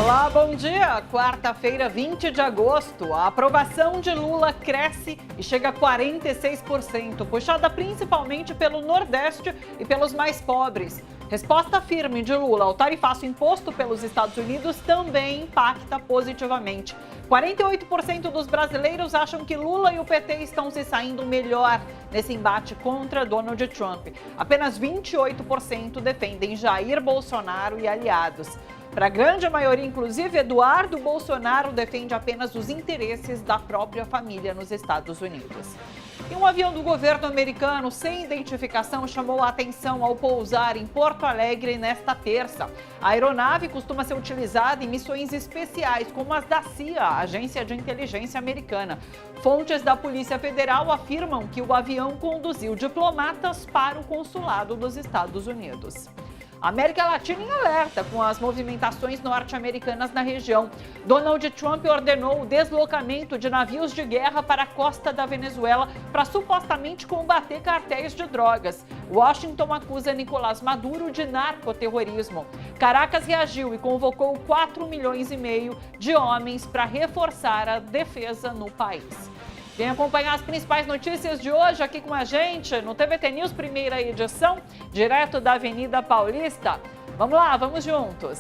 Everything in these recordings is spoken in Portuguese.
Olá, bom dia! Quarta-feira, 20 de agosto, a aprovação de Lula cresce e chega a 46%, puxada principalmente pelo Nordeste e pelos mais pobres. Resposta firme de Lula ao tarifaço imposto pelos Estados Unidos também impacta positivamente. 48% dos brasileiros acham que Lula e o PT estão se saindo melhor nesse embate contra Donald Trump. Apenas 28% defendem Jair Bolsonaro e aliados. Para a grande maioria, inclusive, Eduardo Bolsonaro defende apenas os interesses da própria família nos Estados Unidos. E um avião do governo americano sem identificação chamou a atenção ao pousar em Porto Alegre nesta terça. A aeronave costuma ser utilizada em missões especiais, como as da CIA, a Agência de Inteligência Americana. Fontes da Polícia Federal afirmam que o avião conduziu diplomatas para o consulado dos Estados Unidos. A América Latina em alerta com as movimentações norte-americanas na região. Donald Trump ordenou o deslocamento de navios de guerra para a costa da Venezuela para supostamente combater cartéis de drogas. Washington acusa Nicolás Maduro de narcoterrorismo. Caracas reagiu e convocou 4,5 milhões de homens para reforçar a defesa no país. Vem acompanhar as principais notícias de hoje aqui com a gente no TVT News, primeira edição, direto da Avenida Paulista. Vamos lá, vamos juntos.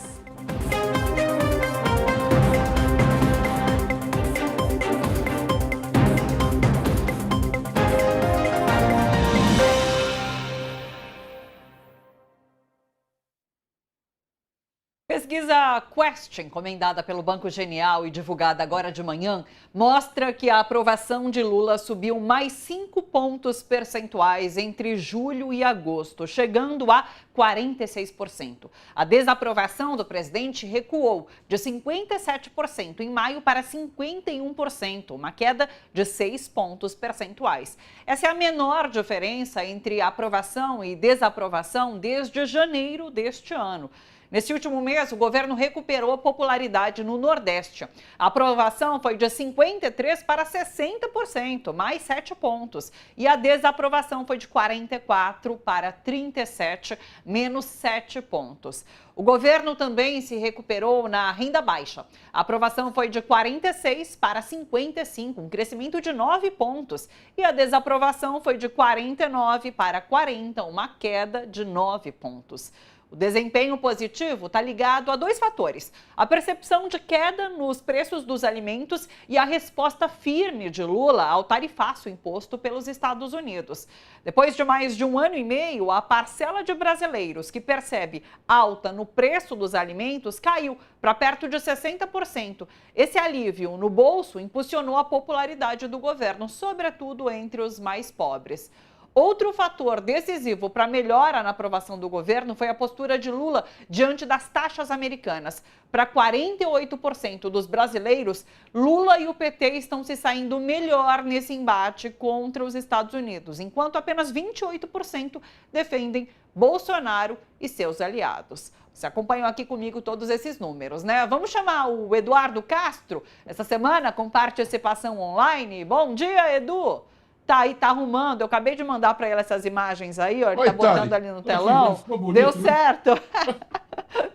Pesquisa Quest, encomendada pelo Banco Genial e divulgada agora de manhã, mostra que a aprovação de Lula subiu mais 5 pontos percentuais entre julho e agosto, chegando a 46%. A desaprovação do presidente recuou de 57% em maio para 51%, uma queda de 6 pontos percentuais. Essa é a menor diferença entre aprovação e desaprovação desde janeiro deste ano. Nesse último mês, o governo recuperou popularidade no Nordeste. A aprovação foi de 53% para 60%, mais 7 pontos. E a desaprovação foi de 44% para 37%, menos 7 pontos. O governo também se recuperou na renda baixa. A aprovação foi de 46% para 55%, um crescimento de 9 pontos. E a desaprovação foi de 49% para 40%, uma queda de 9 pontos. O desempenho positivo está ligado a 2 fatores: a percepção de queda nos preços dos alimentos e a resposta firme de Lula ao tarifaço imposto pelos Estados Unidos. Depois de mais de 1 ano e meio, a parcela de brasileiros que percebe alta no preço dos alimentos caiu para perto de 60%. Esse alívio no bolso impulsionou a popularidade do governo, sobretudo entre os mais pobres. Outro fator decisivo para a melhora na aprovação do governo foi a postura de Lula diante das taxas americanas. Para 48% dos brasileiros, Lula e o PT estão se saindo melhor nesse embate contra os Estados Unidos, enquanto apenas 28% defendem Bolsonaro e seus aliados. Você acompanhou aqui comigo todos esses números, né? Vamos chamar o Eduardo Castro, essa semana com participação online. Bom dia, Edu! Tá aí, tá arrumando. Eu acabei de mandar para ele essas imagens aí, ó. Ele tá botando ali no telão. Ficou bonito, deu né? certo.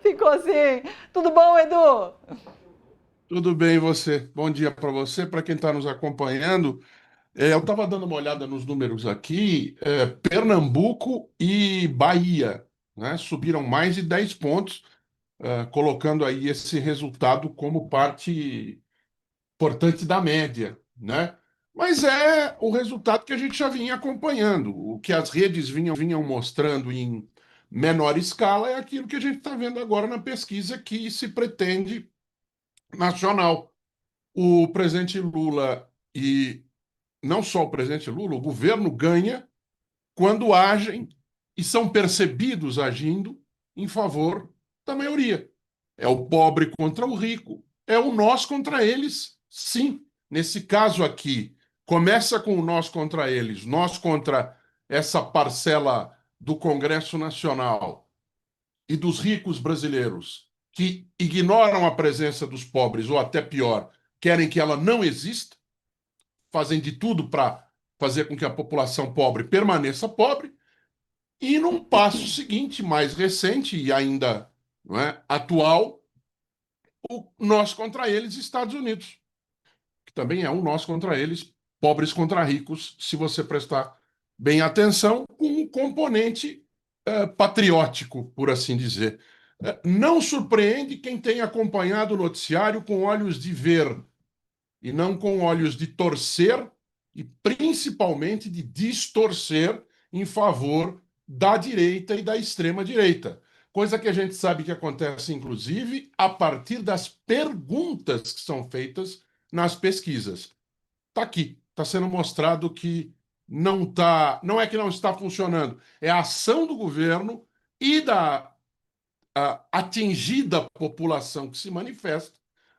Ficou assim. Tudo bom, Edu? Tudo bem, e você? Bom dia para você, para quem está nos acompanhando. Eu estava dando uma olhada nos números aqui. Pernambuco e Bahia, né, subiram mais de 10 pontos, colocando aí esse resultado como parte importante da média, né? Mas é o resultado que a gente já vinha acompanhando. O que as redes vinham mostrando em menor escala é aquilo que a gente está vendo agora na pesquisa que se pretende nacional. O presidente Lula, e não só o presidente Lula, o governo ganha quando agem e são percebidos agindo em favor da maioria. É o pobre contra o rico, é o nós contra eles, sim. Nesse caso aqui, começa com o nós contra eles, nós contra essa parcela do Congresso Nacional e dos ricos brasileiros que ignoram a presença dos pobres, ou até pior, querem que ela não exista, fazem de tudo para fazer com que a população pobre permaneça pobre, e num passo seguinte, mais recente e ainda, não é, atual, o nós contra eles, Estados Unidos, que também é um nós contra eles, pobres contra ricos, se você prestar bem atenção, com um componente patriótico, por assim dizer. Não surpreende quem tem acompanhado o noticiário com olhos de ver e não com olhos de torcer e principalmente de distorcer em favor da direita e da extrema-direita. Coisa que a gente sabe que acontece, inclusive, a partir das perguntas que são feitas nas pesquisas. Está aqui, está sendo mostrado que não é que não está funcionando, é a ação do governo e da atingida população que se manifesta,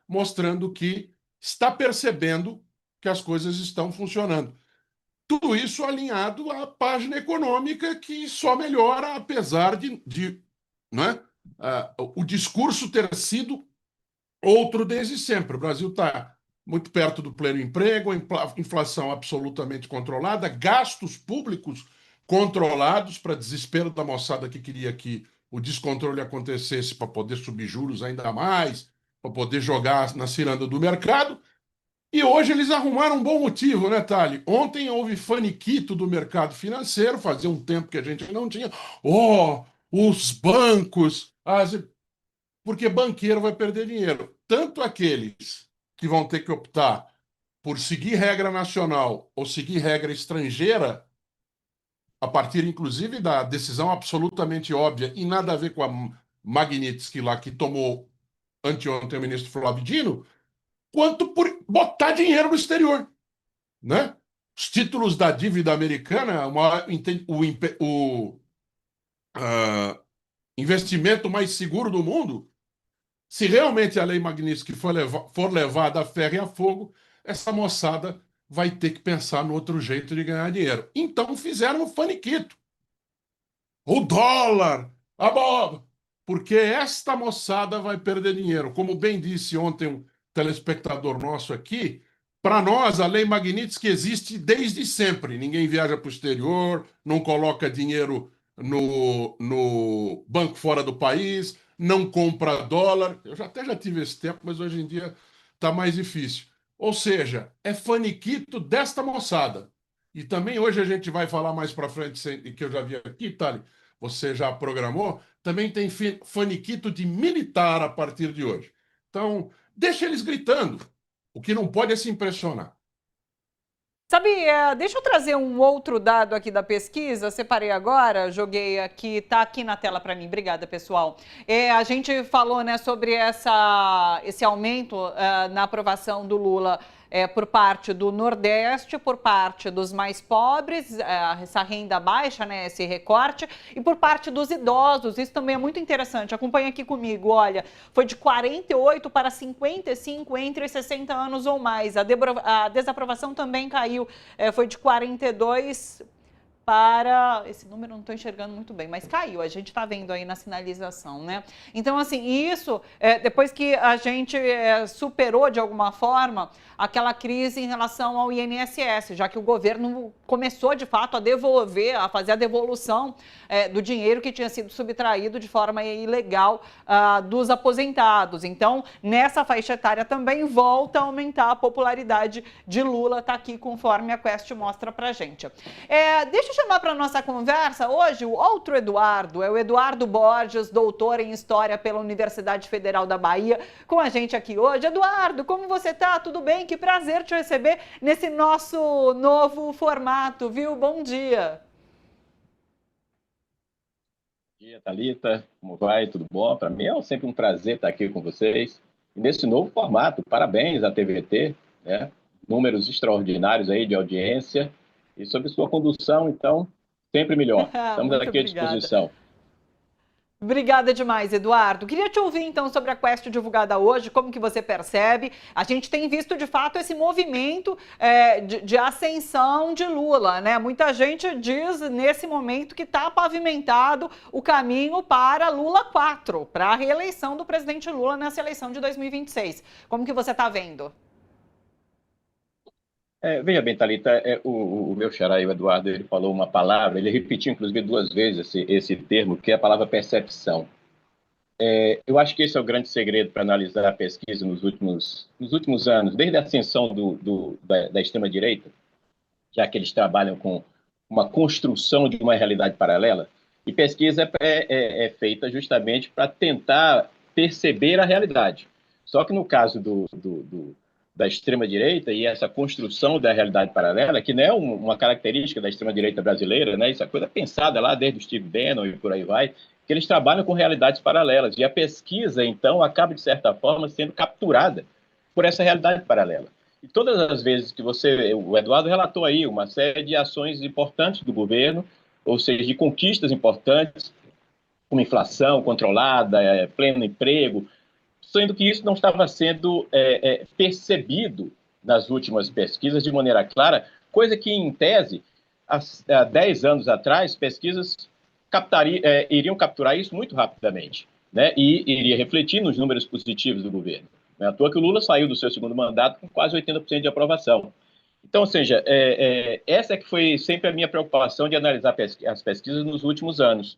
mostrando que está percebendo que as coisas estão funcionando. Tudo isso alinhado à página econômica que só melhora, apesar de não é? O discurso ter sido outro desde sempre. O Brasil está muito perto do pleno emprego, inflação absolutamente controlada, gastos públicos controlados para desespero da moçada que queria que o descontrole acontecesse para poder subir juros ainda mais, para poder jogar na ciranda do mercado. E hoje eles arrumaram um bom motivo, né, Thali? Ontem houve faniquito do mercado financeiro, fazia um tempo que a gente não tinha. Oh, os bancos, porque banqueiro vai perder dinheiro. Tanto aqueles que vão ter que optar por seguir regra nacional ou seguir regra estrangeira, a partir inclusive da decisão absolutamente óbvia e nada a ver com a Magnitsky lá que tomou anteontem o ministro Flávio Dino, quanto por botar dinheiro no exterior, né? Os títulos da dívida americana, o uh, investimento mais seguro do mundo. Se realmente a lei Magnitsky for levada a ferro e a fogo, essa moçada vai ter que pensar no outro jeito de ganhar dinheiro. Então fizeram o faniquito. O dólar, a bola, porque esta moçada vai perder dinheiro. Como bem disse ontem um telespectador nosso aqui, para nós a lei Magnitsky existe desde sempre. Ninguém viaja para o exterior, não coloca dinheiro no banco fora do país, não compra dólar. Eu até já tive esse tempo, mas hoje em dia está mais difícil. Ou seja, é faniquito desta moçada. E também hoje a gente vai falar mais para frente, que eu já vi aqui, Thali, você já programou, também tem faniquito de militar a partir de hoje. Então, deixa eles gritando. O que não pode é se impressionar. Sabe, deixa eu trazer um outro dado aqui da pesquisa, separei agora, joguei aqui, tá aqui na tela para mim, obrigada pessoal. A gente falou, né, sobre esse aumento na aprovação do Lula por parte do Nordeste, por parte dos mais pobres, essa renda baixa, né, esse recorte, e por parte dos idosos, isso também é muito interessante, acompanha aqui comigo, olha, foi de 48 para 55 entre 60 anos ou mais, a desaprovação também caiu, foi de 42 para... Esse número não estou enxergando muito bem, mas caiu, a gente está vendo aí na sinalização, né? Então, assim, isso, depois que a gente superou de alguma forma aquela crise em relação ao INSS, já que o governo começou, de fato, a devolver, a fazer a devolução do dinheiro que tinha sido subtraído de forma ilegal dos aposentados. Então, nessa faixa etária também volta a aumentar a popularidade de Lula, está aqui conforme a Quest mostra pra gente. Deixa eu chamar para nossa conversa hoje o outro Eduardo, é o Eduardo Borges, doutor em História pela Universidade Federal da Bahia, com a gente aqui hoje. Eduardo, como você tá? Tudo bem? Que prazer te receber nesse nosso novo formato, viu? Bom dia. Bom dia, Thalita. Como vai? Tudo bom? Para mim é sempre um prazer estar aqui com vocês. E nesse novo formato, parabéns à TVT, né? Números extraordinários aí de audiência e sobre sua condução, então, sempre melhor. Estamos Muito aqui à obrigada. disposição. Obrigada demais, Eduardo. Queria te ouvir, então, sobre a Quest divulgada hoje, como que você percebe? A gente tem visto, de fato, esse movimento de ascensão de Lula, né? Muita gente diz, nesse momento, que está pavimentado o caminho para Lula 4, para a reeleição do presidente Lula nessa eleição de 2026. Como que você está vendo? Veja bem, Thalita, o meu xará, o Eduardo, ele falou uma palavra, ele repetiu, inclusive, 2 vezes esse termo, que é a palavra percepção. Eu acho que esse é o grande segredo para analisar a pesquisa nos últimos anos, desde a ascensão da extrema-direita, já que eles trabalham com uma construção de uma realidade paralela, e pesquisa é feita justamente para tentar perceber a realidade. Só que no caso da extrema-direita e essa construção da realidade paralela, que não é uma característica da extrema-direita brasileira, né? Isso é coisa pensada lá desde o Steve Bannon e por aí vai, que eles trabalham com realidades paralelas. E a pesquisa, então, acaba, de certa forma, sendo capturada por essa realidade paralela. E todas as vezes que o Eduardo relatou aí uma série de ações importantes do governo, ou seja, de conquistas importantes, como inflação controlada, pleno emprego, sendo que isso não estava sendo percebido nas últimas pesquisas de maneira clara, coisa que, em tese, há 10 anos atrás, pesquisas iriam capturar isso muito rapidamente, né? E iria refletir nos números positivos do governo. Não é à toa que o Lula saiu do seu segundo mandato com quase 80% de aprovação. Então, ou seja, essa é que foi sempre a minha preocupação de analisar as pesquisas nos últimos anos.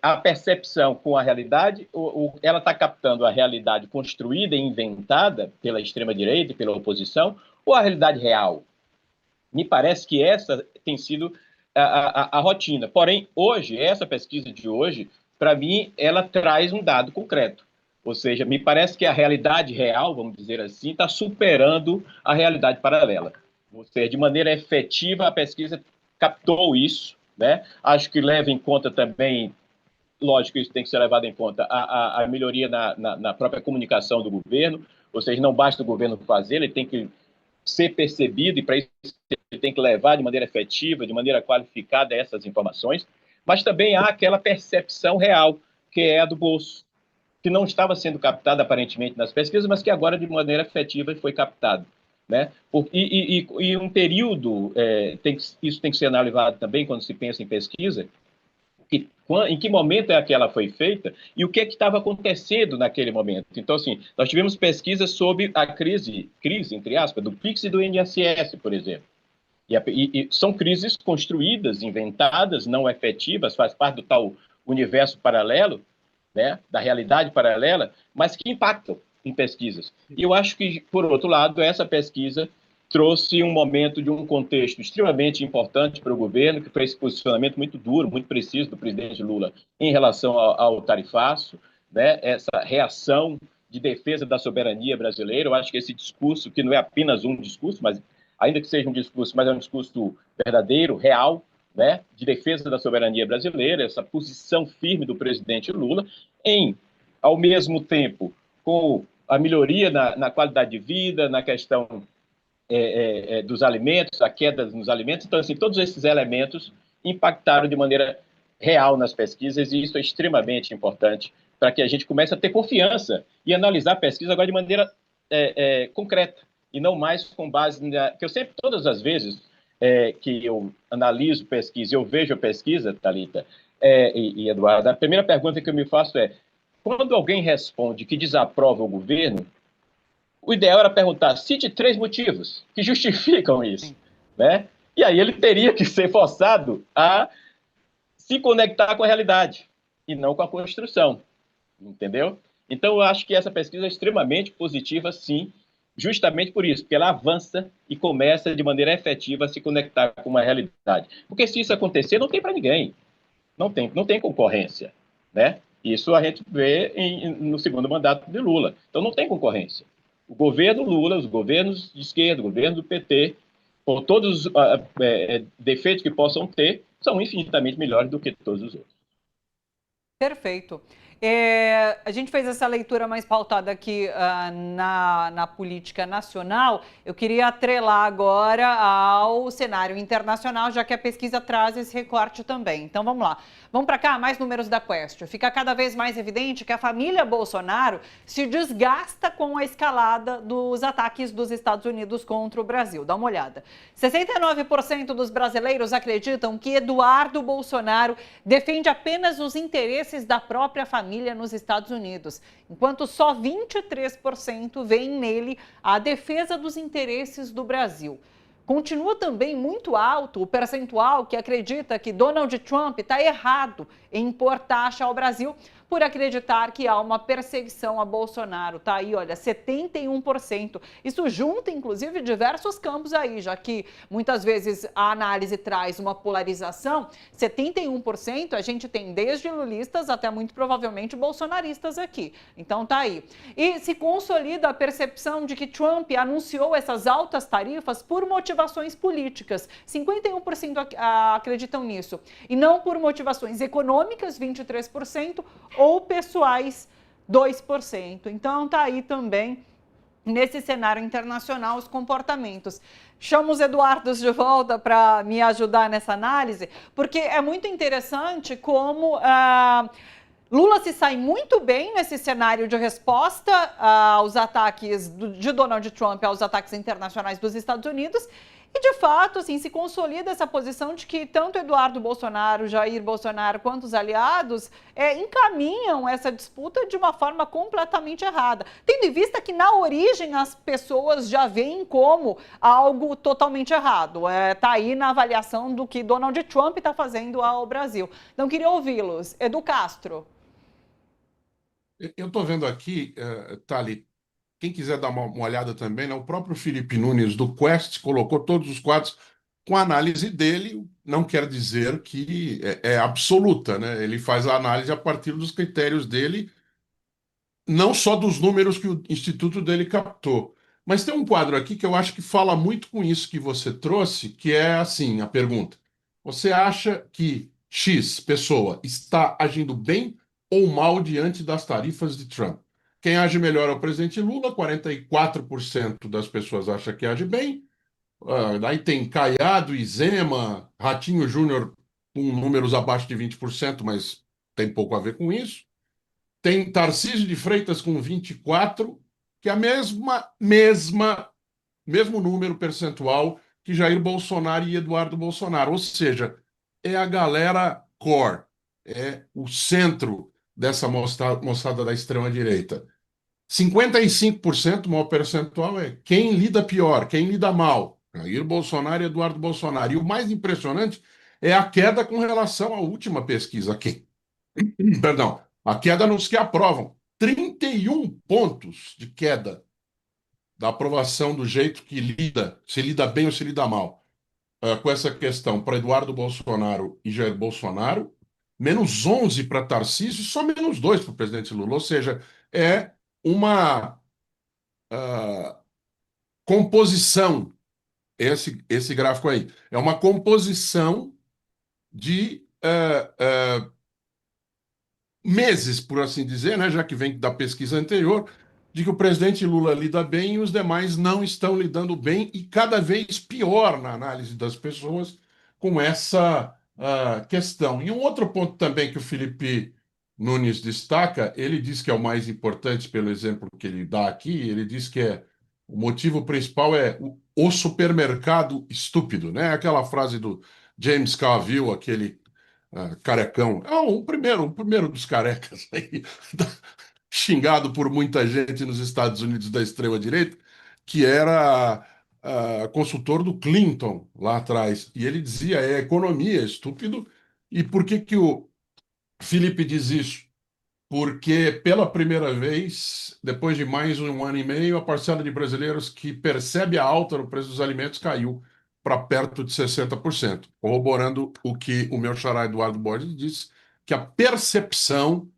A percepção com a realidade, ela está captando a realidade construída e inventada pela extrema-direita e pela oposição, ou a realidade real? Me parece que essa tem sido a rotina. Porém, hoje, essa pesquisa de hoje, para mim, ela traz um dado concreto. Ou seja, me parece que a realidade real, vamos dizer assim, está superando a realidade paralela. Ou seja, de maneira efetiva, a pesquisa captou isso, né? Acho que leva em conta também, lógico, isso tem que ser levado em conta, a melhoria na própria comunicação do governo, ou seja, não basta o governo fazer, ele tem que ser percebido e para isso ele tem que levar de maneira efetiva, de maneira qualificada essas informações, mas também há aquela percepção real, que é a do bolso, que não estava sendo captada aparentemente nas pesquisas, mas que agora de maneira efetiva foi captado, né? E um período, isso tem que ser analisado também quando se pensa em pesquisa, em que momento é que ela foi feita e o que é que estava acontecendo naquele momento. Então, assim, nós tivemos pesquisas sobre a crise, entre aspas, do PIX e do INSS, por exemplo. E são crises construídas, inventadas, não efetivas, faz parte do tal universo paralelo, né, da realidade paralela, mas que impactam em pesquisas. E eu acho que, por outro lado, essa pesquisa trouxe um momento de um contexto extremamente importante para o governo, que foi esse posicionamento muito duro, muito preciso do presidente Lula em relação ao tarifaço, né, essa reação de defesa da soberania brasileira. Eu acho que esse discurso, que não é apenas um discurso, mas ainda que seja um discurso, mas é um discurso verdadeiro, real, né, de defesa da soberania brasileira, essa posição firme do presidente Lula, ao mesmo tempo, com a melhoria na qualidade de vida, na questão dos alimentos, a queda nos alimentos. Então, assim, todos esses elementos impactaram de maneira real nas pesquisas, e isso é extremamente importante para que a gente comece a ter confiança e analisar a pesquisa agora de maneira concreta, e não mais com base que eu sempre, todas as vezes que eu analiso pesquisa, eu vejo a pesquisa, Thalita e Eduardo, a primeira pergunta que eu me faço é: quando alguém responde que desaprova o governo, o ideal era perguntar, cite 3 motivos que justificam isso, né? E aí ele teria que ser forçado a se conectar com a realidade e não com a construção, entendeu? Então, eu acho que essa pesquisa é extremamente positiva, sim, justamente por isso, porque ela avança e começa de maneira efetiva a se conectar com uma realidade. Porque se isso acontecer, não tem para ninguém. Não tem concorrência, né? Isso a gente vê no segundo mandato de Lula. Então, não tem concorrência. O governo Lula, os governos de esquerda, o governo do PT, por todos os defeitos que possam ter, são infinitamente melhores do que todos os outros. Perfeito. A gente fez essa leitura mais pautada aqui na política nacional. Eu queria atrelar agora ao cenário internacional, já que a pesquisa traz esse recorte também. Então, vamos lá. Vamos para cá, mais números da Quest. Fica cada vez mais evidente que a família Bolsonaro se desgasta com a escalada dos ataques dos Estados Unidos contra o Brasil. Dá uma olhada. 69% dos brasileiros acreditam que Eduardo Bolsonaro defende apenas os interesses da própria família nos Estados Unidos, enquanto só 23% veem nele a defesa dos interesses do Brasil. Continua também muito alto o percentual que acredita que Donald Trump está errado em impor taxa ao Brasil, por acreditar que há uma perseguição a Bolsonaro. Tá aí, olha, 71%. Isso junta, inclusive, diversos campos aí, já que muitas vezes a análise traz uma polarização. 71% a gente tem desde lulistas até muito provavelmente bolsonaristas aqui. Então tá aí. E se consolida a percepção de que Trump anunciou essas altas tarifas por motivações políticas. 51% acreditam nisso. E não por motivações econômicas, 23%, ou pessoais, 2%. Então tá aí também, nesse cenário internacional, os comportamentos. Chamo os Eduardos de volta para me ajudar nessa análise, porque é muito interessante como Lula se sai muito bem nesse cenário de resposta aos ataques de Donald Trump, aos ataques internacionais dos Estados Unidos, e de fato, assim, se consolida essa posição de que tanto Eduardo Bolsonaro, Jair Bolsonaro, quanto os aliados encaminham essa disputa de uma forma completamente errada, tendo em vista que na origem as pessoas já veem como algo totalmente errado. Está aí na avaliação do que Donald Trump está fazendo ao Brasil. Então, queria ouvi-los. Edu Castro. Eu estou vendo aqui, Thali, quem quiser dar uma olhada também, né, o próprio Felipe Nunes do Quest colocou todos os quadros com a análise dele, não quer dizer que é absoluta, né? Ele faz a análise a partir dos critérios dele, não só dos números que o instituto dele captou. Mas tem um quadro aqui que eu acho que fala muito com isso que você trouxe, que é assim, a pergunta: você acha que X pessoa está agindo bem ou mal diante das tarifas de Trump? Quem age melhor é o presidente Lula, 44% das pessoas acham que age bem. Daí tem Caiado e Zema, Ratinho Júnior com números abaixo de 20%, mas tem pouco a ver com isso. Tem Tarcísio de Freitas com 24%, que é a mesmo número percentual que Jair Bolsonaro e Eduardo Bolsonaro. Ou seja, é a galera core, é o centro dessa moçada da extrema-direita. 55%, o maior percentual, é quem lida pior, quem lida mal. Jair Bolsonaro e Eduardo Bolsonaro. E o mais impressionante é a queda com relação à última pesquisa aqui. Perdão, a queda nos que aprovam. 31 pontos de queda da aprovação do jeito que lida, se lida bem ou se lida mal, com essa questão para Eduardo Bolsonaro e Jair Bolsonaro, menos 11 para Tarcísio e só menos 2 para o presidente Lula. Ou seja, é uma composição, esse gráfico aí, é uma composição de meses, por assim dizer, né, já que vem da pesquisa anterior, de que o presidente Lula lida bem e os demais não estão lidando bem, e cada vez pior na análise das pessoas com essa questão. E um outro ponto também que o Felipe Nunes destaca, ele diz que é o mais importante pelo exemplo que ele dá aqui, ele diz que o motivo principal é o supermercado estúpido, né? Aquela frase do James Carville, aquele carecão. O primeiro dos carecas aí, xingado por muita gente nos Estados Unidos da extrema-direita, que era consultor do Clinton lá atrás. E ele dizia, economia, estúpido. E por que que o Felipe diz isso? Porque pela primeira vez, depois de mais de 1 ano e meio, a parcela de brasileiros que percebe a alta no preço dos alimentos caiu para perto de 60%, corroborando o que o meu xará Eduardo Borges disse, que a percepção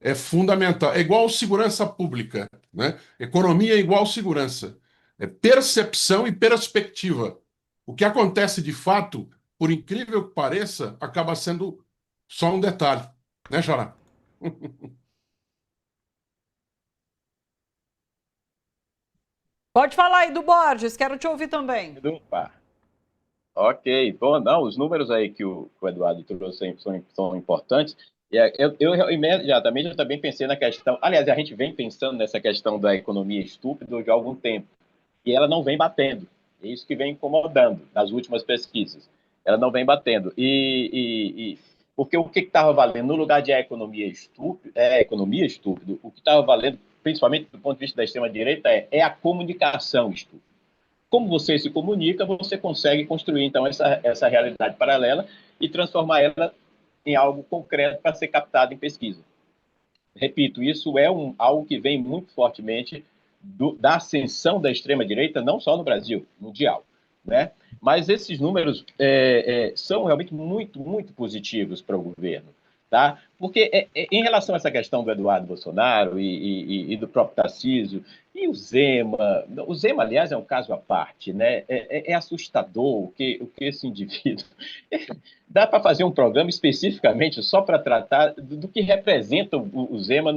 é fundamental. É igual segurança pública, né? Economia é igual segurança. É percepção e perspectiva. O que acontece de fato, por incrível que pareça, acaba sendo só um detalhe, né, xará? Pode falar, Edu Borges, quero te ouvir também. Opa. Ok, bom, não, os números aí que o Eduardo trouxe são importantes. E eu imediatamente eu também pensei na questão. Aliás, a gente vem pensando nessa questão da economia estúpida já há algum tempo, e ela não vem batendo. É isso que vem incomodando nas últimas pesquisas. Ela não vem batendo. Porque o que estava valendo no lugar de economia estúpida, o que estava valendo, principalmente do ponto de vista da extrema-direita, é a comunicação estúpida. Como você se comunica, você consegue construir, então, essa realidade paralela e transformar ela em algo concreto para ser captado em pesquisa. Repito, isso é algo que vem muito fortemente da ascensão da extrema-direita, não só no Brasil, mundial, né? Mas esses números são realmente muito, muito positivos para o governo, tá? Porque em relação a essa questão do Eduardo Bolsonaro e do próprio Tarcísio e o Zema, aliás, é um caso à parte, né? É assustador o que esse indivíduo... Dá para fazer um programa especificamente só para tratar do que representa o Zema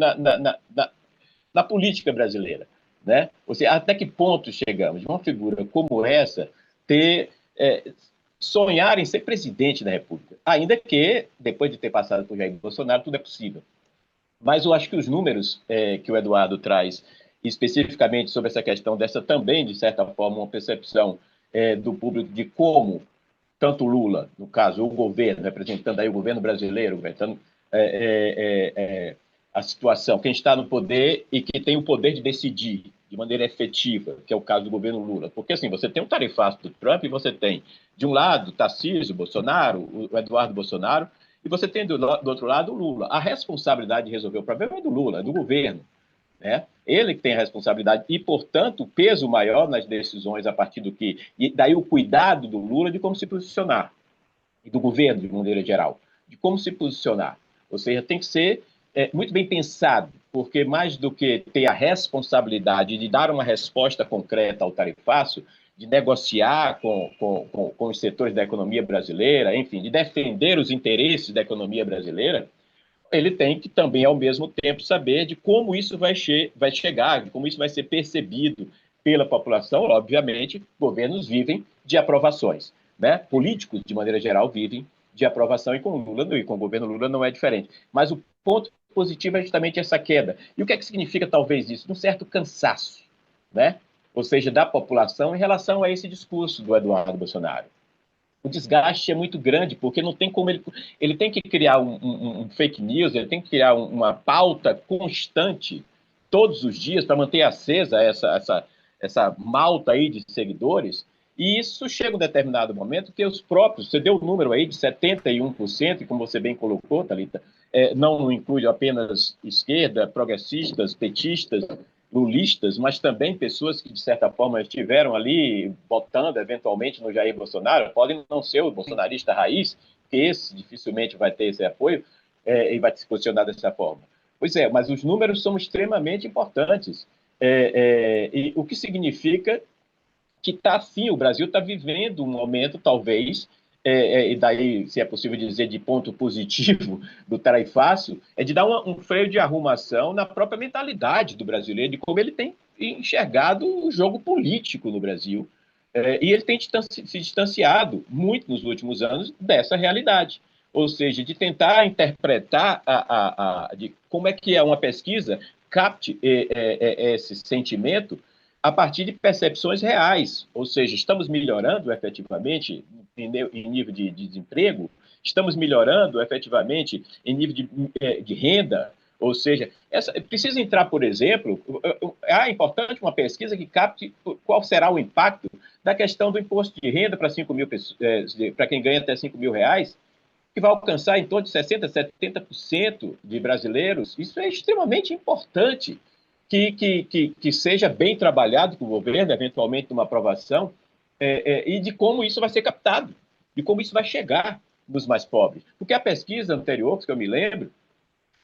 na política brasileira, né? Ou seja, até que ponto chegamos de uma figura como essa ter sonhar em ser presidente da República, ainda que depois de ter passado por Jair Bolsonaro tudo é possível. Mas eu acho que os números que o Eduardo traz especificamente sobre essa questão dessa também de certa forma uma percepção do público de como tanto Lula, no caso, o governo, representando aí o governo brasileiro, representando a situação, quem está no poder e que tem o poder de decidir de maneira efetiva, que é o caso do governo Lula. Porque, assim, você tem um tarifaço do Trump e você tem, de um lado, Tarcísio, Bolsonaro, o Eduardo Bolsonaro, e você tem, do outro lado, o Lula. A responsabilidade de resolver o problema é do Lula, é do governo, né? Ele que tem a responsabilidade e, portanto, o peso maior nas decisões a partir do que... E daí o cuidado do Lula de como se posicionar, e do governo, de maneira geral, de como se posicionar. Ou seja, tem que ser muito bem pensado, porque mais do que ter a responsabilidade de dar uma resposta concreta ao tarifaço, de negociar com os setores da economia brasileira, enfim, de defender os interesses da economia brasileira, ele tem que também, ao mesmo tempo, saber de como isso vai chegar, de como isso vai ser percebido pela população. Obviamente, governos vivem de aprovações, né? Políticos, de maneira geral, vivem de aprovação, e com o Lula e com o governo Lula não é diferente. Mas o ponto positivo é justamente essa queda. E o que é que significa, talvez, isso? Um certo cansaço, né? Ou seja, da população em relação a esse discurso do Eduardo Bolsonaro. O desgaste é muito grande, porque não tem como ele tem que criar um fake news, ele tem que criar uma pauta constante todos os dias para manter acesa essa malta aí de seguidores, e isso chega um determinado momento que os próprios, você deu o número aí de 71%, e como você bem colocou, Thalita, não inclui apenas esquerda, progressistas, petistas, lulistas, mas também pessoas que, de certa forma, estiveram ali votando eventualmente no Jair Bolsonaro, podem não ser o bolsonarista raiz, que esse dificilmente vai ter esse apoio e vai se posicionar dessa forma. Pois é, mas os números são extremamente importantes, e o que significa que está, sim, o Brasil está vivendo um momento, talvez, e daí, se é possível dizer, de ponto positivo do tarifaço, é de dar um freio de arrumação na própria mentalidade do brasileiro, de como ele tem enxergado o jogo político no Brasil. E ele tem se distanciado muito nos últimos anos dessa realidade. Ou seja, de tentar interpretar de como é que uma pesquisa capte esse sentimento a partir de percepções reais, ou seja, estamos melhorando efetivamente em nível de desemprego, estamos melhorando efetivamente em nível de renda, ou seja, precisa entrar, por exemplo, é importante uma pesquisa que capte qual será o impacto da questão do imposto de renda para 5 mil para quem ganha até 5 mil reais, que vai alcançar em torno de 60%, 70% de brasileiros. Isso é extremamente importante. Que seja bem trabalhado com o governo, eventualmente numa aprovação, e de como isso vai ser captado, de como isso vai chegar nos mais pobres. Porque a pesquisa anterior, que eu me lembro,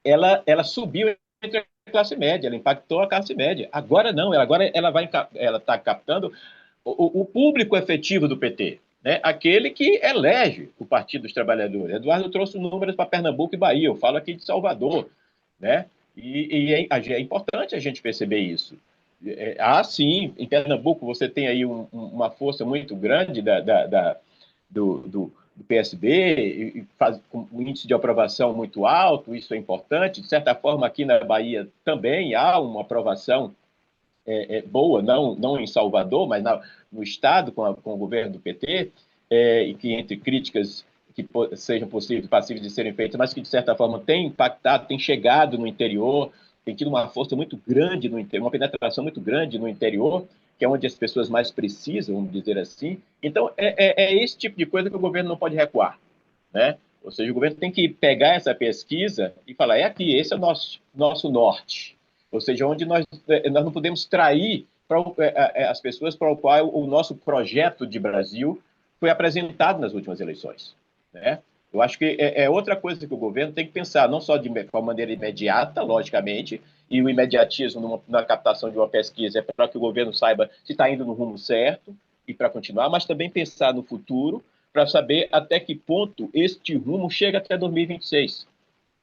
ela subiu entre a classe média, ela impactou a classe média. Agora não, agora ela está captando o público efetivo do PT, né? Aquele que elege o Partido dos Trabalhadores. Eduardo trouxe números para Pernambuco e Bahia, eu falo aqui de Salvador, né? E é importante a gente perceber isso. Sim, em Pernambuco você tem aí uma força muito grande do PSB, com um índice de aprovação muito alto, isso é importante. De certa forma, aqui na Bahia também há uma aprovação boa, não em Salvador, mas no Estado, com o governo do PT, e que entre críticas que sejam passíveis de serem feitas, mas que, de certa forma, tem impactado, tem chegado no interior, tem tido uma força muito grande no interior, uma penetração muito grande no interior, que é onde as pessoas mais precisam, vamos dizer assim. Então, esse tipo de coisa que o governo não pode recuar, né? Ou seja, o governo tem que pegar essa pesquisa e falar, é aqui, esse é o nosso norte. Ou seja, onde nós não podemos trair as pessoas para o qual o nosso projeto de Brasil foi apresentado nas últimas eleições, né? Eu acho que é outra coisa que o governo tem que pensar, não só de uma maneira imediata, logicamente, e o imediatismo na captação de uma pesquisa é para que o governo saiba se está indo no rumo certo e para continuar, mas também pensar no futuro para saber até que ponto este rumo chega até 2026,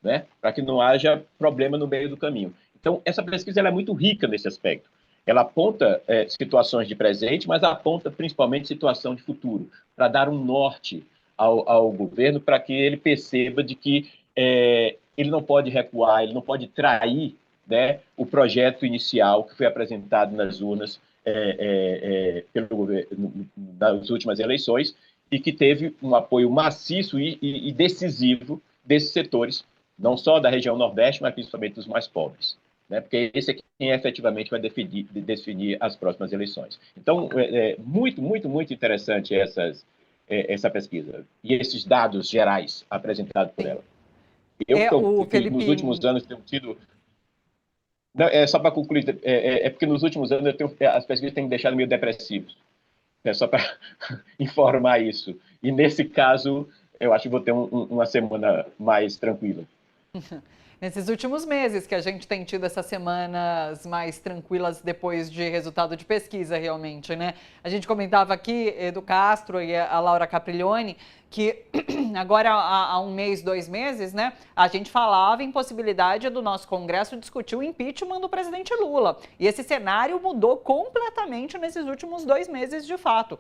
né? Para que não haja problema no meio do caminho. Então, essa pesquisa ela é muito rica nesse aspecto. Ela aponta situações de presente, mas aponta principalmente situação de futuro, para dar um norte ao governo, para que ele perceba de que ele não pode recuar, ele não pode trair, né, o projeto inicial que foi apresentado nas urnas pelo governo nas últimas eleições e que teve um apoio maciço e decisivo desses setores, não só da região Nordeste, mas principalmente dos mais pobres, né? Porque esse é quem efetivamente vai definir as próximas eleições. Então, muito, muito, muito interessante essa pesquisa e esses dados gerais apresentados por ela. Nos últimos anos tenho tido... Não, só para concluir, porque nos últimos anos as pesquisas têm me deixado meio depressivos. É só para informar isso. E nesse caso, eu acho que vou ter uma semana mais tranquila. Nesses últimos meses que a gente tem tido essas semanas mais tranquilas depois de resultado de pesquisa, realmente, né? A gente comentava aqui, Edu Castro e a Laura Capriglione, que agora há um mês, 2 meses, né? A gente falava em possibilidade do nosso Congresso discutir o impeachment do presidente Lula. E esse cenário mudou completamente nesses últimos 2 meses, de fato,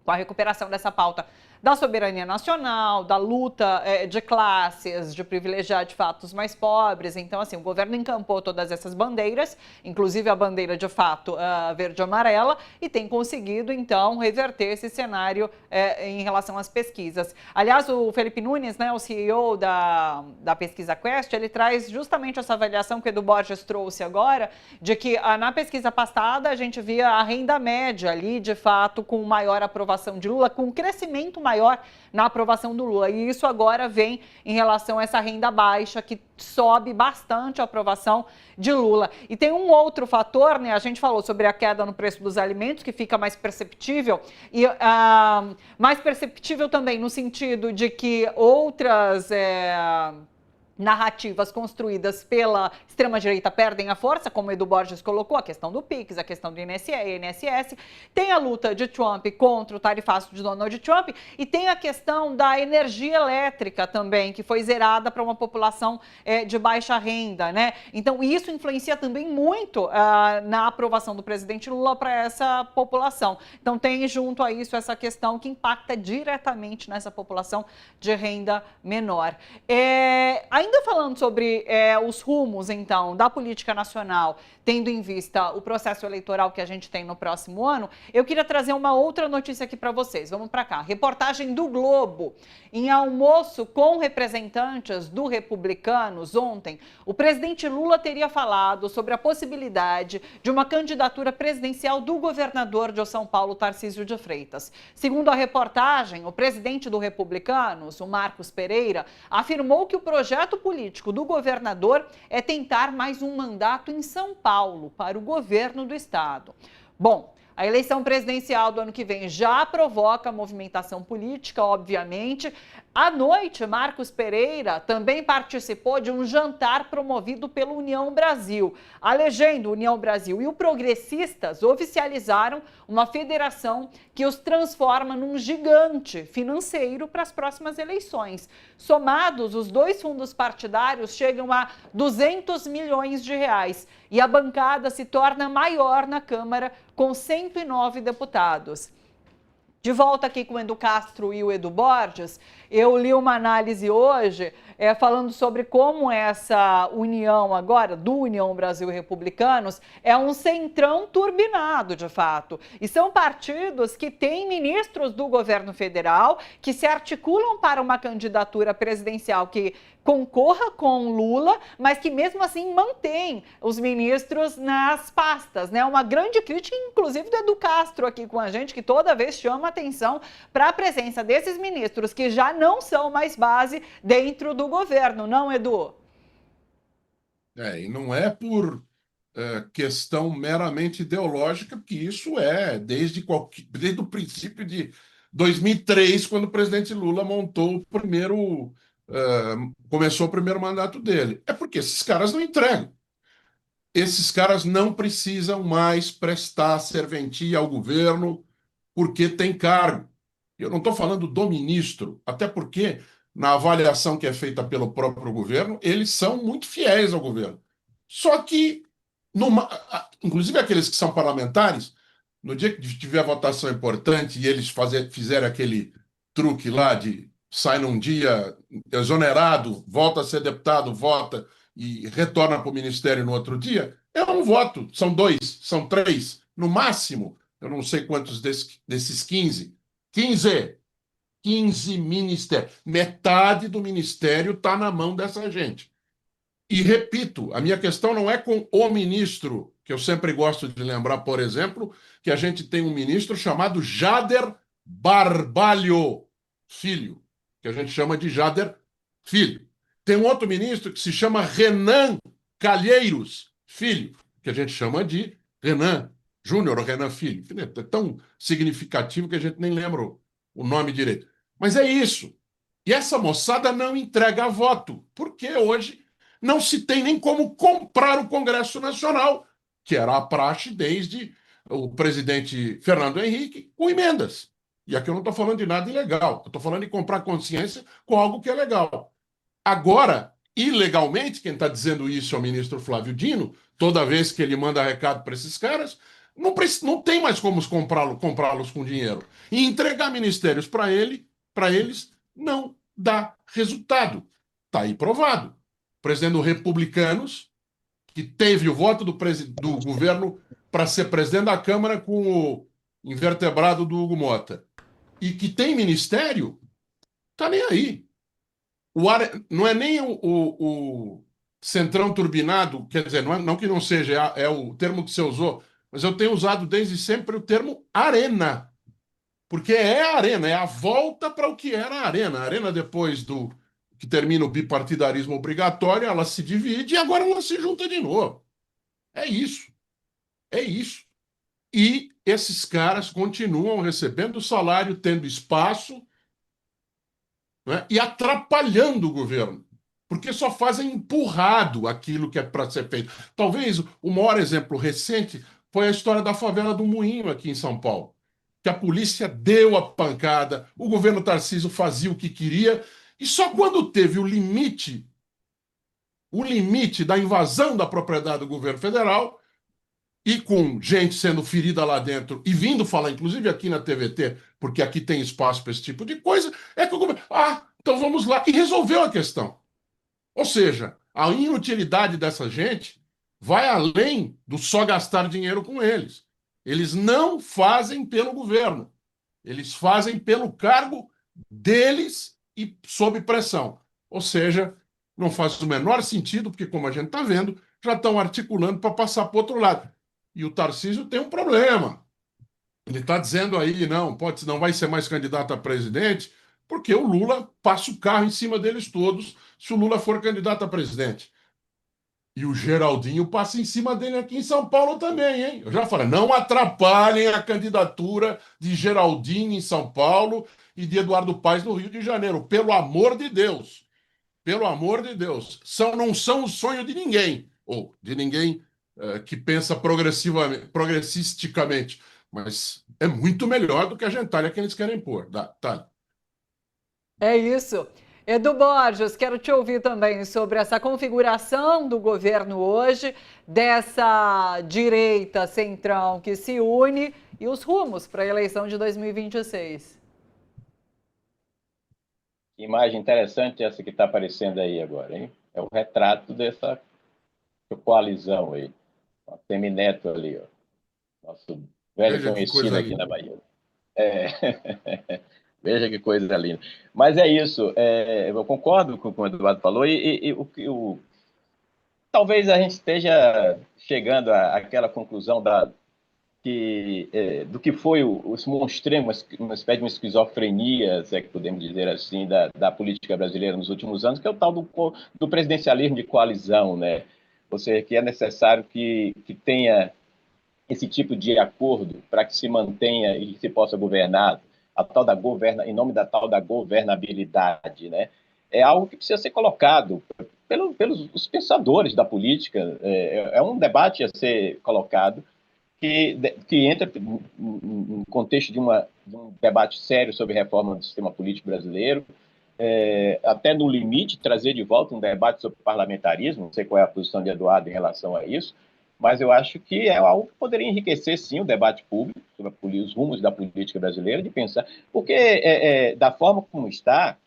com a recuperação dessa pauta da soberania nacional, da luta de classes, de privilegiar de fato os mais pobres. Então, assim, o governo encampou todas essas bandeiras, inclusive a bandeira de fato verde e amarela, e tem conseguido, então, reverter esse cenário em relação às pesquisas. Aliás, o Felipe Nunes, né, o CEO da pesquisa Quest, ele traz justamente essa avaliação que o Edu Borges trouxe agora, de que na pesquisa passada a gente via a renda média ali, de fato, com maior aprovação de Lula, com um crescimento maior na aprovação do Lula. E isso agora vem em relação a essa renda baixa, que sobe bastante a aprovação de Lula. E tem um outro fator, né? A gente falou sobre a queda no preço dos alimentos, que fica mais perceptível, e mais perceptível também no sentido de que outras narrativas construídas pela extrema-direita perdem a força, como o Edu Borges colocou, a questão do PIX, a questão do INSS, tem a luta de Trump contra o tarifaço de Donald Trump e tem a questão da energia elétrica também, que foi zerada para uma população de baixa renda, né? Então, isso influencia também muito na aprovação do presidente Lula para essa população. Então, tem junto a isso essa questão que impacta diretamente nessa população de renda menor. Ainda falando sobre os rumos, então, da política nacional, tendo em vista o processo eleitoral que a gente tem no próximo ano, eu queria trazer uma outra notícia aqui para vocês. Vamos para cá. Reportagem do Globo. Em almoço com representantes do Republicanos ontem, o presidente Lula teria falado sobre a possibilidade de uma candidatura presidencial do governador de São Paulo, Tarcísio de Freitas. Segundo a reportagem, o presidente do Republicanos, o Marcos Pereira, afirmou que o projeto político do governador é tentar mais um mandato em São Paulo para o governo do estado. Bom, a eleição presidencial do ano que vem já provoca movimentação política, obviamente. À noite, Marcos Pereira também participou de um jantar promovido pela União Brasil. A legenda União Brasil e o Progressistas oficializaram uma federação que os transforma num gigante financeiro para as próximas eleições. Somados, os 2 fundos partidários chegam a 200 milhões de reais e a bancada se torna maior na Câmara, com 109 deputados. De volta aqui com o Edu Castro e o Edu Borges, eu li uma análise hoje falando sobre como essa união agora, do União Brasil Republicanos, é um centrão turbinado, de fato. E são partidos que têm ministros do governo federal que se articulam para uma candidatura presidencial que concorra com Lula, mas que mesmo assim mantém os ministros nas pastas, né? Uma grande crítica, inclusive, do Edu Castro aqui com a gente, que toda vez chama atenção para a presença desses ministros que já não são mais base dentro do governo, não, Edu? E não é por questão meramente ideológica, porque isso desde o princípio de 2003, quando o presidente Lula começou o primeiro mandato dele. É porque esses caras não entregam. Esses caras não precisam mais prestar serventia ao governo porque tem cargo. Eu não estou falando do ministro, até porque, na avaliação que é feita pelo próprio governo, eles são muito fiéis ao governo. Só que, inclusive aqueles que são parlamentares, no dia que tiver votação importante e eles fizerem aquele truque lá de sai num dia exonerado, volta a ser deputado, vota e retorna para o ministério no outro dia, é um voto, são 2, são 3, no máximo, eu não sei quantos desses 15 ministérios. Metade do ministério está na mão dessa gente. E repito, a minha questão não é com o ministro, que eu sempre gosto de lembrar, por exemplo, que a gente tem um ministro chamado Jader Barbalho Filho, que a gente chama de Jader Filho. Tem um outro ministro que se chama Renan Calheiros Filho, que a gente chama de Renan Júnior ou Renan Filho. É tão significativo que a gente nem lembra o nome direito. Mas é isso. E essa moçada não entrega voto, porque hoje não se tem nem como comprar o Congresso Nacional, que era a praxe desde o presidente Fernando Henrique, com emendas. E aqui eu não estou falando de nada ilegal, eu estou falando de comprar consciência com algo que é legal. Agora, ilegalmente, quem está dizendo isso é o ministro Flávio Dino, toda vez que ele manda recado para esses caras, não tem mais como comprá-los com dinheiro. E entregar ministérios para eles não dá resultado. Está aí provado. O presidente do Republicanos, que teve o voto do governo para ser presidente da Câmara com o invertebrado do Hugo Mota, e que tem ministério, está nem aí. Não é nem o centrão turbinado, quer dizer, não que não seja, é o termo que você usou, mas eu tenho usado desde sempre o termo arena, porque é a arena, é a volta para o que era a arena. A arena, depois do que termina o bipartidarismo obrigatório, ela se divide e agora ela se junta de novo. É isso. É isso. E esses caras continuam recebendo salário, tendo espaço, né, e atrapalhando o governo, porque só fazem empurrado aquilo que é para ser feito. Talvez o maior exemplo recente foi a história da favela do Moinho aqui em São Paulo, que a polícia deu a pancada, o governo Tarcísio fazia o que queria, e só quando teve o limite da invasão da propriedade do governo federal, e com gente sendo ferida lá dentro e vindo falar, inclusive aqui na TVT, porque aqui tem espaço para esse tipo de coisa, é que o governo. Então vamos lá. E resolveu a questão. Ou seja, a inutilidade dessa gente vai além do só gastar dinheiro com eles. Eles não fazem pelo governo. Eles fazem pelo cargo deles e sob pressão. Ou seja, não faz o menor sentido, porque, como a gente está vendo, já estão articulando para passar para o outro lado. E o Tarcísio tem um problema. Ele está dizendo aí, não vai ser mais candidato a presidente, porque o Lula passa o carro em cima deles todos se o Lula for candidato a presidente. E o Geraldinho passa em cima dele aqui em São Paulo também, hein? Eu já falei, não atrapalhem a candidatura de Geraldinho em São Paulo e de Eduardo Paes no Rio de Janeiro. Pelo amor de Deus. Pelo amor de Deus. Não são o sonho de ninguém, ou de ninguém que pensa progressisticamente, mas é muito melhor do que a gentalha que eles querem pôr. Tá. É isso. Edu Borges, quero te ouvir também sobre essa configuração do governo hoje, dessa direita centrão que se une e os rumos para a eleição de 2026. Que imagem interessante essa que está aparecendo aí agora, hein? É o retrato dessa coalizão aí. O Semineto ali, ó. Nosso velho Veja que conhecido coisa aqui na linda. Bahia. É. Veja que coisa linda. Mas é isso, eu concordo com o que o Eduardo falou, talvez a gente esteja chegando àquela conclusão do que foi esse monstrengo, uma espécie de uma esquizofrenia, se é que podemos dizer assim, da política brasileira nos últimos anos, que é o tal do presidencialismo de coalizão, né? Ou seja, que é necessário que tenha esse tipo de acordo para que se mantenha e se possa governar, em nome da tal da governabilidade, né? É algo que precisa ser colocado pelos os pensadores da política, é um debate a ser colocado que entra no contexto de um debate sério sobre reforma do sistema político brasileiro, até no limite trazer de volta um debate sobre parlamentarismo, não sei qual é a posição de Eduardo em relação a isso, mas eu acho que é algo que poderia enriquecer, sim, o debate público sobre os rumos da política brasileira, de pensar, porque da forma como está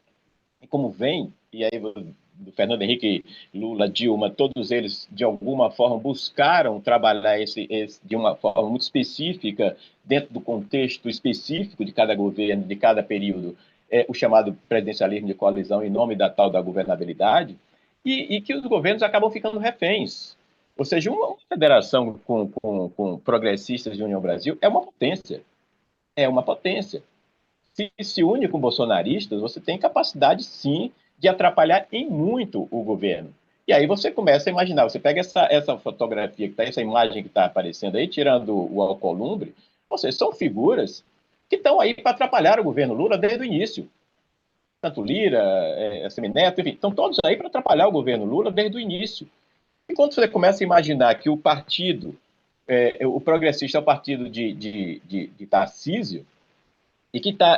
e como vem, e aí do Fernando Henrique, Lula, Dilma, todos eles, de alguma forma, buscaram trabalhar de uma forma muito específica, dentro do contexto específico de cada governo, de cada período, o chamado presidencialismo de coalizão em nome da tal da governabilidade, e que os governos acabam ficando reféns. Ou seja, uma federação com progressistas de União Brasil é uma potência. É uma potência. Se une com bolsonaristas, você tem capacidade, sim, de atrapalhar em muito o governo. E aí você começa a imaginar, você pega essa fotografia, essa imagem que está aparecendo aí, tirando o Alcolumbre, ou seja, são figuras que estão aí para atrapalhar o governo Lula desde o início. Tanto Lira, Semineto, enfim, estão todos aí para atrapalhar o governo Lula desde o início. Enquanto você começa a imaginar que o partido, o progressista é o partido de Tarcísio,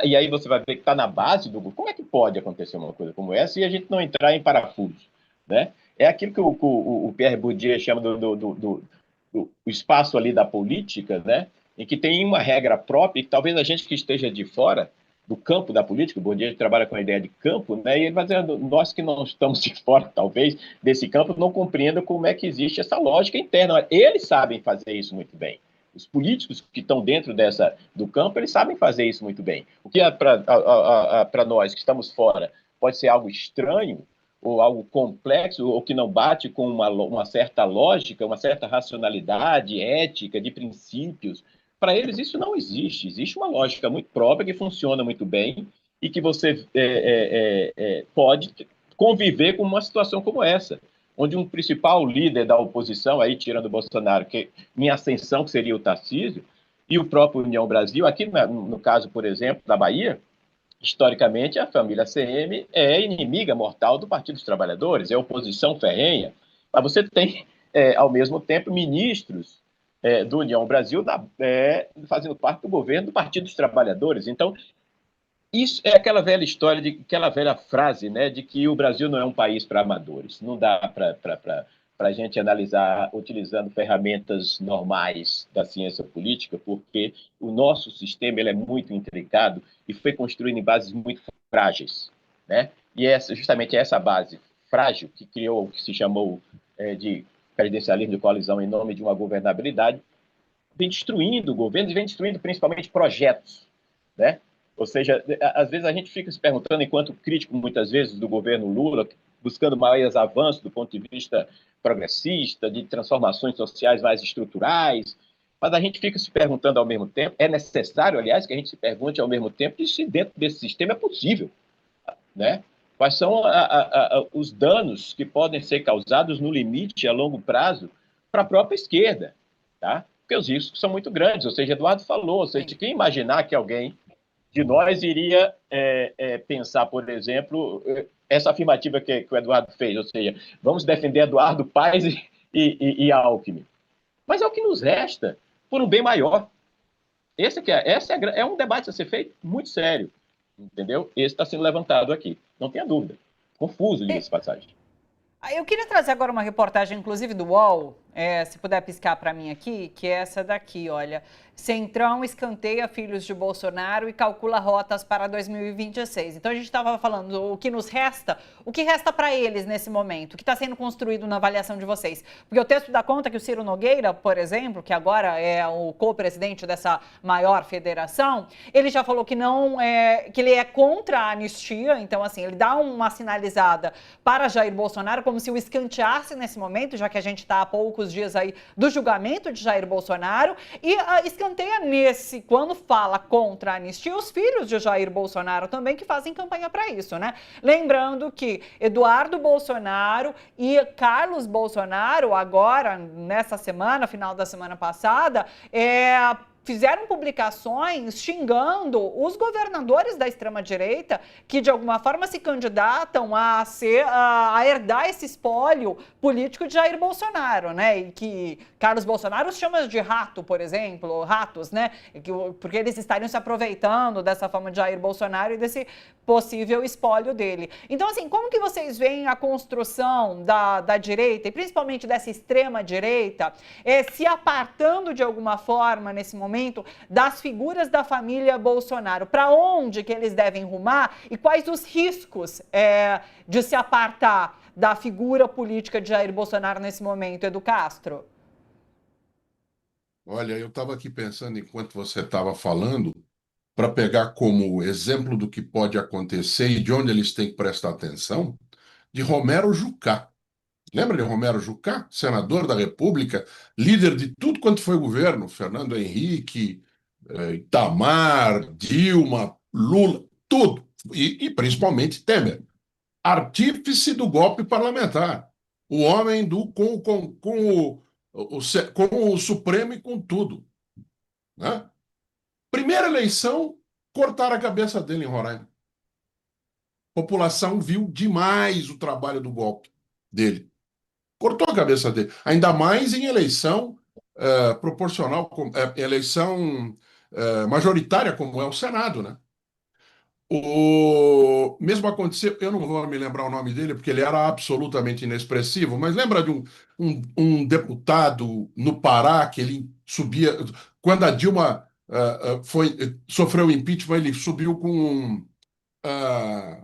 e aí você vai ver que está na base do. Como é que pode acontecer uma coisa como essa e a gente não entrar em parafuso? Né? É aquilo que o Pierre Bourdieu chama do espaço ali da política, né? Em que tem uma regra própria, e que talvez a gente que esteja de fora do campo da política, o Bourdieu trabalha com a ideia de campo, né? E ele vai dizendo, nós que não estamos de fora, talvez, desse campo, não compreendam como é que existe essa lógica interna. Eles sabem fazer isso muito bem. Os políticos que estão dentro do campo, eles sabem fazer isso muito bem. O que para nós que estamos fora pode ser algo estranho, ou algo complexo, ou que não bate com uma certa lógica, uma certa racionalidade, ética, de princípios. Para eles isso não existe. Existe uma lógica muito própria que funciona muito bem e que você pode conviver com uma situação como essa, onde um principal líder da oposição, aí tirando o Bolsonaro, que em ascensão, que seria o Tarcísio, e o próprio União Brasil, aqui no caso, por exemplo, da Bahia, historicamente a família CM é inimiga mortal do Partido dos Trabalhadores, é oposição ferrenha, mas você tem, ao mesmo tempo, ministros do União Brasil fazendo parte do governo do Partido dos Trabalhadores. Então, isso é aquela velha história, aquela velha frase, né, de que o Brasil não é um país para amadores. Não dá para a gente analisar utilizando ferramentas normais da ciência política, porque o nosso sistema ele é muito intricado e foi construído em bases muito frágeis. Né? E justamente essa base frágil que criou o que se chamou de presidencialismo de coalizão em nome de uma governabilidade, vem destruindo governos e vem destruindo principalmente projetos. Né? Ou seja, às vezes a gente fica se perguntando, enquanto crítico, muitas vezes, do governo Lula, buscando maiores avanços do ponto de vista progressista, de transformações sociais mais estruturais, mas a gente fica se perguntando ao mesmo tempo, é necessário, aliás, que a gente se pergunte ao mesmo tempo se dentro desse sistema é possível, né? Quais são os danos que podem ser causados no limite a longo prazo para a própria esquerda, tá? Porque os riscos são muito grandes, ou seja, Eduardo falou, ou seja, quem imaginar que alguém de nós iria pensar, por exemplo, essa afirmativa que o Eduardo fez, ou seja, vamos defender Eduardo Paes e Alckmin. Mas é o que nos resta, por um bem maior. É um debate a ser feito muito sério, entendeu? Esse está sendo levantado aqui, não tenha dúvida. Confuso, diga-se de passagem. Eu queria trazer agora uma reportagem, inclusive do UOL, Se puder piscar para mim aqui, que é essa daqui, olha. Centrão escanteia filhos de Bolsonaro e calcula rotas para 2026. Então a gente estava falando o que nos resta, o que resta para eles nesse momento, o que está sendo construído na avaliação de vocês. Porque o texto dá conta que o Ciro Nogueira, por exemplo, que agora é o co-presidente dessa maior federação, ele já falou que não que ele é contra a anistia. Então, assim, ele dá uma sinalizada para Jair Bolsonaro, como se o escanteasse nesse momento, já que a gente está há poucos dias aí do julgamento de Jair Bolsonaro, e escanteia quando fala contra a anistia, os filhos de Jair Bolsonaro também, que fazem campanha para isso, né? Lembrando que Eduardo Bolsonaro e Carlos Bolsonaro, agora, nessa semana, final da semana passada, fizeram publicações xingando os governadores da extrema-direita que, de alguma forma, se candidatam a herdar esse espólio político de Jair Bolsonaro, né? E que Carlos Bolsonaro chama de rato, por exemplo, ratos, né? Porque eles estariam se aproveitando dessa fama de Jair Bolsonaro e desse possível espólio dele. Então, assim, como que vocês veem a construção da direita, e principalmente dessa extrema-direita, se apartando de alguma forma, nesse momento, das figuras da família Bolsonaro? Para onde que eles devem rumar e quais os riscos de se apartar da figura política de Jair Bolsonaro nesse momento, Edu Castro? Olha, eu estava aqui pensando enquanto você estava falando, para pegar como exemplo do que pode acontecer e de onde eles têm que prestar atenção, de Romero Jucá. Lembra de Romero Jucá, senador da República, líder de tudo quanto foi governo, Fernando Henrique, Itamar, Dilma, Lula, tudo, e principalmente Temer, artífice do golpe parlamentar, o homem com o Supremo e com tudo, né? Primeira eleição, cortaram a cabeça dele em Roraima. A população viu demais o trabalho do golpe dele. Cortou a cabeça dele. Ainda mais em eleição proporcional, eleição majoritária, como é o Senado, né? O mesmo aconteceu, eu não vou me lembrar o nome dele, porque ele era absolutamente inexpressivo, mas lembra de um deputado no Pará que ele subia. Quando a Dilma sofreu impeachment, ele subiu com ah,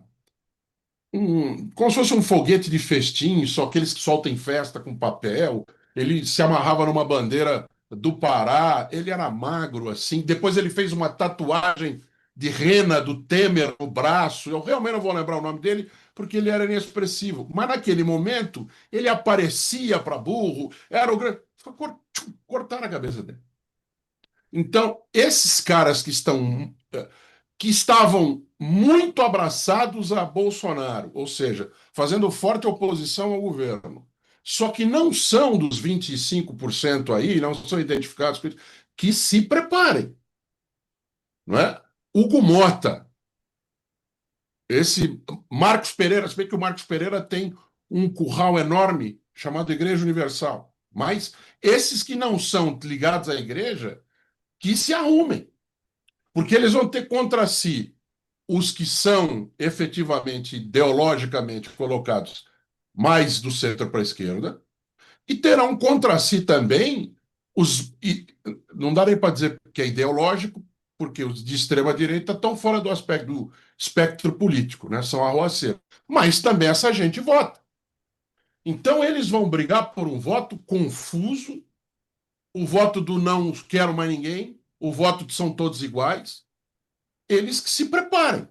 como se fosse um foguete de festim, só aqueles que soltam em festa com papel. Ele se amarrava numa bandeira do Pará, ele era magro assim. Depois ele fez uma tatuagem de rena do Temer no braço. Eu realmente não vou lembrar o nome dele, porque ele era inexpressivo. Mas naquele momento, ele aparecia para burro, era o grande. Cortaram a cabeça dele. Então, esses caras que estavam muito abraçados a Bolsonaro, ou seja, fazendo forte oposição ao governo, só que não são dos 25% aí, não são identificados, que se preparem. Não é? Hugo Mota, esse Marcos Pereira, se bem que o Marcos Pereira tem um curral enorme chamado Igreja Universal, mas esses que não são ligados à igreja, que se arrumem, porque eles vão ter contra si os que são efetivamente ideologicamente colocados mais do centro para a esquerda, e terão contra si também não dá nem para dizer que é ideológico, porque os de extrema direita estão fora do aspecto do espectro político, né? São arruaceiros. Mas também essa gente vota. Então eles vão brigar por um voto confuso, o voto do não quero mais ninguém, o voto de são todos iguais. Eles que se preparem.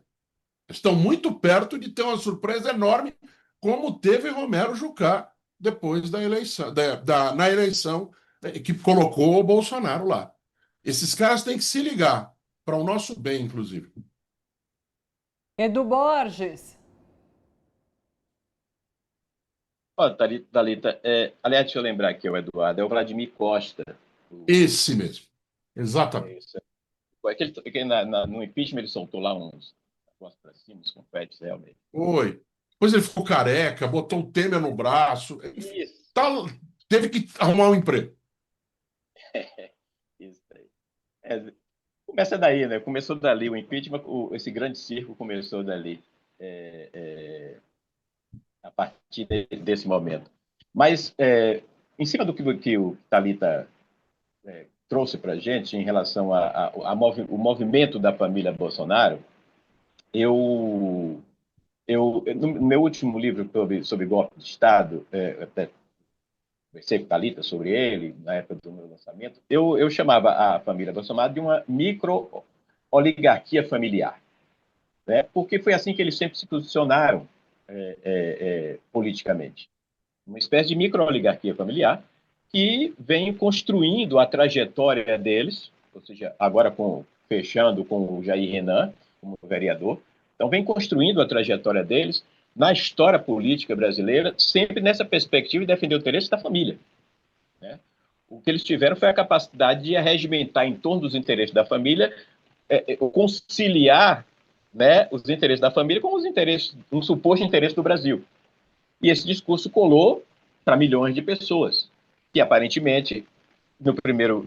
Estão muito perto de ter uma surpresa enorme, como teve Romero Jucá depois da eleição, na eleição que colocou o Bolsonaro lá. Esses caras têm que se ligar, para o nosso bem, inclusive. Edu Borges. Ó, Thalita, aliás, deixa eu lembrar aqui, o Eduardo, é o Vladimir Costa. Esse mesmo. Exatamente. Isso. No impeachment ele soltou lá uns negócios para cima, uns confetes, realmente. Foi. Depois ele ficou careca, botou o Temer no braço. Isso. Teve que arrumar um emprego. Isso aí. Começa daí, né? Começou dali, o impeachment, esse grande circo começou dali, a partir desse momento. Mas em cima do que o Thalita trouxe para a gente em relação ao movimento da família Bolsonaro, no meu último livro sobre golpe de Estado, até conversei com o Thalita sobre ele, na época do meu lançamento, eu chamava a família Bolsonaro de uma micro-oligarquia familiar, né? Porque foi assim que eles sempre se posicionaram politicamente. Uma espécie de micro-oligarquia familiar que vem construindo a trajetória deles, ou seja, agora fechando com o Jair Renan como vereador, então vem construindo a trajetória deles na história política brasileira, sempre nessa perspectiva de defender o interesse da família, né? O que eles tiveram foi a capacidade de arregimentar em torno dos interesses da família, conciliar, né, os interesses da família com os interesses, um suposto interesse do Brasil. E esse discurso colou para milhões de pessoas. E, aparentemente,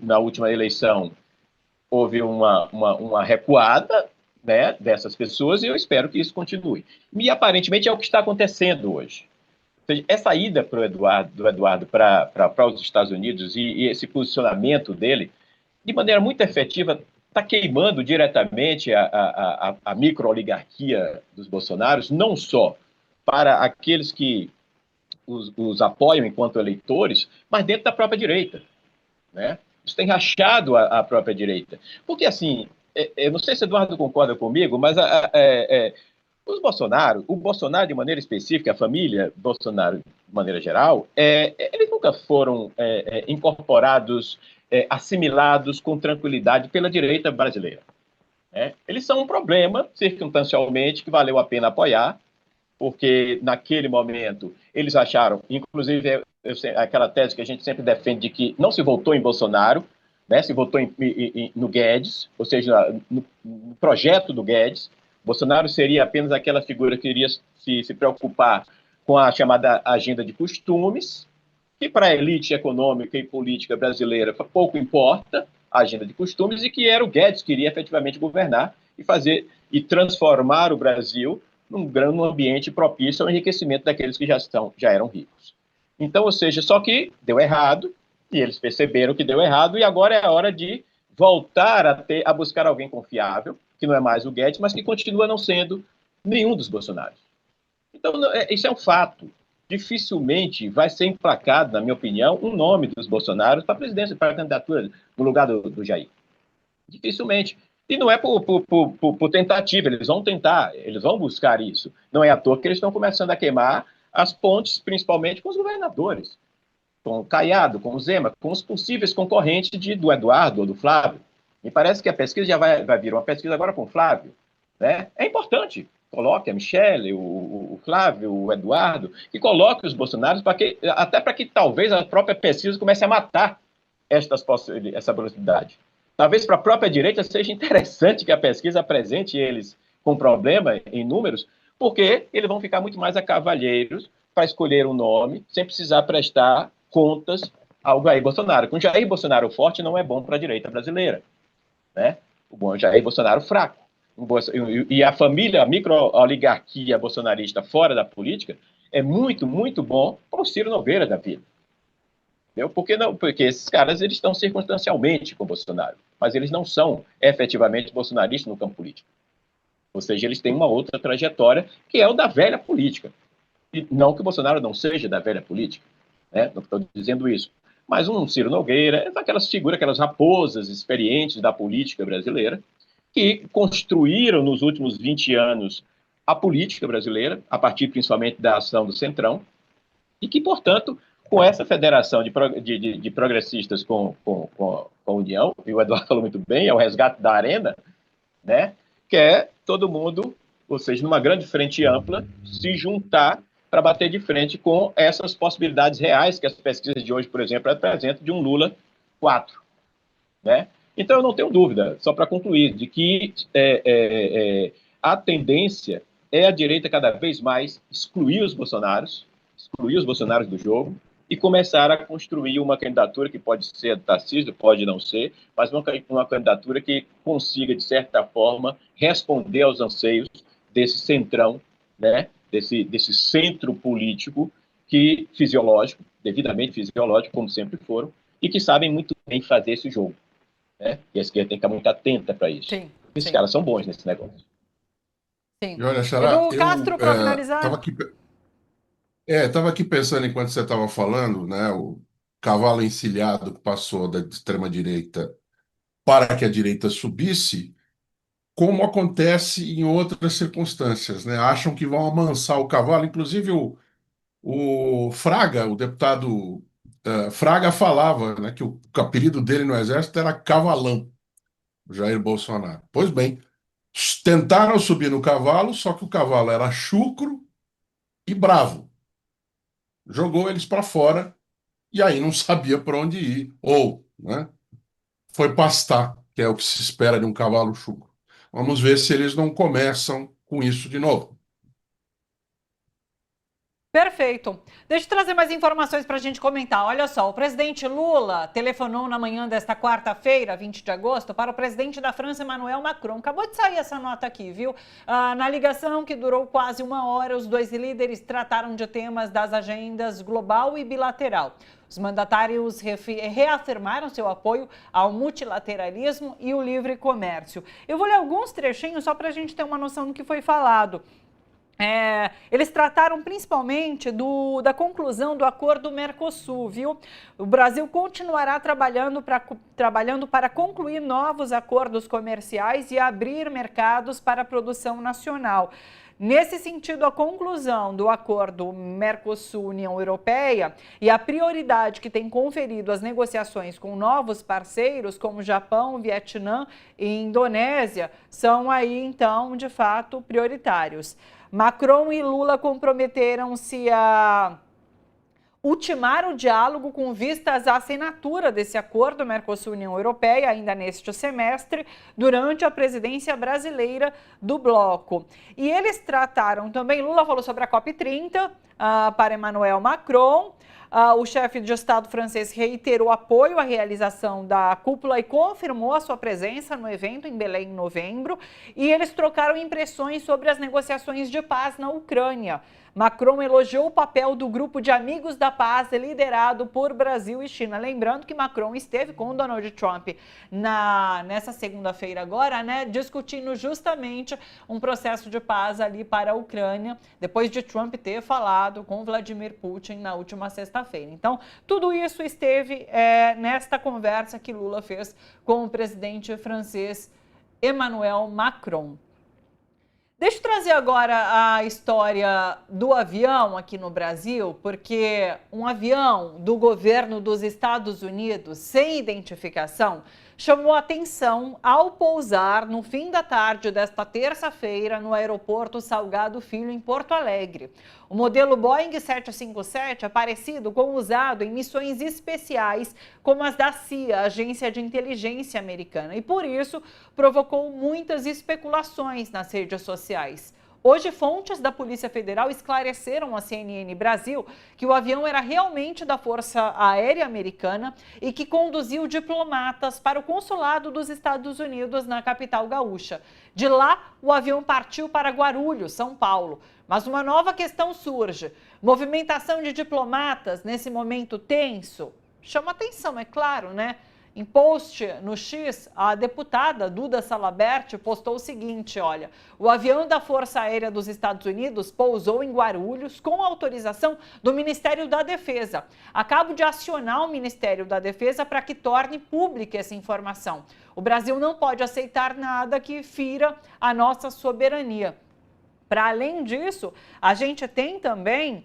na última eleição, houve uma recuada, né, dessas pessoas, e eu espero que isso continue. E, aparentemente, é o que está acontecendo hoje. Ou seja, essa ida do Eduardo para os Estados Unidos e esse posicionamento dele, de maneira muito efetiva, está queimando diretamente a micro-oligarquia dos Bolsonaros, não só para aqueles que os apoiam enquanto eleitores, mas dentro da própria direita, né? Isso tem rachado a própria direita. Porque, assim, eu não sei se o Eduardo concorda comigo, mas o Bolsonaro, de maneira específica, a família Bolsonaro, de maneira geral, eles nunca foram incorporados, assimilados com tranquilidade pela direita brasileira, né? Eles são um problema, circunstancialmente, que valeu a pena apoiar, porque naquele momento eles acharam, inclusive aquela tese que a gente sempre defende de que não se votou em Bolsonaro, né, se votou no Guedes, ou seja, no projeto do Guedes. Bolsonaro seria apenas aquela figura que iria se preocupar com a chamada agenda de costumes, que para a elite econômica e política brasileira pouco importa a agenda de costumes, e que era o Guedes que iria efetivamente governar e transformar o Brasil num ambiente propício ao enriquecimento daqueles que já eram ricos. Então, ou seja, só que deu errado, e eles perceberam que deu errado, e agora é a hora de voltar a buscar alguém confiável, que não é mais o Guedes, mas que continua não sendo nenhum dos Bolsonaros. Então, isso é um fato. Dificilmente vai ser emplacado, na minha opinião, um nome dos Bolsonaros para a presidência, para a candidatura no lugar do Jair. Dificilmente. E não é por tentativa, eles vão tentar, eles vão buscar isso. Não é à toa que eles estão começando a queimar as pontes, principalmente com os governadores, com o Caiado, com o Zema, com os possíveis concorrentes do Eduardo ou do Flávio. Me parece que a pesquisa já vai vir uma pesquisa agora com o Flávio, né? É importante. Coloque a Michelle, o Flávio, o Eduardo, que coloque os Bolsonaros, até para que talvez a própria pesquisa comece a matar essa possibilidade. Talvez para a própria direita seja interessante que a pesquisa apresente eles com problema em números, porque eles vão ficar muito mais a cavalheiros para escolher um nome, sem precisar prestar contas ao Jair Bolsonaro. Com Jair Bolsonaro forte não é bom para a direita brasileira, né? O bom é Jair Bolsonaro fraco. E a família, a micro-oligarquia bolsonarista fora da política é muito, muito bom para o Ciro Nogueira da vida. Entendeu? Porque esses caras eles estão circunstancialmente com o Bolsonaro, mas eles não são efetivamente bolsonaristas no campo político. Ou seja, eles têm uma outra trajetória, que é o da velha política. E não que o Bolsonaro não seja da velha política, né? Não estou dizendo isso. Mas um Ciro Nogueira, aquelas figuras, aquelas raposas experientes da política brasileira, que construíram nos últimos 20 anos a política brasileira, a partir principalmente da ação do Centrão, e que, portanto, com essa federação de progressistas com a União, e o Eduardo falou muito bem, é o resgate da arena, né? Que é todo mundo, ou seja, numa grande frente ampla, se juntar para bater de frente com essas possibilidades reais que as pesquisas de hoje, por exemplo, apresentam de um Lula 4, né? Então, eu não tenho dúvida, só para concluir, de que a tendência é a direita cada vez mais excluir os Bolsonaros do jogo e começar a construir uma candidatura que pode ser do Tarcísio, pode não ser, mas uma candidatura que consiga, de certa forma, responder aos anseios desse centrão, né? desse centro político que fisiológico, devidamente fisiológico, como sempre foram, e que sabem muito bem fazer esse jogo, né? E a esquerda tem que ficar muito atenta para isso. Sim, Esses sim, caras são bons nesse negócio. sim. E olha, Xará, Edu eu Castro, para estava finalizar. aqui, tava aqui pensando enquanto você estava falando, né? O cavalo encilhado que passou da extrema-direita para que a direita subisse, como acontece em outras circunstâncias, né? Acham que vão amansar o cavalo. Inclusive, o Fraga, o deputado Fraga, falava, né, que o apelido dele no Exército era Cavalão, Jair Bolsonaro. Pois bem, tentaram subir no cavalo, só que o cavalo era chucro e bravo. Jogou eles para fora e aí não sabia para onde ir. Ou, né, foi pastar, que é o que se espera de um cavalo chucro. Vamos ver se eles não começam com isso de novo. Perfeito. Deixa eu trazer mais informações para a gente comentar. Olha só, o presidente Lula telefonou na manhã desta quarta-feira, 20 de agosto, para o presidente da França, Emmanuel Macron. Acabou de sair essa nota aqui, viu? Na ligação, que durou quase 1 hora, os dois líderes trataram de temas das agendas global e bilateral. Os mandatários reafirmaram seu apoio ao multilateralismo e o livre comércio. Eu vou ler alguns trechinhos só para a gente ter uma noção do que foi falado. Eles trataram principalmente da conclusão do acordo Mercosul, viu? O Brasil continuará trabalhando para concluir novos acordos comerciais e abrir mercados para a produção nacional. Nesse sentido, a conclusão do acordo Mercosul-União Europeia e a prioridade que tem conferido as negociações com novos parceiros, como Japão, Vietnã e Indonésia, são aí, então, de fato, prioritários. Macron e Lula comprometeram-se a ultimar o diálogo com vistas à assinatura desse acordo Mercosul-União Europeia ainda neste semestre, durante a presidência brasileira do bloco. E eles trataram também, Lula falou sobre a COP30 para Emmanuel Macron. O chefe de Estado francês reiterou apoio à realização da cúpula e confirmou a sua presença no evento em Belém em novembro. E eles trocaram impressões sobre as negociações de paz na Ucrânia. Macron elogiou o papel do grupo de amigos da paz liderado por Brasil e China. Lembrando que Macron esteve com Donald Trump nessa segunda-feira agora, né, discutindo justamente um processo de paz ali para a Ucrânia, depois de Trump ter falado com Vladimir Putin na última sexta-feira. Então, tudo isso esteve nesta conversa que Lula fez com o presidente francês Emmanuel Macron. Deixa eu trazer agora a história do avião aqui no Brasil, porque um avião do governo dos Estados Unidos, sem identificação, chamou atenção ao pousar no fim da tarde desta terça-feira no aeroporto Salgado Filho, em Porto Alegre. O modelo Boeing 757 é parecido com o usado em missões especiais como as da CIA, Agência de Inteligência Americana, e por isso provocou muitas especulações nas redes sociais. Hoje, fontes da Polícia Federal esclareceram à CNN Brasil que o avião era realmente da Força Aérea Americana e que conduziu diplomatas para o consulado dos Estados Unidos na capital gaúcha. De lá, o avião partiu para Guarulhos, São Paulo. Mas uma nova questão surge. Movimentação de diplomatas nesse momento tenso? Chama atenção, é claro, né? Em post no X, a deputada Duda Salabert postou o seguinte, olha, o avião da Força Aérea dos Estados Unidos pousou em Guarulhos com autorização do Ministério da Defesa. Acabo de acionar o Ministério da Defesa para que torne pública essa informação. O Brasil não pode aceitar nada que fira a nossa soberania. Para além disso, a gente tem também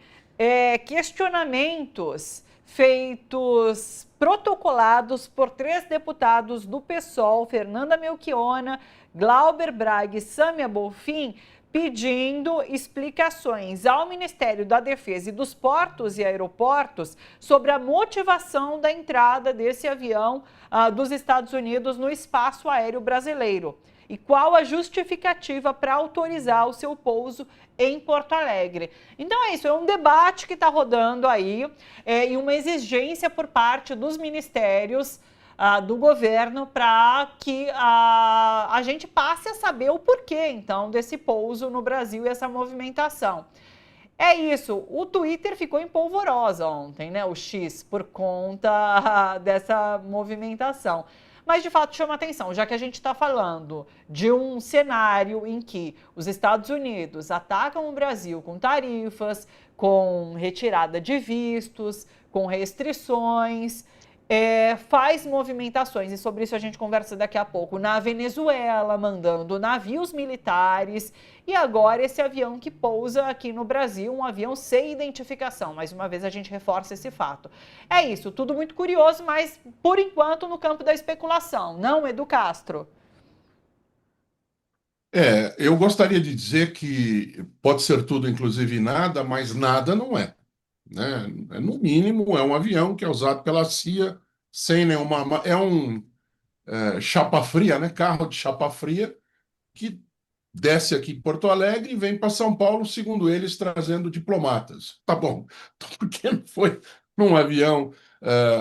questionamentos feitos protocolados por 3 deputados do PSOL, Fernanda Melchiona, Glauber Braga e Sâmia Bonfim, pedindo explicações ao Ministério da Defesa e dos Portos e Aeroportos sobre a motivação da entrada desse avião dos Estados Unidos no espaço aéreo brasileiro. E qual a justificativa para autorizar o seu pouso em Porto Alegre. Então é isso, é um debate que está rodando aí e uma exigência por parte dos ministérios do governo para que a gente passe a saber o porquê, então, desse pouso no Brasil e essa movimentação. É isso, o Twitter ficou em polvorosa ontem, né? O X, por conta dessa movimentação. Mas de fato chama atenção, já que a gente está falando de um cenário em que os Estados Unidos atacam o Brasil com tarifas, com retirada de vistos, com restrições, faz movimentações, e sobre isso a gente conversa daqui a pouco, na Venezuela, mandando navios militares, e agora esse avião que pousa aqui no Brasil, um avião sem identificação. Mais uma vez a gente reforça esse fato. É isso, tudo muito curioso, mas por enquanto no campo da especulação, não, Edu Castro? Eu gostaria de dizer que pode ser tudo, inclusive nada, mas nada não é, né? No mínimo, é um avião que é usado pela CIA sem nenhuma. É um chapa fria, né? Carro de chapa fria que desce aqui em Porto Alegre e vem para São Paulo, segundo eles, trazendo diplomatas. Tá bom. Então, por que não foi num avião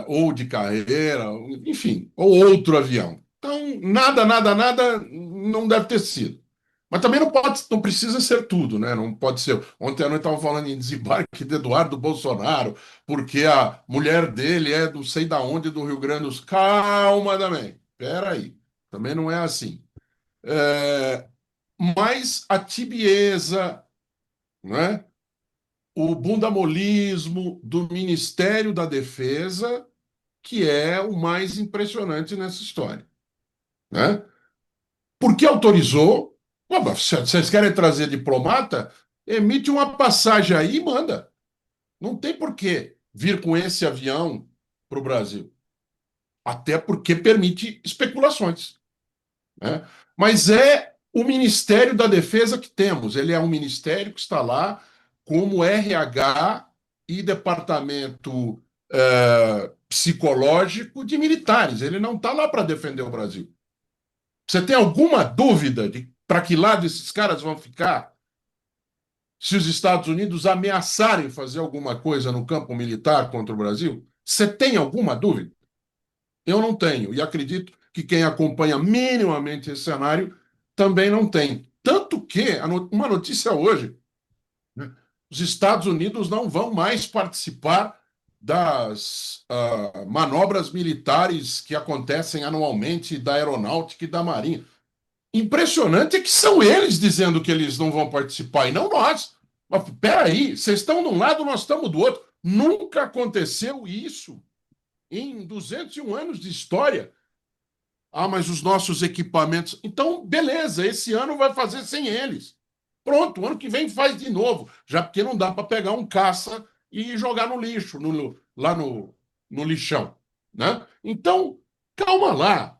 ou de carreira, enfim, ou outro avião? Então, nada, nada, nada não deve ter sido. Mas também não pode, não precisa ser tudo, né? Não pode ser. Ontem à noite estavam falando em desembarque de Eduardo Bolsonaro, porque a mulher dele é do sei da onde, do Rio Grande do Sul. Calma também. Espera aí. Também não é assim. É, mas a tibieza, né? O bundamolismo do Ministério da Defesa, que é o mais impressionante nessa história, né? Porque autorizou? Pô, se vocês querem trazer diplomata? Emite uma passagem aí e manda. Não tem por que vir com esse avião para o Brasil. Até porque permite especulações, né? Mas é o Ministério da Defesa que temos. Ele é um ministério que está lá como RH e departamento psicológico de militares. Ele não está lá para defender o Brasil. Você tem alguma dúvida de para que lado esses caras vão ficar se os Estados Unidos ameaçarem fazer alguma coisa no campo militar contra o Brasil? Você tem alguma dúvida? Eu não tenho, e acredito que quem acompanha minimamente esse cenário também não tem. Tanto que, uma notícia hoje, né, os Estados Unidos não vão mais participar das manobras militares que acontecem anualmente da Aeronáutica e da Marinha. Impressionante é que são eles dizendo que eles não vão participar e não nós. Mas peraí, vocês estão de um lado, nós estamos do outro. Nunca aconteceu isso em 201 anos de história. Ah, mas os nossos equipamentos. Então, beleza, esse ano vai fazer sem eles. Pronto, o ano que vem faz de novo. Já porque não dá para pegar um caça e jogar no lixo, lá no lixão, né? Então, calma lá.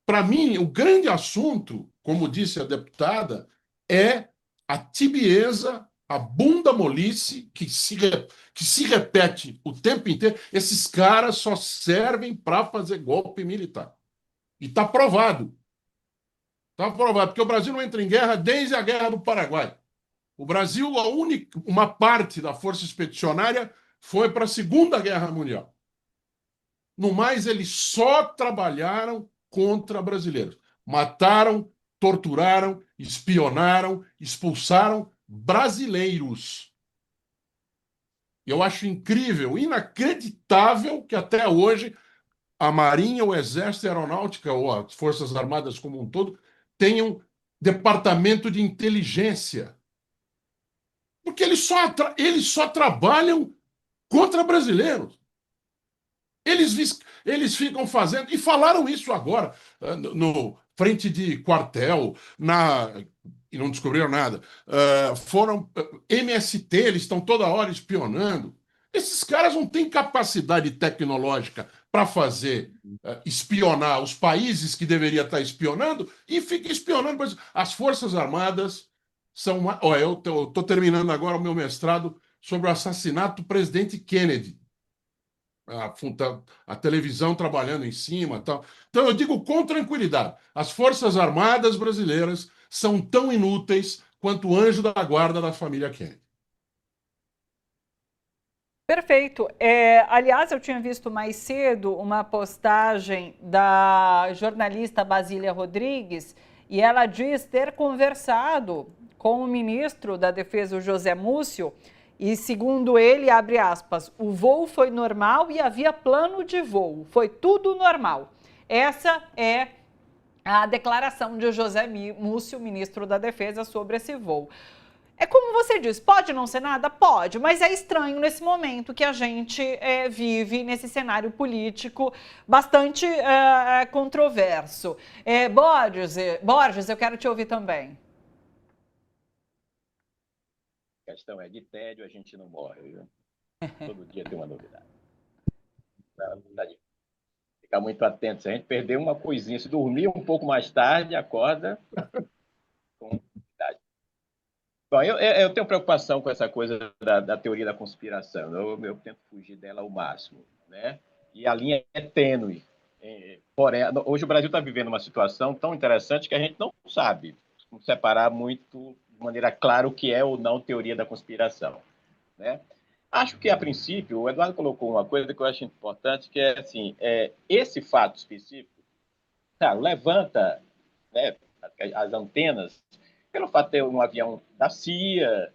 Para mim, o grande assunto, como disse a deputada, é a tibieza, a bunda molice que se repete o tempo inteiro. Esses caras só servem para fazer golpe militar. E está provado. Está provado, porque o Brasil não entra em guerra desde a Guerra do Paraguai. O Brasil, uma parte da força expedicionária foi para a Segunda Guerra Mundial. No mais, eles só trabalharam contra brasileiros. Mataram, torturaram, espionaram, expulsaram brasileiros. Eu acho incrível, inacreditável que até hoje a Marinha, o Exército, a Aeronáutica ou as Forças Armadas como um todo tenham departamento de inteligência. Porque eles só trabalham contra brasileiros. Eles ficam fazendo, e falaram isso agora, no frente de quartel, e não descobriram nada. Foram MST, eles estão toda hora espionando. Esses caras não têm capacidade tecnológica para fazer espionar os países que deveria estar espionando e fica espionando. As Forças Armadas são. Eu estou terminando agora o meu mestrado sobre o assassinato do presidente Kennedy. A televisão trabalhando em cima, tal. Então eu digo com tranquilidade, as Forças Armadas brasileiras são tão inúteis quanto o anjo da guarda da família Kennedy. Perfeito. Aliás, eu tinha visto mais cedo uma postagem da jornalista Basília Rodrigues e ela diz ter conversado com o ministro da Defesa, o José Múcio, e segundo ele, abre aspas, o voo foi normal e havia plano de voo, foi tudo normal. Essa é a declaração de José Múcio, ministro da Defesa, sobre esse voo. É como você diz, pode não ser nada? Pode, mas é estranho nesse momento que a gente vive nesse cenário político bastante controverso. Borges, eu quero te ouvir também. A questão é de tédio, a gente não morre, viu? Todo dia tem uma novidade. Ficar muito atento, se a gente perder uma coisinha, se dormir um pouco mais tarde, acorda com novidade. Bom, eu tenho preocupação com essa coisa da teoria da conspiração. Eu tento fugir dela ao máximo, né? E a linha é tênue. Porém, hoje o Brasil está vivendo uma situação tão interessante que a gente não sabe separar muito de maneira clara o que é ou não teoria da conspiração, né? Acho que, a princípio, o Eduardo colocou uma coisa que eu acho importante, que é assim, esse fato específico, levanta, né, as antenas pelo fato de ter um avião da CIA,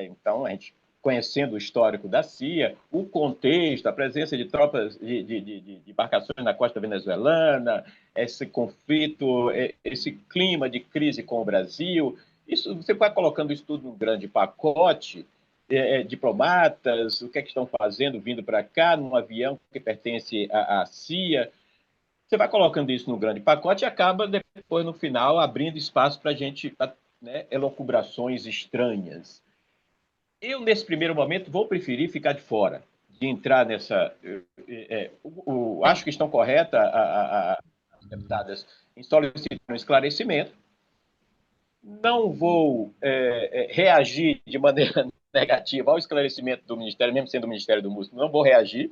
então a gente conhecendo o histórico da CIA, o contexto, a presença de tropas de embarcações na costa venezuelana, esse conflito, esse clima de crise com o Brasil, isso, você vai colocando isso tudo num grande pacote, diplomatas, o que é que estão fazendo vindo para cá, num avião que pertence à CIA. Você vai colocando isso no grande pacote e acaba, depois, no final, abrindo espaço para a gente, né, elucubrações estranhas. Eu, nesse primeiro momento, vou preferir ficar de fora, de entrar nessa... acho que estão corretas as deputadas em solicitar um esclarecimento. Não vou reagir de maneira negativa ao esclarecimento do Ministério, mesmo sendo o Ministério do Músico, não vou reagir.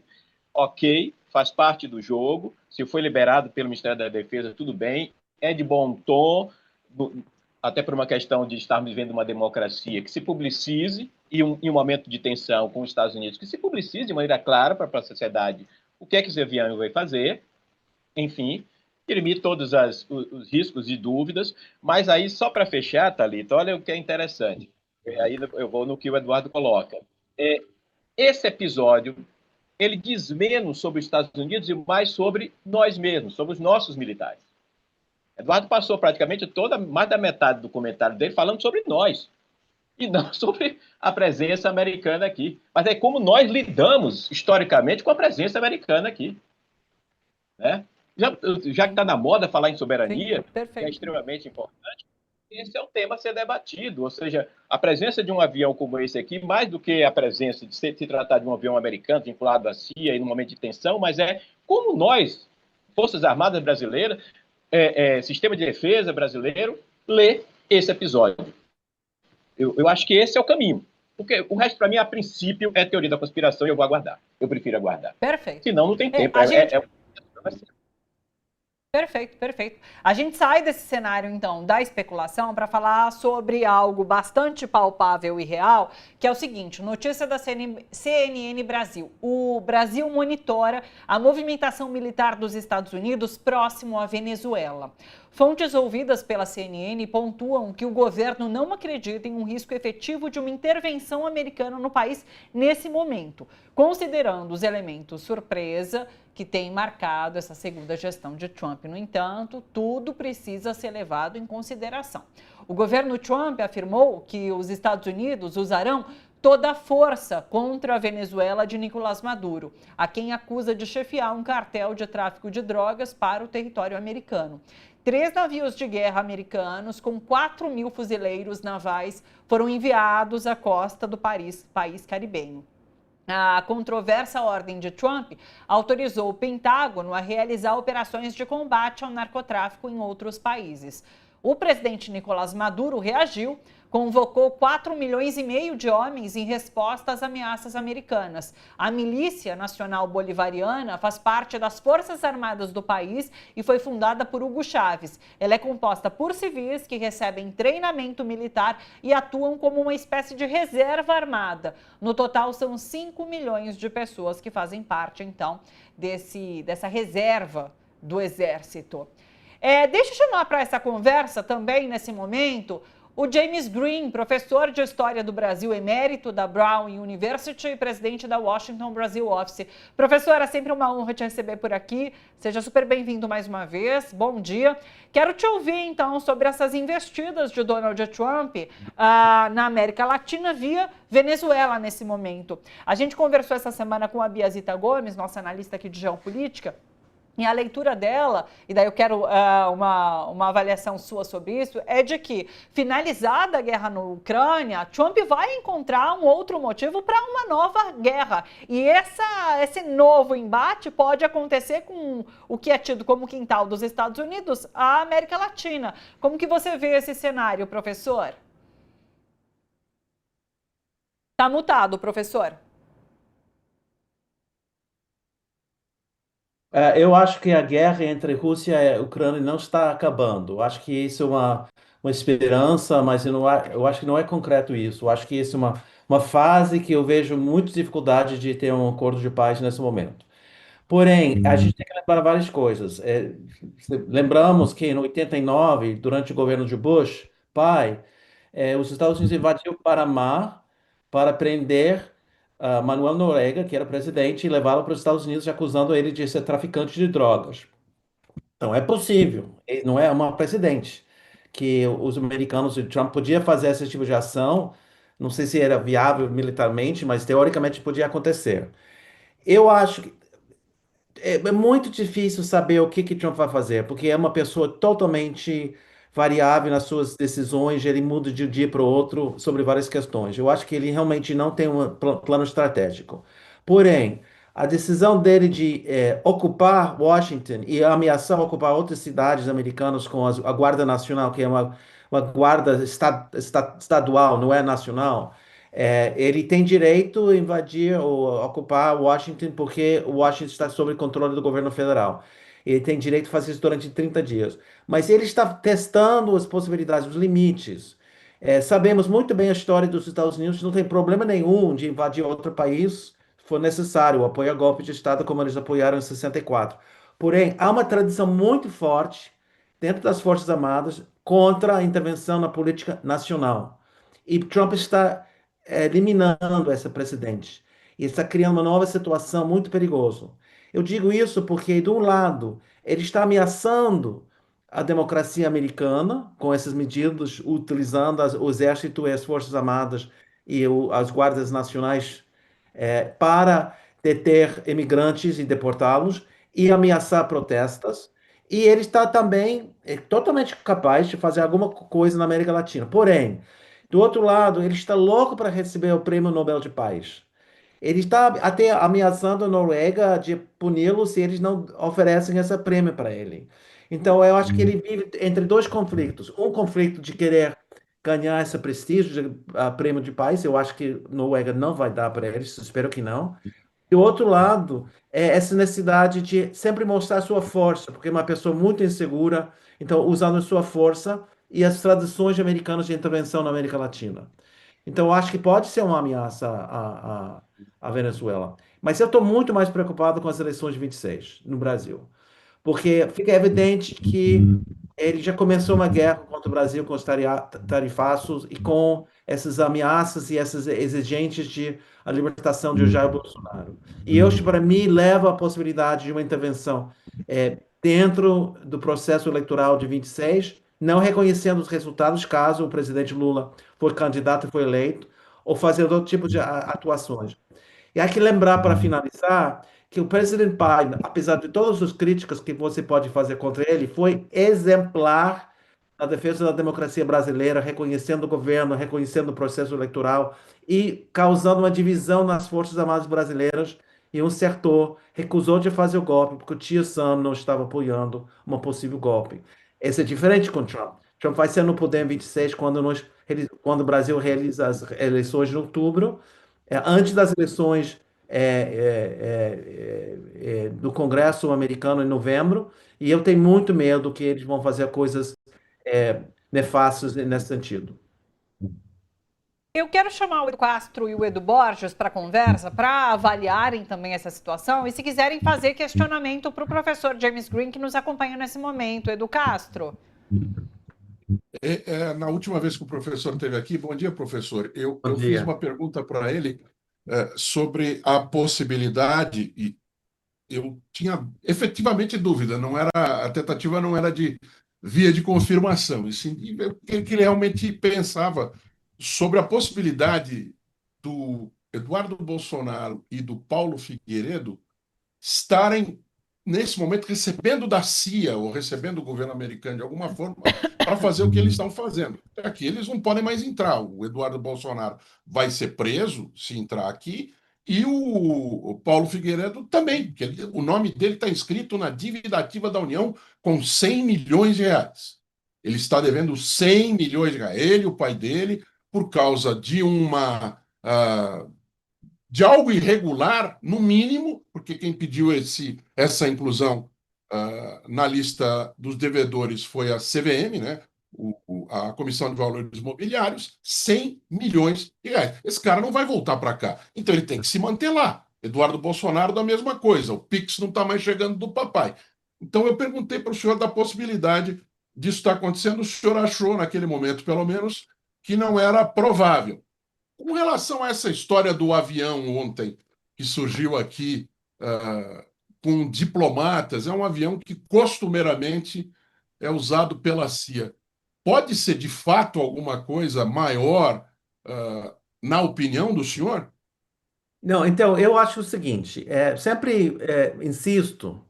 Ok, faz parte do jogo. Se foi liberado pelo Ministério da Defesa, tudo bem. É de bom tom, até por uma questão de estarmos vivendo uma democracia que se publicize, e um momento de tensão com os Estados Unidos, que se publicize de maneira clara para a sociedade o que é que esse avião vai fazer. Enfim, dirimir todos os riscos e dúvidas. Mas aí, só para fechar, Thalita, olha o que é interessante. Aí eu vou no que o Eduardo coloca. Esse episódio, ele diz menos sobre os Estados Unidos e mais sobre nós mesmos, sobre os nossos militares. Eduardo passou praticamente mais da metade do comentário dele falando sobre nós, e não sobre a presença americana aqui. Mas é como nós lidamos, historicamente, com a presença americana aqui, né? Já que está na moda falar em soberania, que é extremamente importante, esse é um tema a ser debatido, ou seja, a presença de um avião como esse aqui, mais do que a presença de se tratar de um avião americano vinculado à CIA em um momento de tensão, mas é como nós, Forças Armadas Brasileiras, Sistema de Defesa brasileiro, lê esse episódio. Eu acho que esse é o caminho, porque o resto, para mim, a princípio, é teoria da conspiração e eu vou aguardar. Eu prefiro aguardar. Perfeito. Senão, não tem tempo. Perfeito, perfeito. A gente sai desse cenário, então, da especulação para falar sobre algo bastante palpável e real, que é o seguinte, notícia da CNN Brasil. O Brasil monitora a movimentação militar dos Estados Unidos próximo à Venezuela. Fontes ouvidas pela CNN pontuam que o governo não acredita em um risco efetivo de uma intervenção americana no país nesse momento, considerando os elementos surpresa que tem marcado essa segunda gestão de Trump. No entanto, tudo precisa ser levado em consideração. O governo Trump afirmou que os Estados Unidos usarão toda a força contra a Venezuela de Nicolás Maduro, a quem acusa de chefiar um cartel de tráfico de drogas para o território americano. 3 navios de guerra americanos com 4.000 fuzileiros navais foram enviados à costa do país caribenho. A controversa ordem de Trump autorizou o Pentágono a realizar operações de combate ao narcotráfico em outros países. O presidente Nicolás Maduro reagiu, convocou 4,5 milhões de homens em resposta às ameaças americanas. A Milícia Nacional Bolivariana faz parte das Forças Armadas do país e foi fundada por Hugo Chávez. Ela é composta por civis que recebem treinamento militar e atuam como uma espécie de reserva armada. No total, são 5 milhões de pessoas que fazem parte, então, dessa reserva do Exército. Deixa eu chamar para essa conversa também, nesse momento, o James Green, professor de História do Brasil emérito da Brown University e presidente da Washington Brasil Office. Professor, é sempre uma honra te receber por aqui. Seja super bem-vindo mais uma vez. Bom dia. Quero te ouvir, então, sobre essas investidas de Donald Trump na América Latina via Venezuela nesse momento. A gente conversou essa semana com a Biasita Gomes, nossa analista aqui de geopolítica, e a leitura dela, e daí eu quero uma avaliação sua sobre isso, é de que, finalizada a guerra na Ucrânia, Trump vai encontrar um outro motivo para uma nova guerra. E esse novo embate pode acontecer com o que é tido como quintal dos Estados Unidos, a América Latina. Como que você vê esse cenário, professor? Tá mutado, professor. Eu acho que a guerra entre Rússia e Ucrânia não está acabando. Eu acho que isso é uma esperança, mas eu acho que não é concreto isso. Eu acho que isso é uma fase que eu vejo muita dificuldade de ter um acordo de paz nesse momento. Porém, a gente tem que lembrar várias coisas. Lembramos que em 89, durante o governo de Bush, pai, os Estados Unidos invadiram o Panamá para prender Manuel Noriega, que era presidente, e levá-lo para os Estados Unidos, acusando ele de ser traficante de drogas. Então, é possível, ele não é uma presidente, que os americanos e Trump podia fazer esse tipo de ação. Não sei se era viável militarmente, mas teoricamente podia acontecer. Eu acho que é muito difícil saber o que Trump vai fazer, porque é uma pessoa totalmente variável nas suas decisões, ele muda de um dia para o outro sobre várias questões. Eu acho que ele realmente não tem um plano estratégico. Porém, a decisão dele de ocupar Washington e ameaçar ocupar outras cidades americanas com a Guarda Nacional, que é uma guarda estadual, não é nacional. Ele tem direito a invadir ou ocupar Washington porque Washington está sob controle do governo federal. Ele tem direito a fazer isso durante 30 dias. Mas ele está testando as possibilidades, os limites. Sabemos muito bem a história dos Estados Unidos, não tem problema nenhum de invadir outro país se for necessário, o apoio a golpe de Estado como eles apoiaram em 64. Porém, há uma tradição muito forte dentro das Forças Armadas contra a intervenção na política nacional. E Trump está eliminando essa precedente. E está criando uma nova situação muito perigosa. Eu digo isso porque, de um lado, ele está ameaçando a democracia americana com essas medidas, utilizando o exército e as forças armadas e as guardas nacionais para deter imigrantes e deportá-los e ameaçar protestas. E ele está também totalmente capaz de fazer alguma coisa na América Latina. Porém, do outro lado, ele está louco para receber o Prêmio Nobel de Paz. Ele está até ameaçando a Noruega de puni-lo se eles não oferecem esse prêmio para ele. Então, eu acho que ele vive entre dois conflitos. Um conflito de querer ganhar esse prestígio de prêmio de paz. Eu acho que Noruega não vai dar para eles, espero que não. E o outro lado é essa necessidade de sempre mostrar sua força, porque é uma pessoa muito insegura, então usando sua força e as tradições americanas de intervenção na América Latina. Então, eu acho que pode ser uma ameaça à Venezuela. Mas eu estou muito mais preocupado com as eleições de 26 no Brasil. Porque fica evidente que ele já começou uma guerra contra o Brasil com os tarifaços e com essas ameaças e essas exigências de a libertação de Jair Bolsonaro. E isso, para mim, leva à possibilidade de uma intervenção dentro do processo eleitoral de 26, não reconhecendo os resultados caso o presidente Lula for candidato e for eleito, ou fazer outro tipo de atuações. E há que lembrar, para finalizar, que o presidente Biden, apesar de todas as críticas que você pode fazer contra ele, foi exemplar na defesa da democracia brasileira, reconhecendo o governo, reconhecendo o processo eleitoral e causando uma divisão nas Forças Armadas brasileiras. E um setor recusou de fazer o golpe porque o tio Sam não estava apoiando um possível golpe. Esse é diferente com Trump. Trump vai ser no poder em 26 quando o Brasil realiza as eleições em outubro, antes das eleições do Congresso americano em novembro, e eu tenho muito medo que eles vão fazer coisas nefastas nesse sentido. Eu quero chamar o Edu Castro e o Edu Borges para conversa, para avaliarem também essa situação e, se quiserem, fazer questionamento para o professor James Green, que nos acompanha nesse momento. Edu Castro. Na última vez que o professor esteve aqui, bom dia, professor, Bom eu fiz dia. uma pergunta para ele sobre a possibilidade, e eu tinha efetivamente dúvida, não era, a tentativa não era de via de confirmação, e sim de ver o que ele realmente pensava sobre a possibilidade do Eduardo Bolsonaro e do Paulo Figueiredo estarem, nesse momento, recebendo da CIA ou recebendo do governo americano de alguma forma para fazer o que eles estão fazendo. Aqui eles não podem mais entrar. O Eduardo Bolsonaro vai ser preso se entrar aqui, e o Paulo Figueiredo também, porque o nome dele está inscrito na dívida ativa da União com 100 milhões de reais. Ele está devendo 100 milhões de reais, ele e o pai dele, por causa de algo irregular, no mínimo, porque quem pediu essa inclusão na lista dos devedores foi a CVM, né? A Comissão de Valores Mobiliários, 100 milhões de reais. Esse cara não vai voltar para cá. Então ele tem que se manter lá. Eduardo Bolsonaro, da mesma coisa. O Pix não está mais chegando do papai. Então eu perguntei para o senhor da possibilidade disso estar acontecendo. O senhor achou, naquele momento, pelo menos, que não era provável. Com relação a essa história do avião ontem, que surgiu aqui com diplomatas, é um avião que costumeiramente é usado pela CIA. Pode ser de fato alguma coisa maior, na opinião do senhor? Não, então, eu acho o seguinte, sempre insisto.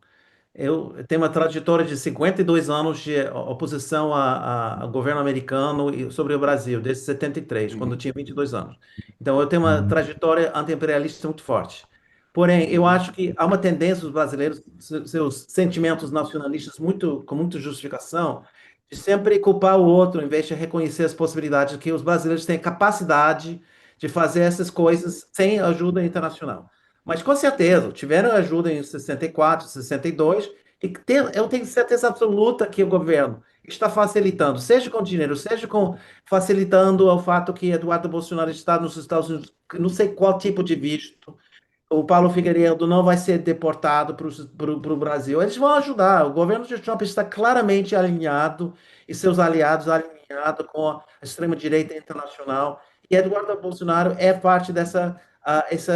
Eu tenho uma trajetória de 52 anos de oposição ao governo americano e sobre o Brasil, desde 73, quando eu Uhum, tinha 22 anos. Então, eu tenho uma trajetória anti-imperialista muito forte. Porém, eu uhum. acho que há uma tendência dos brasileiros, seus sentimentos nacionalistas com muita justificação, de sempre culpar o outro, em vez de reconhecer as possibilidades que os brasileiros têm capacidade de fazer essas coisas sem ajuda internacional. Mas com certeza, tiveram ajuda em 64, 62, eu tenho certeza absoluta que o governo está facilitando, seja com dinheiro, seja com facilitando o fato que Eduardo Bolsonaro está nos Estados Unidos, não sei qual tipo de visto, o Paulo Figueiredo não vai ser deportado para o Brasil. Eles vão ajudar. O governo de Trump está claramente alinhado e seus aliados alinhados com a extrema-direita internacional. E Eduardo Bolsonaro é parte esse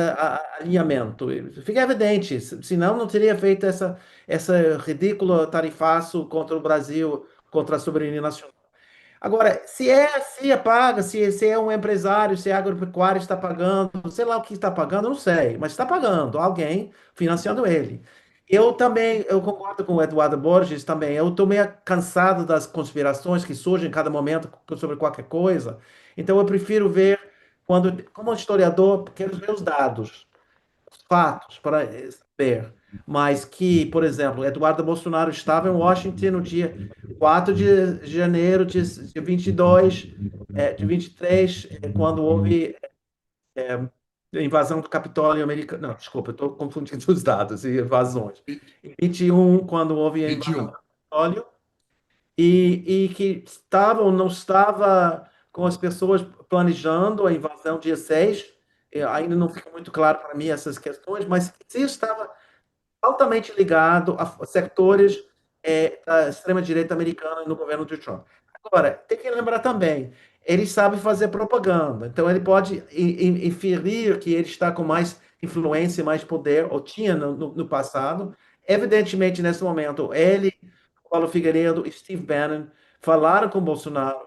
alinhamento. Fica evidente, senão não teria feito essa ridícula tarifaço contra o Brasil, contra a soberania nacional. Agora, se é paga, se é um empresário, se é agropecuário está pagando, sei lá o que está pagando, eu não sei, mas está pagando, alguém financiando ele. Eu concordo com o Eduardo Borges também, eu estou meio cansado das conspirações que surgem em cada momento sobre qualquer coisa, então eu prefiro ver, como historiador, quero ver os dados, fatos para saber. Mas que, por exemplo, Eduardo Bolsonaro estava em Washington no dia 4 de janeiro de 22, de 23, quando houve a invasão do Capitólio americano. Não, desculpa, eu estou confundindo os dados e invasões. Em 21, quando houve a invasão do 21. Capitólio, e que estava ou não estava com as pessoas planejando a invasão dia 6. Ainda não fica muito claro para mim essas questões, mas se estava altamente ligado a setores da extrema-direita americana no governo de Trump. Agora, tem que lembrar também, ele sabe fazer propaganda, então ele pode inferir que ele está com mais influência, mais poder, ou tinha no passado. Evidentemente, nesse momento, ele, Paulo Figueiredo e Steve Bannon falaram com Bolsonaro,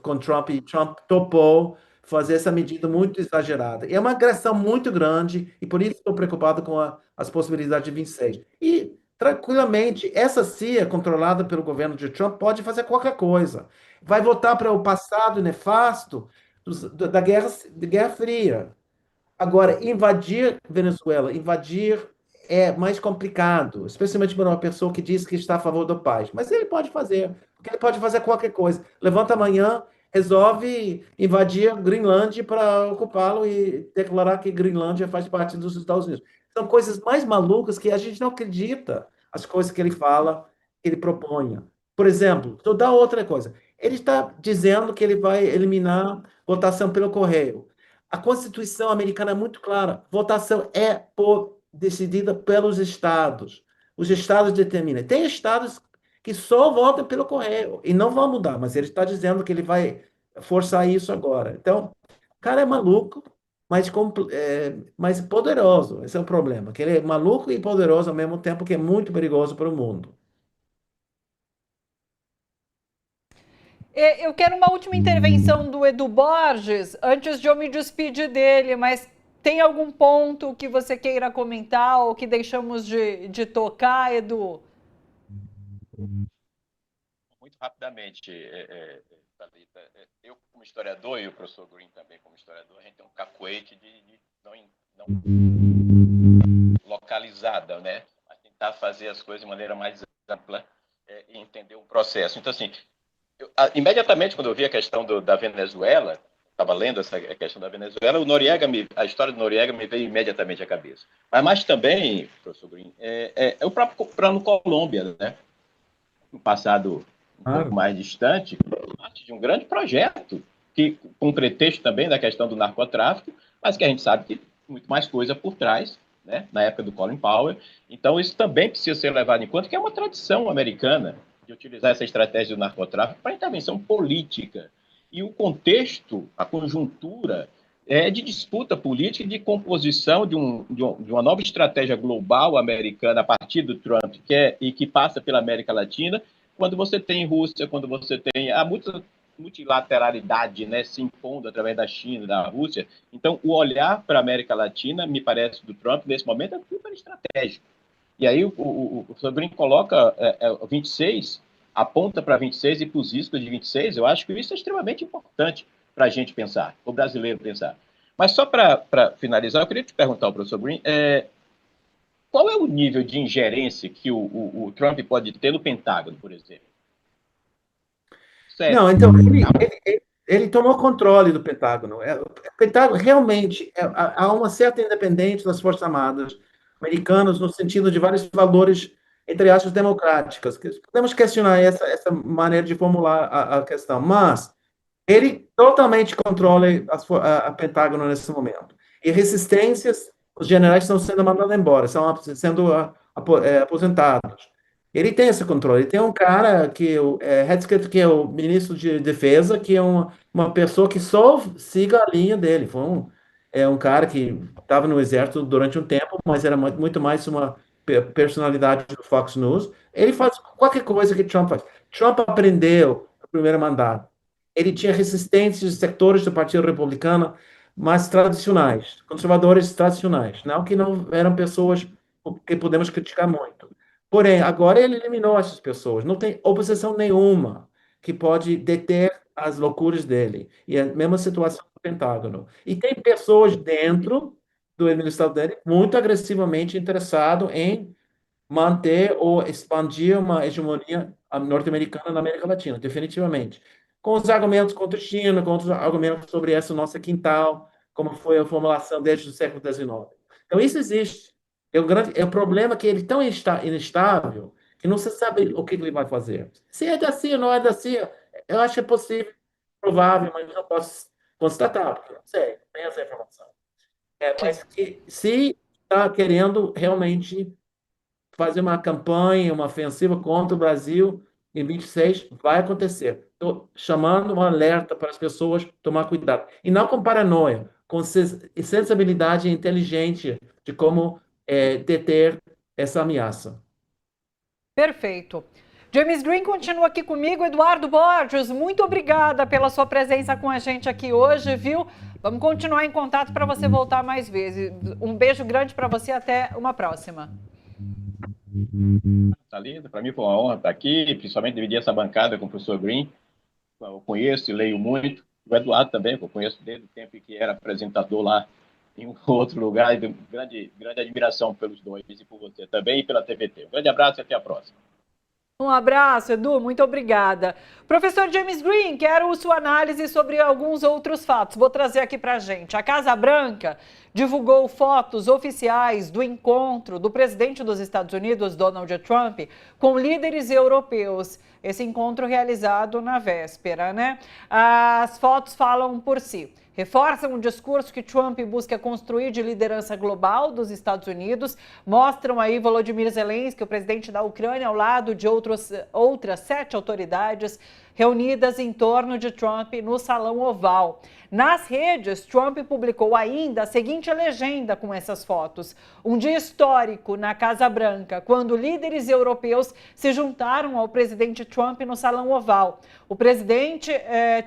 com Trump, e Trump topou fazer essa medida muito exagerada. É uma agressão muito grande e por isso estou preocupado com as possibilidades de 26. E, tranquilamente, essa CIA, controlada pelo governo de Trump, pode fazer qualquer coisa. Vai voltar para o passado nefasto da Guerra Fria. Agora, invadir Venezuela, invadir é mais complicado, especialmente para uma pessoa que diz que está a favor da paz. Mas ele pode fazer, porque ele pode fazer qualquer coisa. Levanta amanhã, resolve invadir Greenland para ocupá-lo e declarar que Greenlândia faz parte dos Estados Unidos. São coisas mais malucas que a gente não acredita, as coisas que ele fala, que ele propõe. Por exemplo, vou dar outra coisa. Ele está dizendo que ele vai eliminar votação pelo correio. A Constituição americana é muito clara. Votação decidida pelos estados. Os estados determinam. Tem estados que só volta pelo correio e não vão mudar, mas ele está dizendo que ele vai forçar isso agora. Então, o cara é maluco, mas poderoso. Esse é o problema, que ele é maluco e poderoso ao mesmo tempo, que é muito perigoso para o mundo. Eu quero uma última intervenção do Edu Borges, antes de eu me despedir dele, mas tem algum ponto que você queira comentar ou que deixamos de tocar, Edu? Muito rapidamente, Thalita, eu como historiador e o professor Green também como historiador, a gente tem um cacuete de não localizada, né? A tentar fazer as coisas de maneira mais ampla e entender o processo. Então, assim, imediatamente quando eu vi a questão da Venezuela, estava lendo essa questão da Venezuela, a história do Noriega me veio imediatamente à cabeça. Mas também, professor Green, é o próprio plano Colômbia, né? No passado um pouco mais distante, parte de um grande projeto, que, com pretexto também da questão do narcotráfico, mas que a gente sabe que tem muito mais coisa por trás, né, na época do Colin Powell. Então, isso também precisa ser levado em conta, que é uma tradição americana de utilizar essa estratégia do narcotráfico para intervenção política. E o contexto, a conjuntura, é de disputa política e de composição de uma nova estratégia global americana a partir do Trump, que passa pela América Latina, quando você tem Rússia, quando você tem a multilateralidade, né, se impondo através da China, da Rússia. Então, o olhar para a América Latina, me parece, do Trump, nesse momento, é super estratégico. E aí o Sobrinho coloca 26, aponta para 26 e para os riscos de 26, eu acho que isso é extremamente importante para a gente pensar, o brasileiro pensar. Mas só para finalizar, eu queria te perguntar ao professor Green, qual é o nível de ingerência que o Trump pode ter no Pentágono, por exemplo? Não, então, ele tomou controle do Pentágono. O Pentágono realmente, há uma certa independência das Forças Armadas americanas no sentido de vários valores, entre aspas, democráticos. Podemos questionar essa maneira de formular a questão, mas ele totalmente controla a Pentágono nesse momento. E resistências, os generais estão sendo mandados embora, estão sendo aposentados. Ele tem esse controle. Ele tem um cara que é o ministro de Defesa, que é uma pessoa que só siga a linha dele. É um cara que estava no exército durante um tempo, mas era muito mais uma personalidade do Fox News. Ele faz qualquer coisa que Trump faz. Trump aprendeu no primeiro mandato. Ele tinha resistência de setores do Partido Republicano mais tradicionais, conservadores tradicionais, não que não eram pessoas que podemos criticar muito. Porém, agora ele eliminou essas pessoas. Não tem oposição nenhuma que pode deter as loucuras dele. E é a mesma situação do Pentágono. E tem pessoas dentro do administração dele muito agressivamente interessado em manter ou expandir uma hegemonia norte-americana na América Latina, definitivamente. Com os argumentos contra a China, com os argumentos sobre essa nossa quintal, como foi a formulação desde o século XIX. Então, isso existe. É o problema que ele é tão instável que não se sabe o que ele vai fazer. Se é da CIA, não é da CIA, eu acho que é possível, provável, mas não posso constatar, porque não sei, não tenho essa informação. Mas que se está querendo realmente fazer uma campanha, uma ofensiva contra o Brasil em 26, vai acontecer. Estou chamando um alerta para as pessoas tomar cuidado. E não com paranoia, com sensibilidade inteligente de como deter essa ameaça. Perfeito. James Green continua aqui comigo. Eduardo Borges, muito obrigada pela sua presença com a gente aqui hoje, viu? Vamos continuar em contato para você voltar mais vezes. Um beijo grande para você, até uma próxima. Thalita, para mim foi uma honra estar aqui, principalmente dividir essa bancada com o professor Green. Eu conheço e leio muito. O Eduardo também, que eu conheço desde o tempo que era apresentador lá em um outro lugar. E grande admiração pelos dois e por você também e pela TVT. Um grande abraço e até a próxima. Um abraço, Edu, muito obrigada. Professor James Green, quero sua análise sobre alguns outros fatos. Vou trazer aqui para a gente. A Casa Branca divulgou fotos oficiais do encontro do presidente dos Estados Unidos, Donald Trump, com líderes europeus. esse encontro realizado na véspera, né? As fotos falam por si. Reforçam o discurso que Trump busca construir de liderança global dos Estados Unidos, mostram aí Volodymyr Zelensky, o presidente da Ucrânia, ao lado de outras 7 autoridades reunidas em torno de Trump no Salão Oval. Nas redes, Trump publicou ainda a seguinte legenda com essas fotos: um dia histórico na Casa Branca, quando líderes europeus se juntaram ao presidente Trump no Salão Oval. O presidente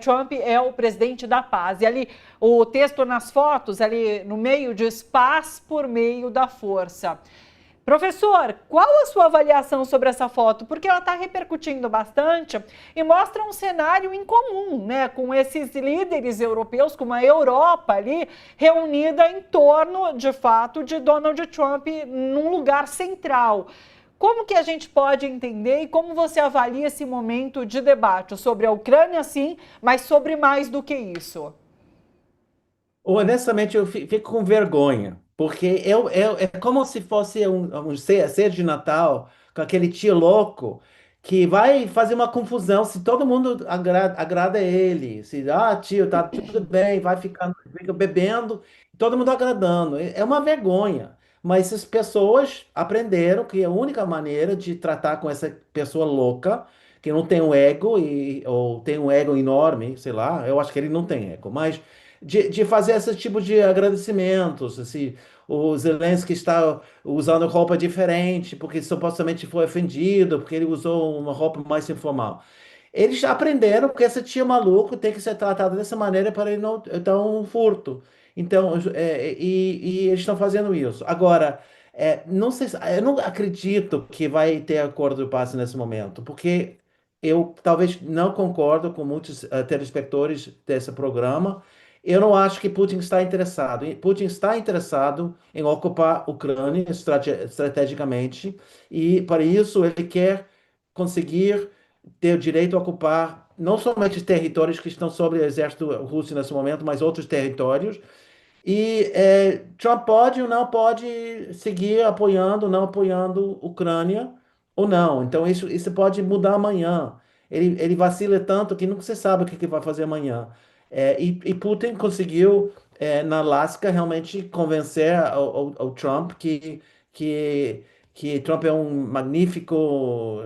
Trump é o presidente da paz. E ali, o texto nas fotos, ali no meio, diz paz por meio da força. Professor, qual a sua avaliação sobre essa foto? Porque ela está repercutindo bastante e mostra um cenário incomum, né? Com esses líderes europeus, com uma Europa ali reunida em torno, de fato, de Donald Trump num lugar central. Como que a gente pode entender e como você avalia esse momento de debate sobre a Ucrânia, sim, mas sobre mais do que isso? Honestamente, eu fico com vergonha, porque é como se fosse um ceia de Natal com aquele tio louco que vai fazer uma confusão se todo mundo agrada ele. Se, tio, tá tudo bem, fica bebendo, todo mundo agradando. É uma vergonha. Mas essas pessoas aprenderam que a única maneira de tratar com essa pessoa louca, que não tem um ego, ou tem um ego enorme, sei lá, eu acho que ele não tem ego, mas de fazer esse tipo de agradecimentos. Assim, o Zelensky está usando roupa diferente porque supostamente foi ofendido, porque ele usou uma roupa mais informal. Eles já aprenderam que esse tio maluco tem que ser tratado dessa maneira para ele não dar um furto. Então, e eles estão fazendo isso. Agora, não sei, eu não acredito que vai ter acordo de paz nesse momento, porque eu talvez não concordo com muitos telespectadores desse programa. Eu não acho que Putin está interessado. Putin está interessado em ocupar a Ucrânia estrategicamente, e para isso ele quer conseguir ter o direito a ocupar não somente os territórios que estão sob o exército russo nesse momento, mas outros territórios. E Trump pode ou não pode seguir apoiando, não apoiando a Ucrânia ou não. Então isso pode mudar amanhã. Ele vacila tanto que nunca se sabe o que ele vai fazer amanhã. E Putin conseguiu, na Alaska, realmente convencer ao Trump que, que Trump é um magnífico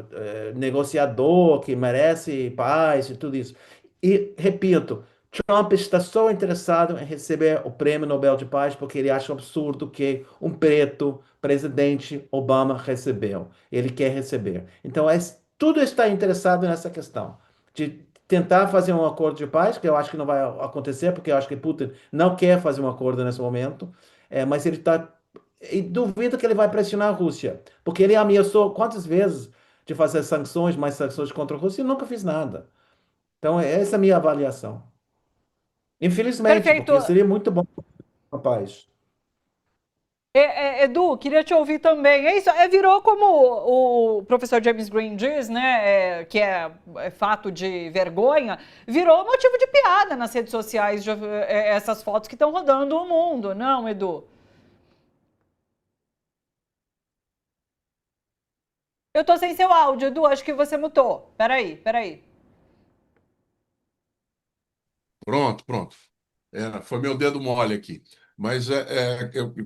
negociador, que merece paz e tudo isso. E, repito, Trump está só interessado em receber o Prêmio Nobel de Paz porque ele acha absurdo que um preto, presidente Obama, recebeu. Ele quer receber. Então, tudo está interessado nessa questão de tentar fazer um acordo de paz, que eu acho que não vai acontecer, porque eu acho que Putin não quer fazer um acordo nesse momento, mas ele está. E duvido que ele vai pressionar a Rússia, porque ele ameaçou quantas vezes de fazer sanções, mais sanções contra a Rússia e nunca fez nada. Então, essa é a minha avaliação. Infelizmente, Perfeito. porque seria muito bom, rapaz. Edu, queria te ouvir também. É isso, virou como o professor James Green diz, né? Que é fato de vergonha, virou motivo de piada nas redes sociais, essas fotos que estão rodando o mundo, não, Edu? Eu tô sem seu áudio, Edu, acho que você mutou. Peraí. Pronto, pronto. Foi meu dedo mole aqui. Mas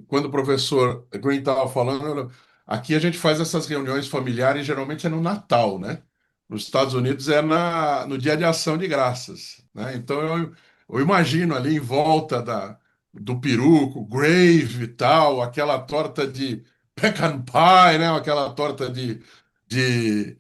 quando o professor Green estava falando, aqui a gente faz essas reuniões familiares, geralmente é no Natal, né? Nos Estados Unidos é no Dia de Ação de Graças, né? Então eu imagino ali em volta do peruco, gravy e tal, aquela torta de pecan pie, né? Aquela torta de,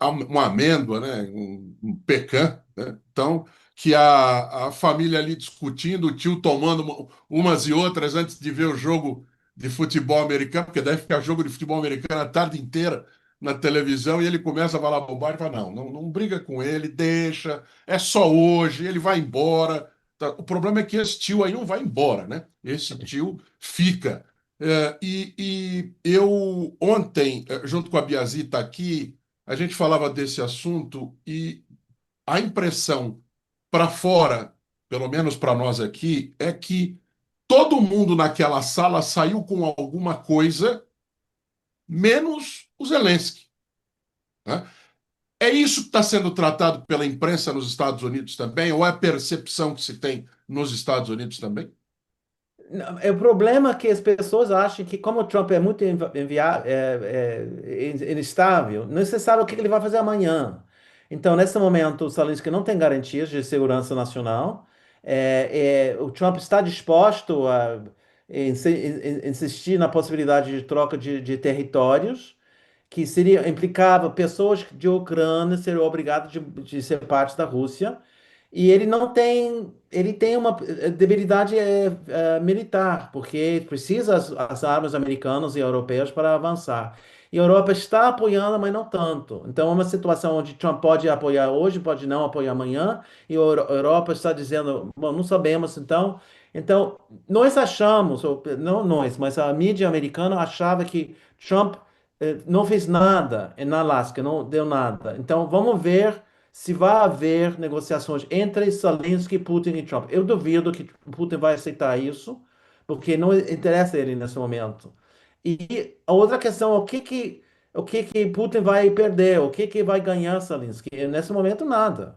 ah, uma amêndoa, né? Um pecan, né? Então que a família ali discutindo, o tio tomando umas e outras antes de ver o jogo de futebol americano, porque deve ficar jogo de futebol americano a tarde inteira na televisão, e ele começa a falar bobagem e fala, não briga com ele, deixa, é só hoje, ele vai embora. Tá? O problema é que esse tio aí não vai embora, né? Esse tio fica. E eu, ontem, junto com a Biazita aqui, a gente falava desse assunto e a impressão para fora, pelo menos para nós aqui, é que todo mundo naquela sala saiu com alguma coisa, menos o Zelensky. né? É isso que está sendo tratado pela imprensa nos Estados Unidos também, ou é a percepção que se tem nos Estados Unidos também? É o problema que as pessoas acham que, como o Trump é muito instável, não se sabe o que ele vai fazer amanhã. Então, nesse momento, o Zelensky não tem garantias de segurança nacional. O Trump está disposto a insistir na possibilidade de troca de territórios, que seria implicava pessoas de Ucrânia serem obrigadas de ser parte da Rússia. E ele tem uma debilidade militar, porque precisa as armas americanas e europeias para avançar. E a Europa está apoiando, mas não tanto. Então é uma situação onde Trump pode apoiar hoje, pode não apoiar amanhã, e a Europa está dizendo, bom, não sabemos, então nós achamos, ou não nós, mas a mídia americana achava que Trump não fez nada na Alasca, não deu nada. Então vamos ver se vai haver negociações entre Zelensky, Putin e Trump. Eu duvido que Putin vai aceitar isso, porque não interessa a ele nesse momento. E a outra questão é o que que Putin vai perder, o que que vai ganhar Zelensky. E nesse momento, nada.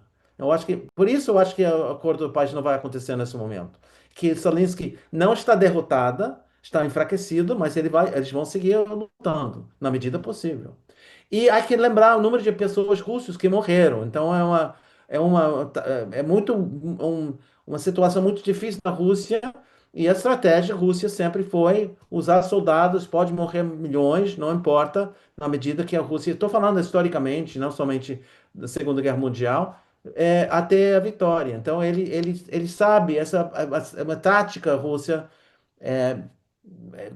Por isso eu acho que o acordo do país não vai acontecer nesse momento. Que Zelensky não está derrotada, está enfraquecido, mas eles vão seguir lutando na medida possível. E há que lembrar o número de pessoas russas que morreram. Então uma situação muito difícil na Rússia. E a estratégia Rússia sempre foi usar soldados, pode morrer milhões, não importa, na medida que a Rússia, estou falando historicamente, não somente da Segunda Guerra Mundial, até a vitória. Então ele sabe, essa é uma tática Rússia é,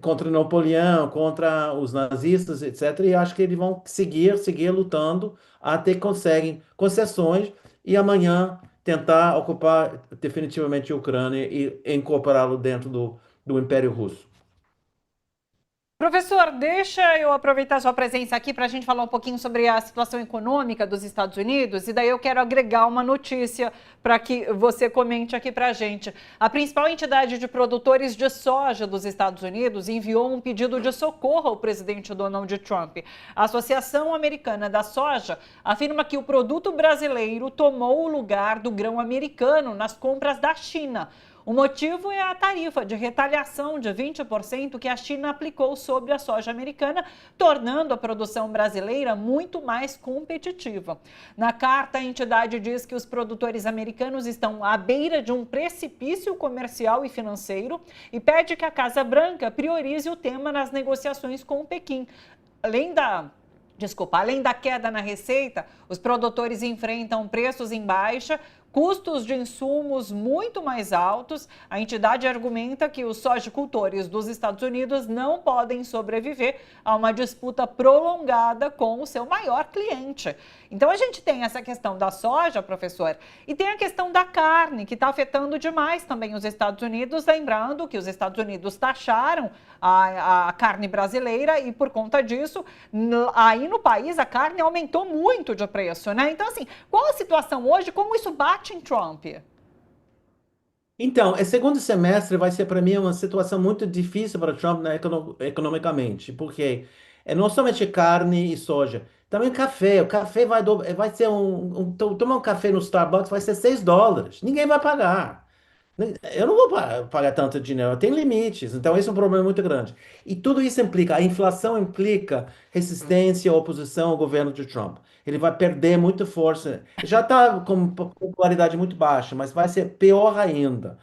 contra Napoleão, contra os nazistas, etc. E acho que eles vão seguir lutando até que conseguem concessões e amanhã tentar ocupar definitivamente a Ucrânia e incorporá-lo dentro do Império Russo. Professor, deixa eu aproveitar sua presença aqui para a gente falar um pouquinho sobre a situação econômica dos Estados Unidos e daí eu quero agregar uma notícia para que você comente aqui para a gente. A principal entidade de produtores de soja dos Estados Unidos enviou um pedido de socorro ao presidente Donald Trump. A Associação Americana da Soja afirma que o produto brasileiro tomou o lugar do grão americano nas compras da China. O motivo é a tarifa de retaliação de 20% que a China aplicou sobre a soja americana, tornando a produção brasileira muito mais competitiva. Na carta, a entidade diz que os produtores americanos estão à beira de um precipício comercial e financeiro e pede que a Casa Branca priorize o tema nas negociações com o Pequim. Além da queda na receita, os produtores enfrentam preços em baixa, custos de insumos muito mais altos. A entidade argumenta que os sojicultores dos Estados Unidos não podem sobreviver a uma disputa prolongada com o seu maior cliente. Então a gente tem essa questão da soja, professor, e tem a questão da carne, que está afetando demais também os Estados Unidos, lembrando que os Estados Unidos taxaram a carne brasileira e por conta disso, aí no país a carne aumentou muito de preço, né? Então assim, qual a situação hoje, como isso bate em Trump? Então, esse segundo semestre vai ser para mim uma situação muito difícil para Trump, né, economicamente, porque é não somente carne e soja, também café. O café vai ser tomar um café no Starbucks vai ser $6. Ninguém vai pagar. Eu não vou pagar tanto dinheiro, tem limites, então esse é um problema muito grande. E tudo isso implica, a inflação implica resistência à oposição ao governo de Trump. Ele vai perder muita força. Já está com popularidade muito baixa, mas vai ser pior ainda.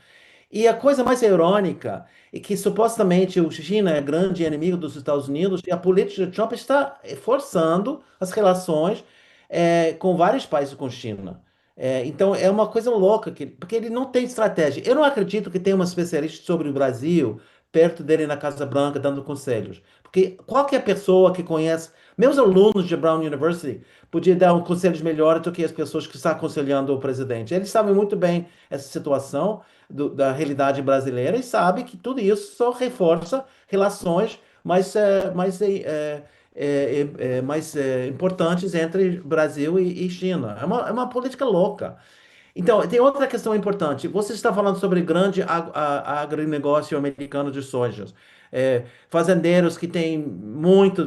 E a coisa mais irônica é que supostamente o China é grande inimigo dos Estados Unidos e a política de Trump está forçando as relações com vários países com China. Então é uma coisa louca, porque ele não tem estratégia. Eu não acredito que tenha uma especialista sobre o Brasil perto dele na Casa Branca dando conselhos. Porque qualquer pessoa que conhece, meus alunos de Brown University, podia dar conselhos melhores do que as pessoas que estão aconselhando o presidente. Eles sabem muito bem essa situação da realidade brasileira e sabem que tudo isso só reforça relações mais importantes entre Brasil e China. É uma política louca. Então, tem outra questão importante. Você está falando sobre grande agronegócio americano de soja. Fazendeiros que têm muitas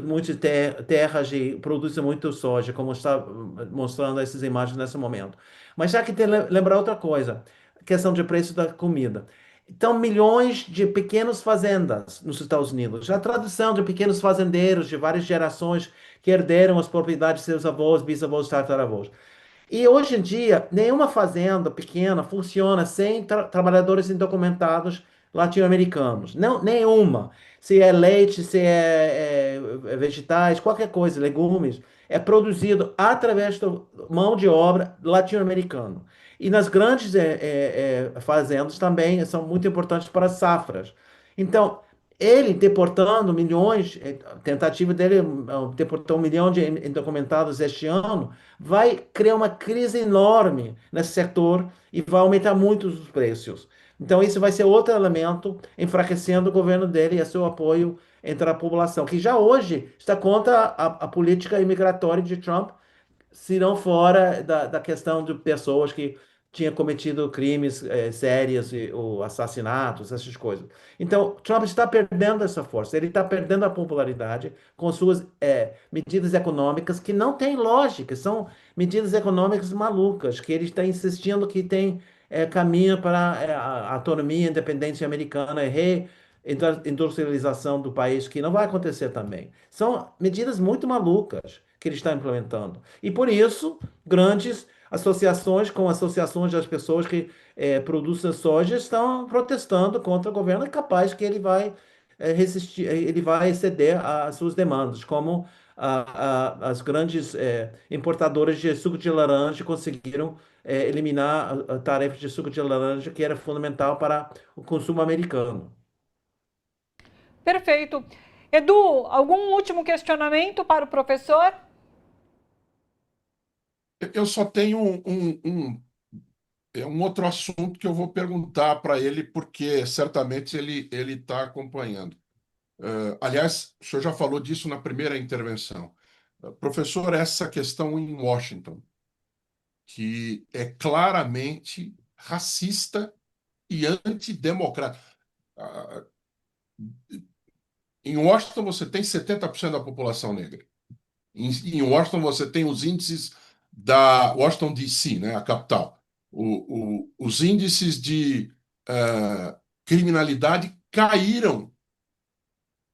terras e produzem muito soja, como está mostrando essas imagens nesse momento. Mas já que tem que lembrar outra coisa, questão de preço da comida. Então, milhões de pequenas fazendas nos Estados Unidos. A tradição de pequenos fazendeiros de várias gerações que herderam as propriedades de seus avós, bisavós, tataravós. E hoje em dia, nenhuma fazenda pequena funciona sem trabalhadores indocumentados latino-americanos. Não, nenhuma. Se é leite, se é vegetais, qualquer coisa, legumes, é produzido através da mão de obra latino-americana. E nas grandes fazendas também são muito importantes para as safras. Então, ele deportando milhões, a tentativa dele deportar 1 milhão de indocumentados este ano, vai criar uma crise enorme nesse setor e vai aumentar muito os preços. Então, isso vai ser outro elemento enfraquecendo o governo dele e seu apoio entre a população, que já hoje está contra a política imigratória de Trump, se não fora da questão de pessoas que tinham cometido crimes sérios ou assassinatos, essas coisas. Então, Trump está perdendo essa força, ele está perdendo a popularidade com suas medidas econômicas que não têm lógica, são medidas econômicas malucas, que ele está insistindo que tem caminho para a autonomia e independência americana e reindustrialização do país, que não vai acontecer também. São medidas muito malucas que ele está implementando. E por isso, grandes associações, com associações das pessoas que produzem soja, estão protestando contra o governo. É capaz que ele vai resistir, ele vai ceder às suas demandas, como as grandes importadoras de suco de laranja conseguiram eliminar a tarefa de suco de laranja, que era fundamental para o consumo americano. Perfeito. Edu, algum último questionamento para o professor? Eu só tenho um outro assunto que eu vou perguntar para ele, porque certamente ele está acompanhando. Aliás, o senhor já falou disso na primeira intervenção. Professor, essa questão em Washington, que é claramente racista e antidemocrática. Ah, Em Washington, você tem 70% da população negra. Em Washington, você tem os índices da Washington, D.C., né, a capital. Os índices de criminalidade caíram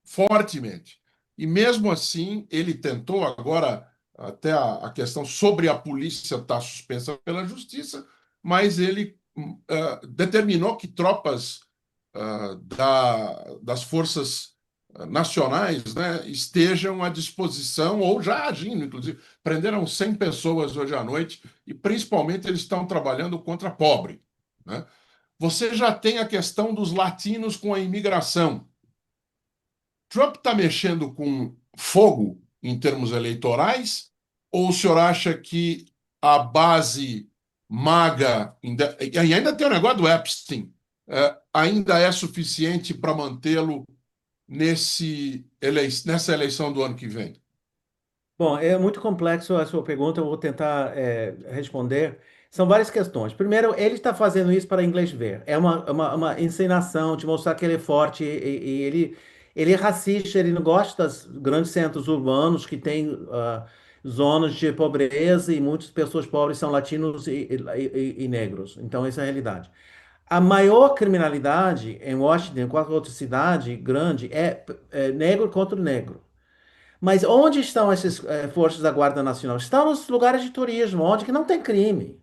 fortemente. E mesmo assim, ele tentou, agora, até a questão sobre a polícia está suspensa pela justiça, mas ele determinou que tropas das forças nacionais, né, estejam à disposição, ou já agindo, inclusive. Prenderam 100 pessoas hoje à noite, e principalmente eles estão trabalhando contra pobre. Né? Você já tem a questão dos latinos com a imigração. Trump está mexendo com fogo em termos eleitorais, ou o senhor acha que a base maga, e ainda tem o negócio do Epstein, ainda é suficiente para mantê-lo nessa eleição do ano que vem? Bom, é muito complexo a sua pergunta, eu vou tentar responder. São várias questões. Primeiro, ele está fazendo isso para inglês ver. É uma encenação de mostrar que ele é forte e ele é racista, ele não gosta dos grandes centros urbanos que têm zonas de pobreza e muitas pessoas pobres são latinos e negros. Então, essa é a realidade. A maior criminalidade em Washington, em qualquer outra cidade grande, é negro contra negro. Mas onde estão essas forças da Guarda Nacional? Estão nos lugares de turismo, onde que não tem crime.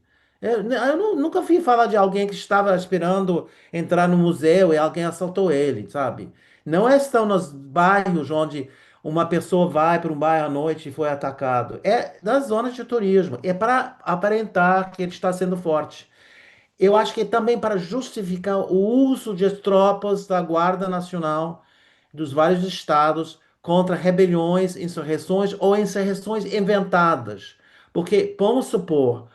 Nunca vi falar de alguém que estava esperando entrar no museu e alguém assaltou ele, sabe? Não estão nos bairros onde uma pessoa vai para um bairro à noite e foi atacado. É nas zonas de turismo. É para aparentar que ele está sendo forte. Eu acho que é também para justificar o uso de tropas da Guarda Nacional dos vários estados contra rebeliões, insurreições ou insurreições inventadas. Porque, vamos supor,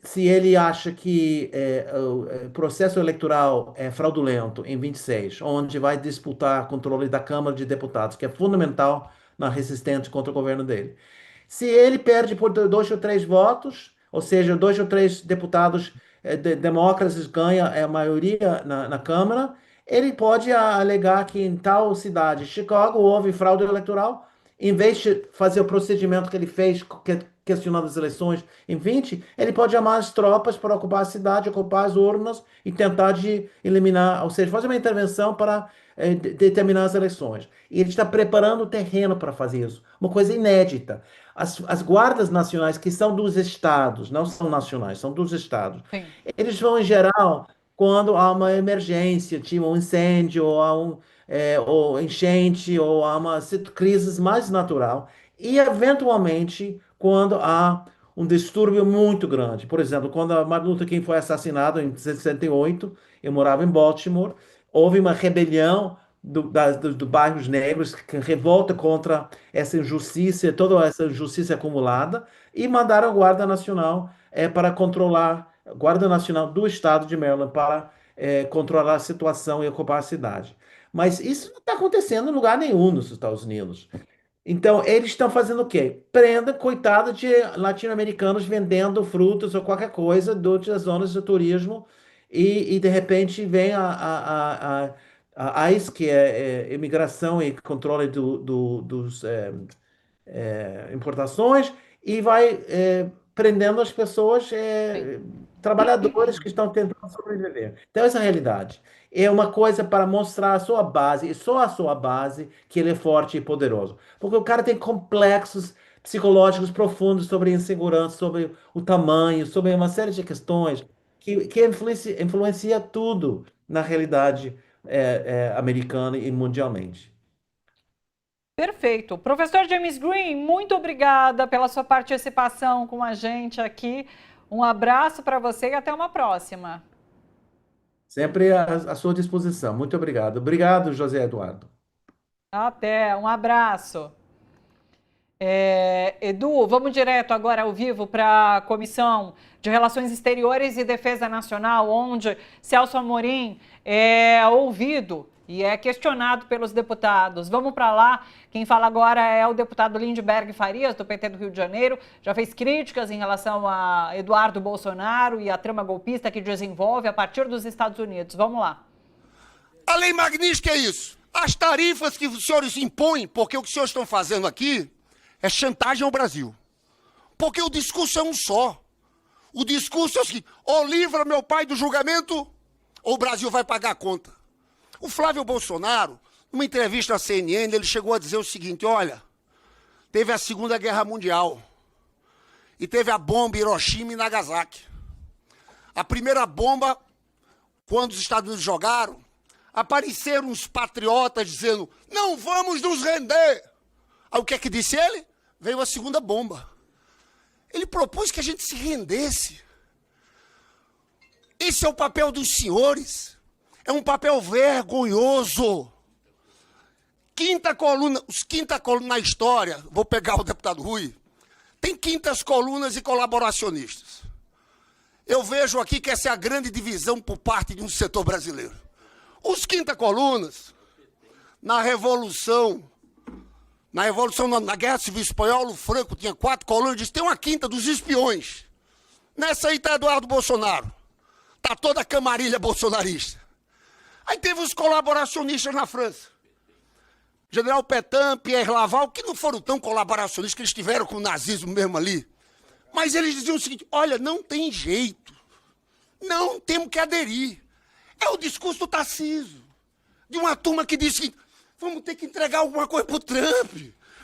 se ele acha que o processo eleitoral é fraudulento em 26, onde vai disputar controle da Câmara de Deputados, que é fundamental na resistência contra o governo dele. Se ele perde por 2 ou 3 votos, ou seja, 2 ou 3 deputados democratas ganham a maioria na Câmara, ele pode alegar que em tal cidade, Chicago, houve fraude eleitoral. Em vez de fazer o procedimento que ele fez, questionando as eleições em 20, ele pode chamar as tropas para ocupar a cidade, ocupar as urnas e tentar de eliminar, ou seja, fazer uma intervenção para determinar as eleições. E ele está preparando o terreno para fazer isso. Uma coisa inédita. As guardas nacionais, que são dos estados, não são nacionais, são dos estados, Sim. eles vão, em geral, quando há uma emergência, tipo um incêndio, ou há ou enchente, ou há uma crise mais natural, e eventualmente quando há um distúrbio muito grande. Por exemplo, quando a Martin Luther King foi assassinado em 68, eu morava em Baltimore, houve uma rebelião dos bairros negros, que revolta contra essa injustiça, toda essa injustiça acumulada, e mandaram a Guarda Nacional para controlar, Guarda Nacional do Estado de Maryland, para controlar a situação e ocupar a cidade. Mas isso não está acontecendo em lugar nenhum nos Estados Unidos. Então, eles estão fazendo o quê? Prenda, coitado de latino-americanos vendendo frutas ou qualquer coisa das zonas de turismo e de repente vem a ICE, que é Imigração e Controle dos importações, e vai prendendo as pessoas, trabalhadores que estão tentando sobreviver. Então, essa é a realidade. É uma coisa para mostrar a sua base, e só a sua base, que ele é forte e poderoso. Porque o cara tem complexos psicológicos profundos sobre a insegurança, sobre o tamanho, sobre uma série de questões que influencia tudo na realidade americana e mundialmente. Perfeito. Professor James Green, muito obrigada pela sua participação com a gente aqui. Um abraço para você e até uma próxima. Sempre à sua disposição. Muito obrigado. Obrigado, José Eduardo. Até, um abraço. Edu, vamos direto agora ao vivo para a Comissão de Relações Exteriores e Defesa Nacional, onde Celso Amorim é ouvido e é questionado pelos deputados. Vamos para lá. Quem fala agora é o deputado Lindbergh Farias, do PT do Rio de Janeiro. Já fez críticas em relação a Eduardo Bolsonaro e a trama golpista que desenvolve a partir dos Estados Unidos. Vamos lá. A lei magnífica é isso. As tarifas que os senhores impõem, porque o que os senhores estão fazendo aqui é chantagem ao Brasil. Porque o discurso é um só. O discurso é o seguinte: ou livra meu pai do julgamento, ou o Brasil vai pagar a conta. O Flávio Bolsonaro, numa entrevista à CNN, ele chegou a dizer o seguinte: olha, teve a Segunda Guerra Mundial e teve a bomba Hiroshima e Nagasaki. A primeira bomba, quando os Estados Unidos jogaram, apareceram uns patriotas dizendo: não vamos nos render. Aí o que é que disse ele? Veio a segunda bomba. Ele propôs que a gente se rendesse. Esse é o papel dos senhores. É um papel vergonhoso. Quinta coluna na história, vou pegar o deputado Rui, tem quintas colunas e colaboracionistas. Eu vejo aqui que essa é a grande divisão por parte de um setor brasileiro. Os quinta colunas, na Guerra Civil Espanhola, o Franco tinha 4 colunas, disse: tem uma quinta dos espiões. Nessa aí está Eduardo Bolsonaro. Está toda a camarilha bolsonarista. Aí teve os colaboracionistas na França. General Petain, Pierre Laval, que não foram tão colaboracionistas, que eles estiveram com o nazismo mesmo ali. Mas eles diziam o seguinte: olha, não tem jeito. Não temos que aderir. É o discurso do Tarcísio. De uma turma que diz que vamos ter que entregar alguma coisa pro Trump.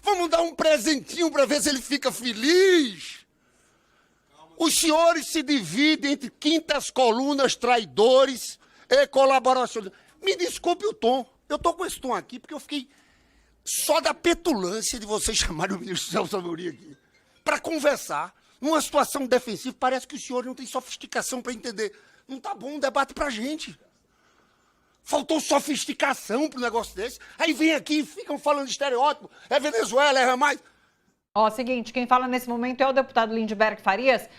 Vamos dar um presentinho para ver se ele fica feliz. Os senhores se dividem entre quintas colunas, traidores e colaborações. Me desculpe o tom. Eu estou com esse tom aqui porque eu fiquei só da petulância de vocês chamarem o ministro Celso Amorim aqui para conversar. Numa situação defensiva, parece que os senhores não têm sofisticação para entender. Não está bom um debate para a gente. Faltou sofisticação para um negócio desse. Aí vem aqui e ficam falando de estereótipo. É Venezuela, é mais. Ó, seguinte, quem fala nesse momento é o deputado Lindbergh Farias.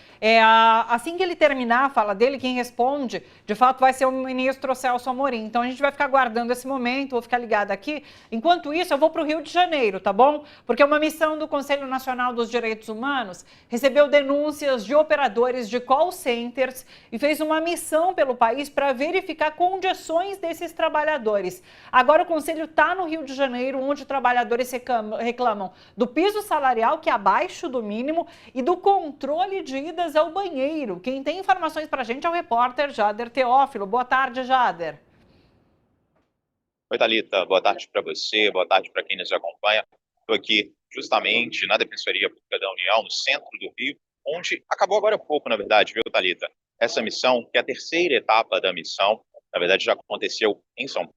Assim que ele terminar a fala dele, quem responde, de fato, vai ser o ministro Celso Amorim. Então, a gente vai ficar aguardando esse momento, vou ficar ligada aqui. Enquanto isso, eu vou para o Rio de Janeiro, tá bom? Porque uma missão do Conselho Nacional dos Direitos Humanos recebeu denúncias de operadores de call centers e fez uma missão pelo país para verificar condições desses trabalhadores. Agora, o Conselho está no Rio de Janeiro, onde trabalhadores reclamam do piso salarial, que é abaixo do mínimo, e do controle de idas ao banheiro. Quem tem informações para a gente é o repórter Jader Teófilo. Boa tarde, Jader. Oi, Thalita. Boa tarde para você, boa tarde para quem nos acompanha. Estou aqui justamente na Defensoria Pública da União, no centro do Rio, onde acabou agora há pouco, na verdade, viu, Thalita? Essa missão, que é a terceira etapa da missão, na verdade já aconteceu em São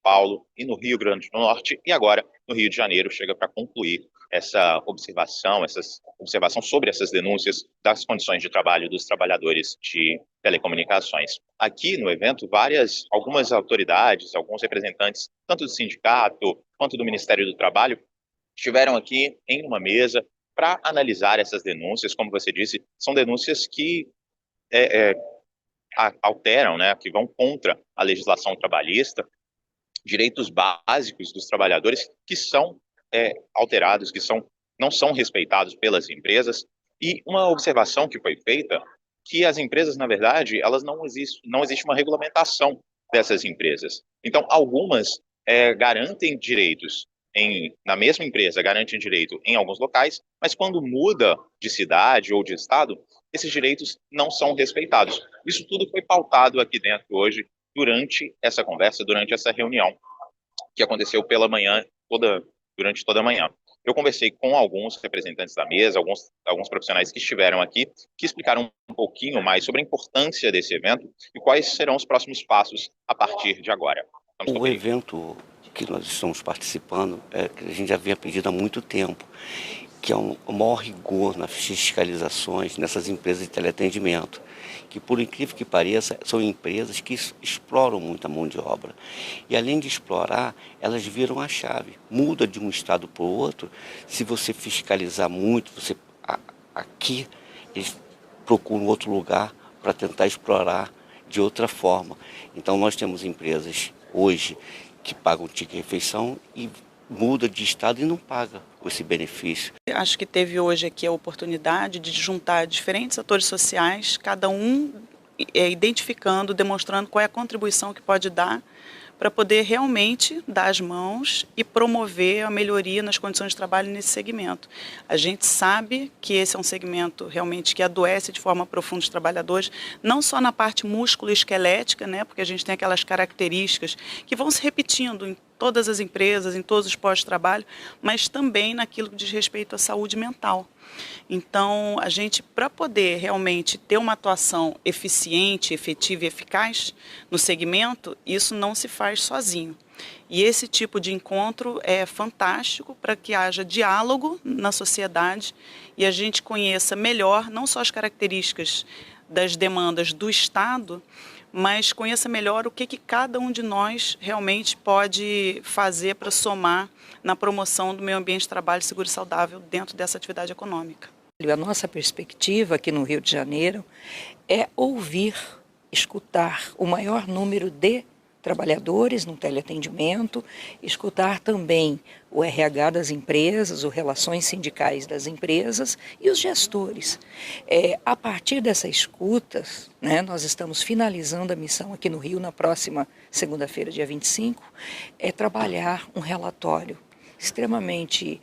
Paulo e no Rio Grande do Norte, e agora no Rio de Janeiro chega para concluir essa observação sobre essas denúncias das condições de trabalho dos trabalhadores de telecomunicações. Aqui no evento, algumas autoridades, alguns representantes, tanto do sindicato quanto do Ministério do Trabalho, estiveram aqui em uma mesa para analisar essas denúncias. Como você disse, são denúncias que alteram, né, que vão contra a legislação trabalhista, direitos básicos dos trabalhadores que são alterados, não são respeitados pelas empresas. E uma observação que foi feita, que as empresas, na verdade, não existe uma regulamentação dessas empresas. Então, algumas garantem direitos na mesma empresa, garantem direito em alguns locais, mas quando muda de cidade ou de estado, esses direitos não são respeitados. Isso tudo foi pautado aqui dentro hoje, durante essa conversa, durante essa reunião, que aconteceu pela manhã, durante toda a manhã. Eu conversei com alguns representantes da mesa, alguns profissionais que estiveram aqui, que explicaram um pouquinho mais sobre a importância desse evento e quais serão os próximos passos a partir de agora. O evento que nós estamos participando, que a gente já havia pedido há muito tempo, que é um maior rigor nas fiscalizações nessas empresas de teleatendimento, que, por incrível que pareça, são empresas que exploram muito a mão de obra. E, além de explorar, elas viram a chave. Muda de um estado para o outro. Se você fiscalizar muito, aqui eles procuram outro lugar para tentar explorar de outra forma. Então, nós temos empresas hoje que pagam ticket-refeição e muda de estado e não paga esse benefício. Acho que teve hoje aqui a oportunidade de juntar diferentes atores sociais, cada um identificando, demonstrando qual é a contribuição que pode dar para poder realmente dar as mãos e promover a melhoria nas condições de trabalho nesse segmento. A gente sabe que esse é um segmento realmente que adoece de forma profunda os trabalhadores, não só na parte músculo-esquelética, né, porque a gente tem aquelas características que vão se repetindo em todas as empresas, em todos os postos de trabalho, mas também naquilo que diz respeito à saúde mental. Então, a gente, para poder realmente ter uma atuação eficiente, efetiva e eficaz no segmento, isso não se faz sozinho. E esse tipo de encontro é fantástico para que haja diálogo na sociedade e a gente conheça melhor não só as características das demandas do Estado, mas conheça melhor o que cada um de nós realmente pode fazer para somar na promoção do meio ambiente de trabalho seguro e saudável dentro dessa atividade econômica. A nossa perspectiva aqui no Rio de Janeiro é ouvir, escutar o maior número de trabalhadores no teleatendimento, escutar também o RH das empresas, as relações sindicais das empresas e os gestores. A partir dessa escuta, né, nós estamos finalizando a missão aqui no Rio na próxima segunda-feira, dia 25, trabalhar um relatório extremamente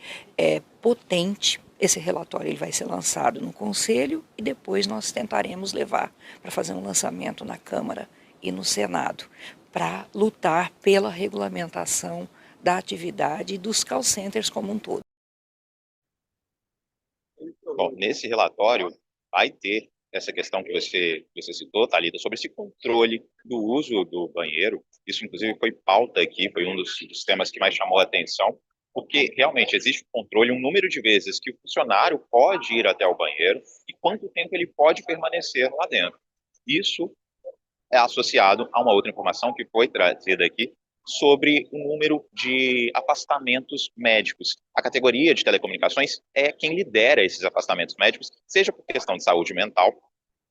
potente. Esse relatório ele vai ser lançado no Conselho e depois nós tentaremos levar para fazer um lançamento na Câmara e no Senado, para lutar pela regulamentação da atividade dos call centers como um todo. Bom, nesse relatório vai ter essa questão que você citou, Thalita, sobre esse controle do uso do banheiro. Isso, inclusive, foi pauta aqui, foi um dos temas que mais chamou a atenção, porque realmente existe um controle, um número de vezes que o funcionário pode ir até o banheiro e quanto tempo ele pode permanecer lá dentro. Isso é associado a uma outra informação que foi trazida aqui, sobre o número de afastamentos médicos. A categoria de telecomunicações é quem lidera esses afastamentos médicos, seja por questão de saúde mental,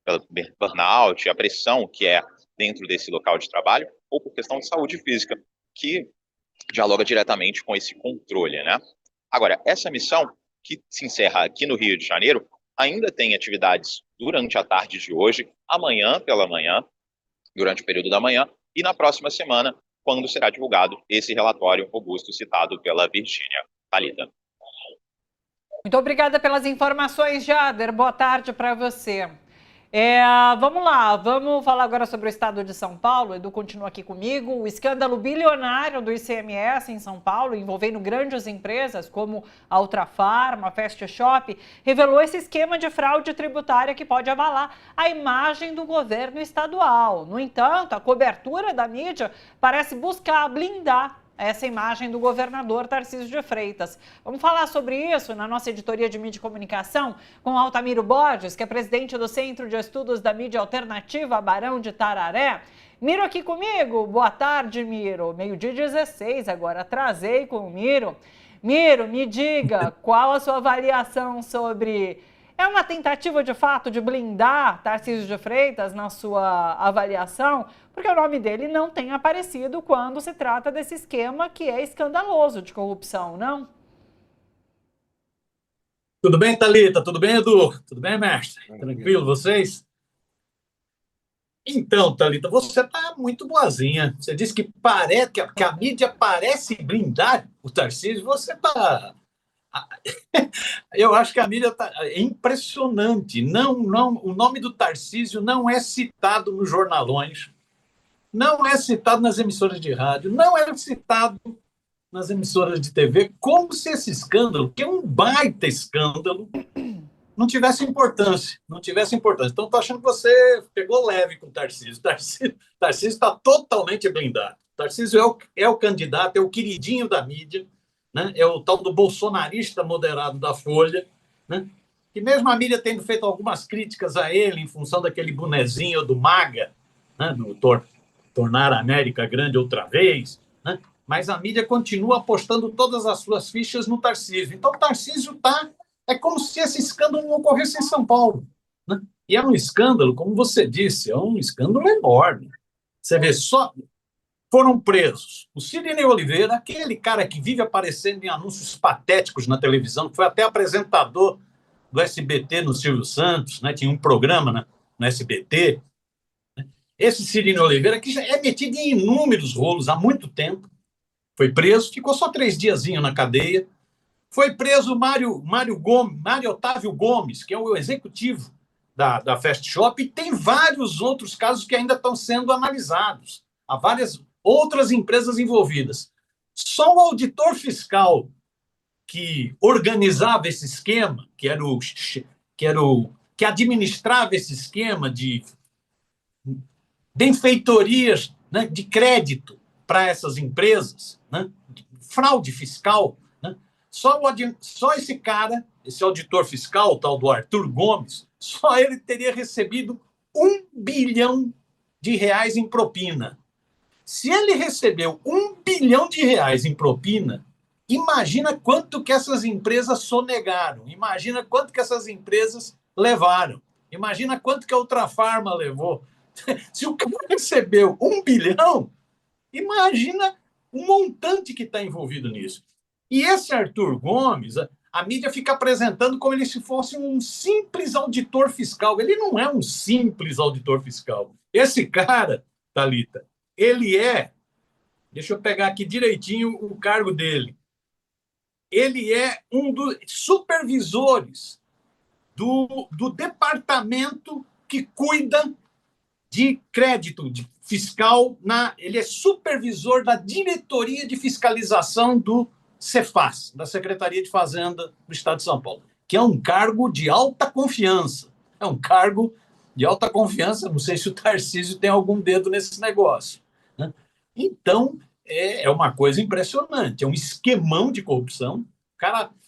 pelo burnout, a pressão que é dentro desse local de trabalho, ou por questão de saúde física, que dialoga diretamente com esse controle, né? Agora, essa missão, que se encerra aqui no Rio de Janeiro, ainda tem atividades durante a tarde de hoje, amanhã pela manhã, durante o período da manhã, e na próxima semana, quando será divulgado esse relatório robusto citado pela Virgínia. Thalita. Muito obrigada pelas informações, Jader. Boa tarde para você. Vamos lá, vamos falar agora sobre o estado de São Paulo. Edu continua aqui comigo. O escândalo bilionário do ICMS em São Paulo, envolvendo grandes empresas como a Ultrafarma, a Fast Shop, revelou esse esquema de fraude tributária que pode abalar a imagem do governo estadual. No entanto, a cobertura da mídia parece buscar blindar essa imagem do governador Tarcísio de Freitas. Vamos falar sobre isso na nossa editoria de mídia e comunicação com Altamiro Borges, que é presidente do Centro de Estudos da Mídia Alternativa Barão de Tararé. Miro aqui comigo. Boa tarde, Miro. 12h16 agora. Atrasei com o Miro. Miro, me diga qual a sua avaliação sobre... É uma tentativa, de fato, de blindar Tarcísio de Freitas na sua avaliação? Porque o nome dele não tem aparecido quando se trata desse esquema que é escandaloso de corrupção, não? Tudo bem, Thalita? Tudo bem, Edu? Tudo bem, mestre? Tranquilo, vocês? Então, Thalita, você está muito boazinha. Você disse que a mídia parece blindar o Tarcísio. Você está... Eu acho que a mídia é impressionante. O nome do Tarcísio não é citado nos jornalões, não é citado nas emissoras de rádio, não é citado nas emissoras de TV, como se esse escândalo, que é um baita escândalo, não tivesse importância. Então, estou achando que você pegou leve com o Tarcísio. Tarcísio está totalmente blindado. Tarcísio é o candidato, é o queridinho da mídia, né? É o tal do bolsonarista moderado da Folha, né? Que mesmo a mídia tendo feito algumas críticas a ele em função daquele bonezinho do MAGA, né? Do tornar a América grande outra vez, né? Mas a mídia continua apostando todas as suas fichas no Tarcísio. Então o Tarcísio é como se esse escândalo não ocorresse em São Paulo, né? E é um escândalo, como você disse, é um escândalo enorme. Você vê só... Foram presos o Sidney Oliveira, aquele cara que vive aparecendo em anúncios patéticos na televisão, que foi até apresentador do SBT no Silvio Santos, né? Tinha um programa no SBT. Esse Sidney Oliveira, que já é metido em inúmeros rolos há muito tempo, foi preso, ficou só 3 diazinhos na cadeia. Foi preso o Mário Otávio Gomes, que é o executivo da Fast Shop, e tem vários outros casos que ainda estão sendo analisados. Há várias outras empresas envolvidas. Só o auditor fiscal que organizava esse esquema, que administrava esse esquema de benfeitorias, né, de crédito para essas empresas, né, fraude fiscal, né, só esse cara, esse auditor fiscal, o tal do Arthur Gomes, só ele teria recebido R$1 bilhão em propina. Se ele recebeu R$1 bilhão em propina, imagina quanto que essas empresas sonegaram, imagina quanto que essas empresas levaram, imagina quanto que a Ultrafarma levou. Se o cara recebeu R$1 bilhão, imagina o montante que está envolvido nisso. E esse Arthur Gomes, a mídia fica apresentando como ele se fosse um simples auditor fiscal. Ele não é um simples auditor fiscal. Esse cara, Thalita, ele deixa eu pegar aqui direitinho o cargo dele, ele é um dos supervisores do departamento que cuida de crédito fiscal, ele é supervisor da diretoria de fiscalização do Cefaz, da Secretaria de Fazenda do Estado de São Paulo, que é um cargo de alta confiança. Não sei se o Tarcísio tem algum dedo nesse negócio, né? Então, é uma coisa impressionante, é um esquemão de corrupção.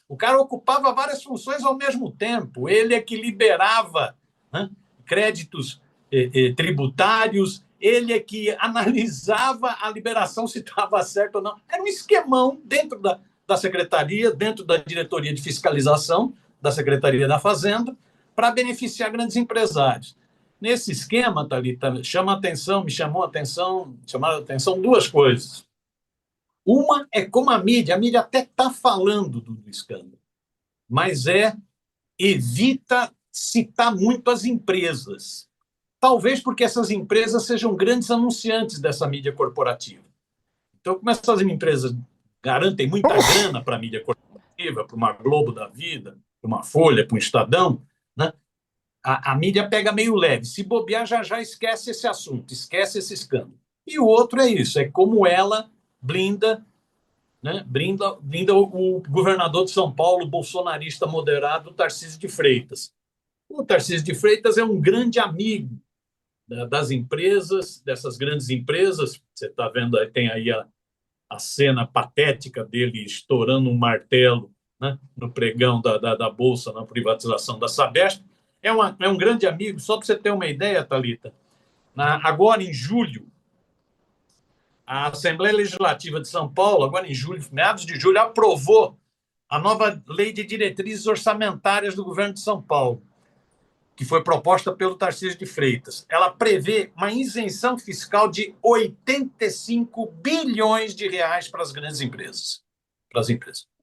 O cara ocupava várias funções ao mesmo tempo. Ele é que liberava, né, créditos tributários, ele é que analisava a liberação, se estava certo ou não. Era um esquemão dentro da secretaria, dentro da diretoria de fiscalização da Secretaria da Fazenda, para beneficiar grandes empresários. Nesse esquema, Thalita, me chamaram a atenção duas coisas. Uma é como a mídia até está falando do escândalo, mas evita citar muito as empresas. Talvez porque essas empresas sejam grandes anunciantes dessa mídia corporativa. Então, como essas empresas garantem muita grana para a mídia corporativa, para uma Globo da vida, para uma Folha, para um Estadão, né? A mídia pega meio leve. Se bobear, já esquece esse assunto, esquece esse escândalo. E o outro é isso, é como ela blinda o governador de São Paulo, bolsonarista moderado, Tarcísio de Freitas. O Tarcísio de Freitas é um grande amigo das empresas, dessas grandes empresas. Você está vendo, tem aí a cena patética dele estourando um martelo, né, no pregão da Bolsa, na privatização da Sabesp. É um grande amigo. Só para você ter uma ideia, Thalita, agora em julho, a Assembleia Legislativa de São Paulo, agora em julho, meados de julho, aprovou a nova Lei de Diretrizes Orçamentárias do governo de São Paulo, que foi proposta pelo Tarcísio de Freitas. Ela prevê uma isenção fiscal de 85 bilhões de reais para as grandes empresas.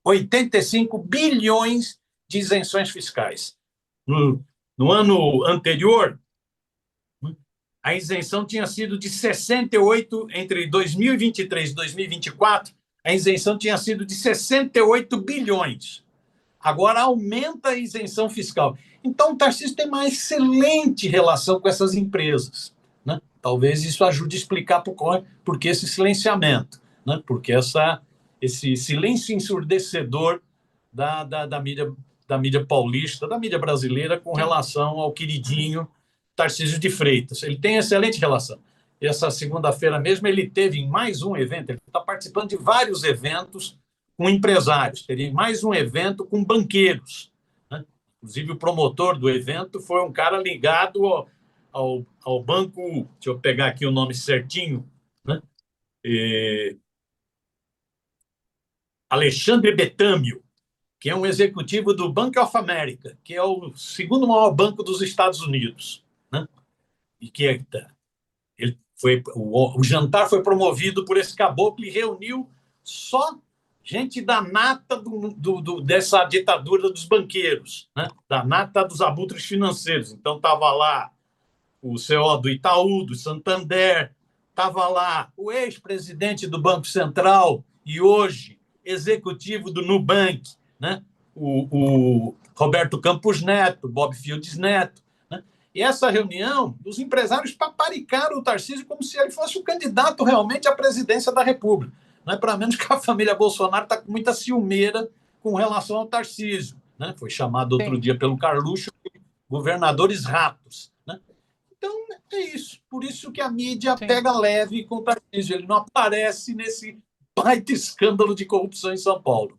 85 bilhões de isenções fiscais. No ano anterior, a isenção tinha sido de 68, entre 2023 e 2024, a isenção tinha sido de 68 bilhões. Agora aumenta a isenção fiscal. Então, o Tarcísio tem uma excelente relação com essas empresas, né? Talvez isso ajude a explicar por que esse silenciamento, né? Porque esse silêncio ensurdecedor da mídia paulista, da mídia brasileira, com relação ao queridinho Tarcísio de Freitas. Ele tem excelente relação. Essa segunda-feira mesmo ele teve em mais um evento, ele está participando de vários eventos com empresários, teria mais um evento com banqueiros, né? Inclusive o promotor do evento foi um cara ligado ao banco, deixa eu pegar aqui o nome certinho, né? Alexandre Betâmio, que é um executivo do Bank of America, que é o segundo maior banco dos Estados Unidos, né? E que o jantar foi promovido por esse caboclo e reuniu só gente da nata dessa ditadura dos banqueiros, né? Da nata dos abutres financeiros. Então, estava lá o CEO do Itaú, do Santander, estava lá o ex-presidente do Banco Central e hoje executivo do Nubank, né? O Roberto Campos Neto, Bob Fields Neto. Né? E essa reunião, os empresários paparicaram o Tarcísio como se ele fosse o candidato realmente à presidência da República. Não é para menos que a família Bolsonaro está com muita ciumeira com relação ao Tarcísio, né? Foi chamado outro dia pelo Carluxo de governadores ratos, né? Então, é isso. Por isso que a mídia pega leve com o Tarcísio. Ele não aparece nesse baita escândalo de corrupção em São Paulo.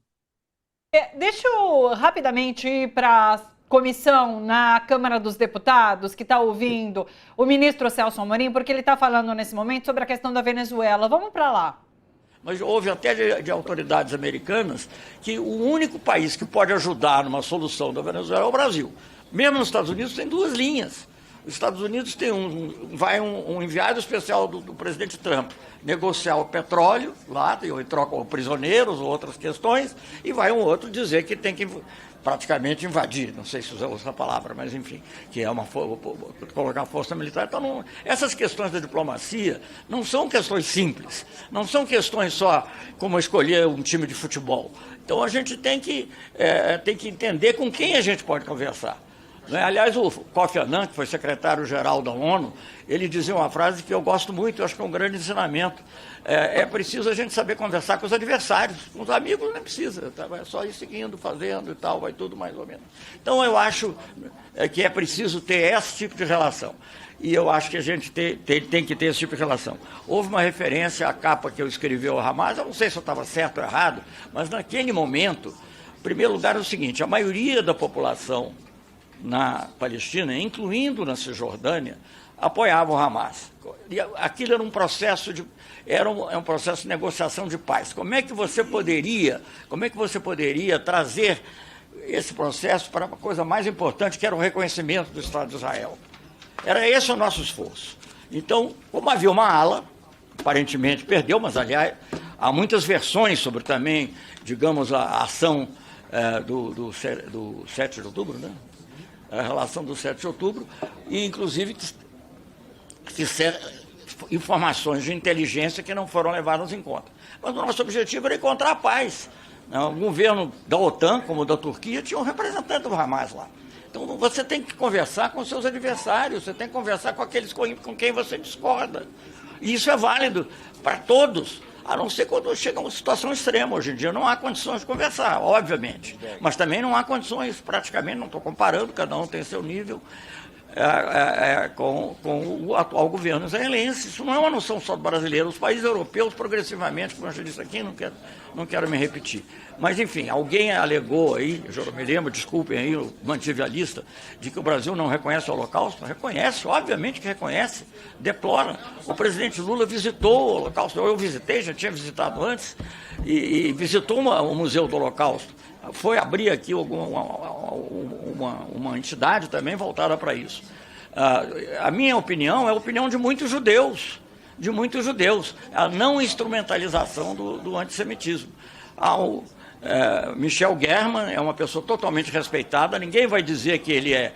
Deixa eu rapidamente ir para a comissão na Câmara dos Deputados, que está ouvindo o ministro Celso Amorim, porque ele está falando nesse momento sobre a questão da Venezuela. Vamos para lá. Mas houve até de autoridades americanas que o único país que pode ajudar numa solução da Venezuela é o Brasil. Mesmo nos Estados Unidos tem duas linhas. Os Estados Unidos tem um enviado especial do presidente Trump negociar o petróleo lá, e trocam prisioneiros ou outras questões, e vai um outro dizer que tem que praticamente invadir, não sei se usa essa palavra, mas enfim, que é colocar força militar. Então, essas questões da diplomacia não são questões simples, não são questões só como escolher um time de futebol. Então a gente tem que entender com quem a gente pode conversar. Aliás, o Kofi Annan, que foi secretário-geral da ONU, ele dizia uma frase que eu gosto muito, eu acho que é um grande ensinamento. É preciso a gente saber conversar com os adversários, com os amigos não precisa, tá? É só ir seguindo, fazendo e tal, vai tudo mais ou menos. Então eu acho que é preciso ter esse tipo de relação. E eu acho que a gente tem que ter esse tipo de relação. Houve uma referência à capa que eu escrevi ao Hamas, eu não sei se eu estava certo ou errado, mas naquele momento, em primeiro lugar, é o seguinte: a maioria da população na Palestina, incluindo na Cisjordânia, apoiava o Hamas. E aquilo era um processo um processo de negociação de paz. Como é que você poderia trazer esse processo para uma coisa mais importante, que era o reconhecimento do Estado de Israel? Era esse o nosso esforço. Então, como havia uma ala, aparentemente perdeu, mas, aliás, há muitas versões sobre também, digamos, a ação do 7 de outubro, né? A relação do 7 de outubro, e, inclusive, informações de inteligência que não foram levadas em conta. Mas o nosso objetivo era encontrar a paz. O governo da OTAN, como o da Turquia, tinha um representante do Hamas lá. Então, você tem que conversar com seus adversários, você tem que conversar com aqueles com quem você discorda. E isso é válido para todos, a não ser quando chega uma situação extrema. Hoje em dia não há condições de conversar, obviamente. Mas também não há condições, praticamente, não estou comparando, cada um tem seu nível, com o atual governo israelense. Isso não é uma noção só do brasileiro. Os países europeus, progressivamente, como eu já disse aqui, não quero me repetir. Mas, enfim, alguém alegou aí, eu já não me lembro, desculpem aí, eu mantive a lista, de que o Brasil não reconhece o Holocausto. Reconhece, obviamente que reconhece, deplora. O presidente Lula visitou o Holocausto, eu visitei, já tinha visitado antes, e visitou o Museu do Holocausto. Foi abrir aqui uma entidade também voltada para isso. A minha opinião é a opinião de muitos judeus, a não instrumentalização do antissemitismo. Michel German é uma pessoa totalmente respeitada, ninguém vai dizer que ele é,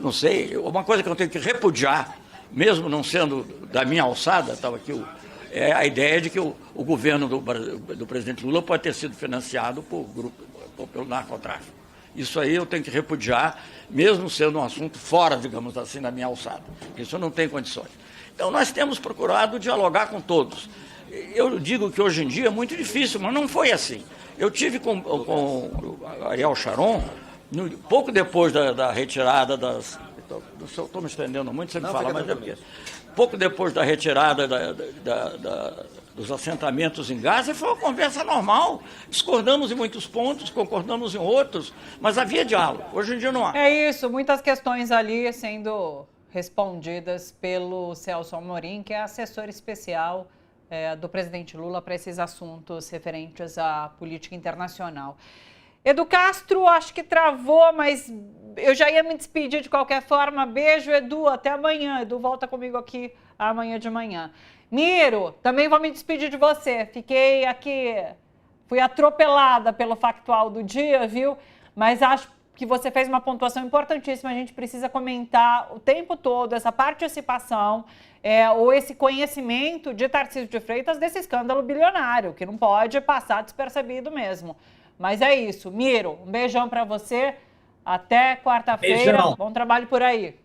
não sei, uma coisa que eu tenho que repudiar, mesmo não sendo da minha alçada, estava aqui é a ideia de que o governo do presidente Lula pode ter sido financiado pelo narcotráfico. Isso aí eu tenho que repudiar, mesmo sendo um assunto fora, digamos assim, da minha alçada. Isso não tem condições. Então, nós temos procurado dialogar com todos. Eu digo que hoje em dia é muito difícil, mas não foi assim. Eu tive com Ariel Sharon, pouco depois da retirada das... Estou me estendendo muito, você me fala, mas é porque... Pouco depois da retirada dos assentamentos em Gaza, foi uma conversa normal. Discordamos em muitos pontos, concordamos em outros, mas havia diálogo. Hoje em dia não há. É isso, muitas questões ali sendo respondidas pelo Celso Amorim, que é assessor especial do presidente Lula para esses assuntos referentes à política internacional. Edu Castro, acho que travou, mas eu já ia me despedir de qualquer forma. Beijo, Edu, até amanhã. Edu volta comigo aqui amanhã de manhã. Miro, também vou me despedir de você. Fiquei aqui, fui atropelada pelo factual do dia, viu? Mas acho que você fez uma pontuação importantíssima. A gente precisa comentar o tempo todo essa participação ou esse conhecimento de Tarcísio de Freitas desse escândalo bilionário, que não pode passar despercebido mesmo. Mas é isso. Miro, um beijão para você. Até quarta-feira. Bom trabalho por aí.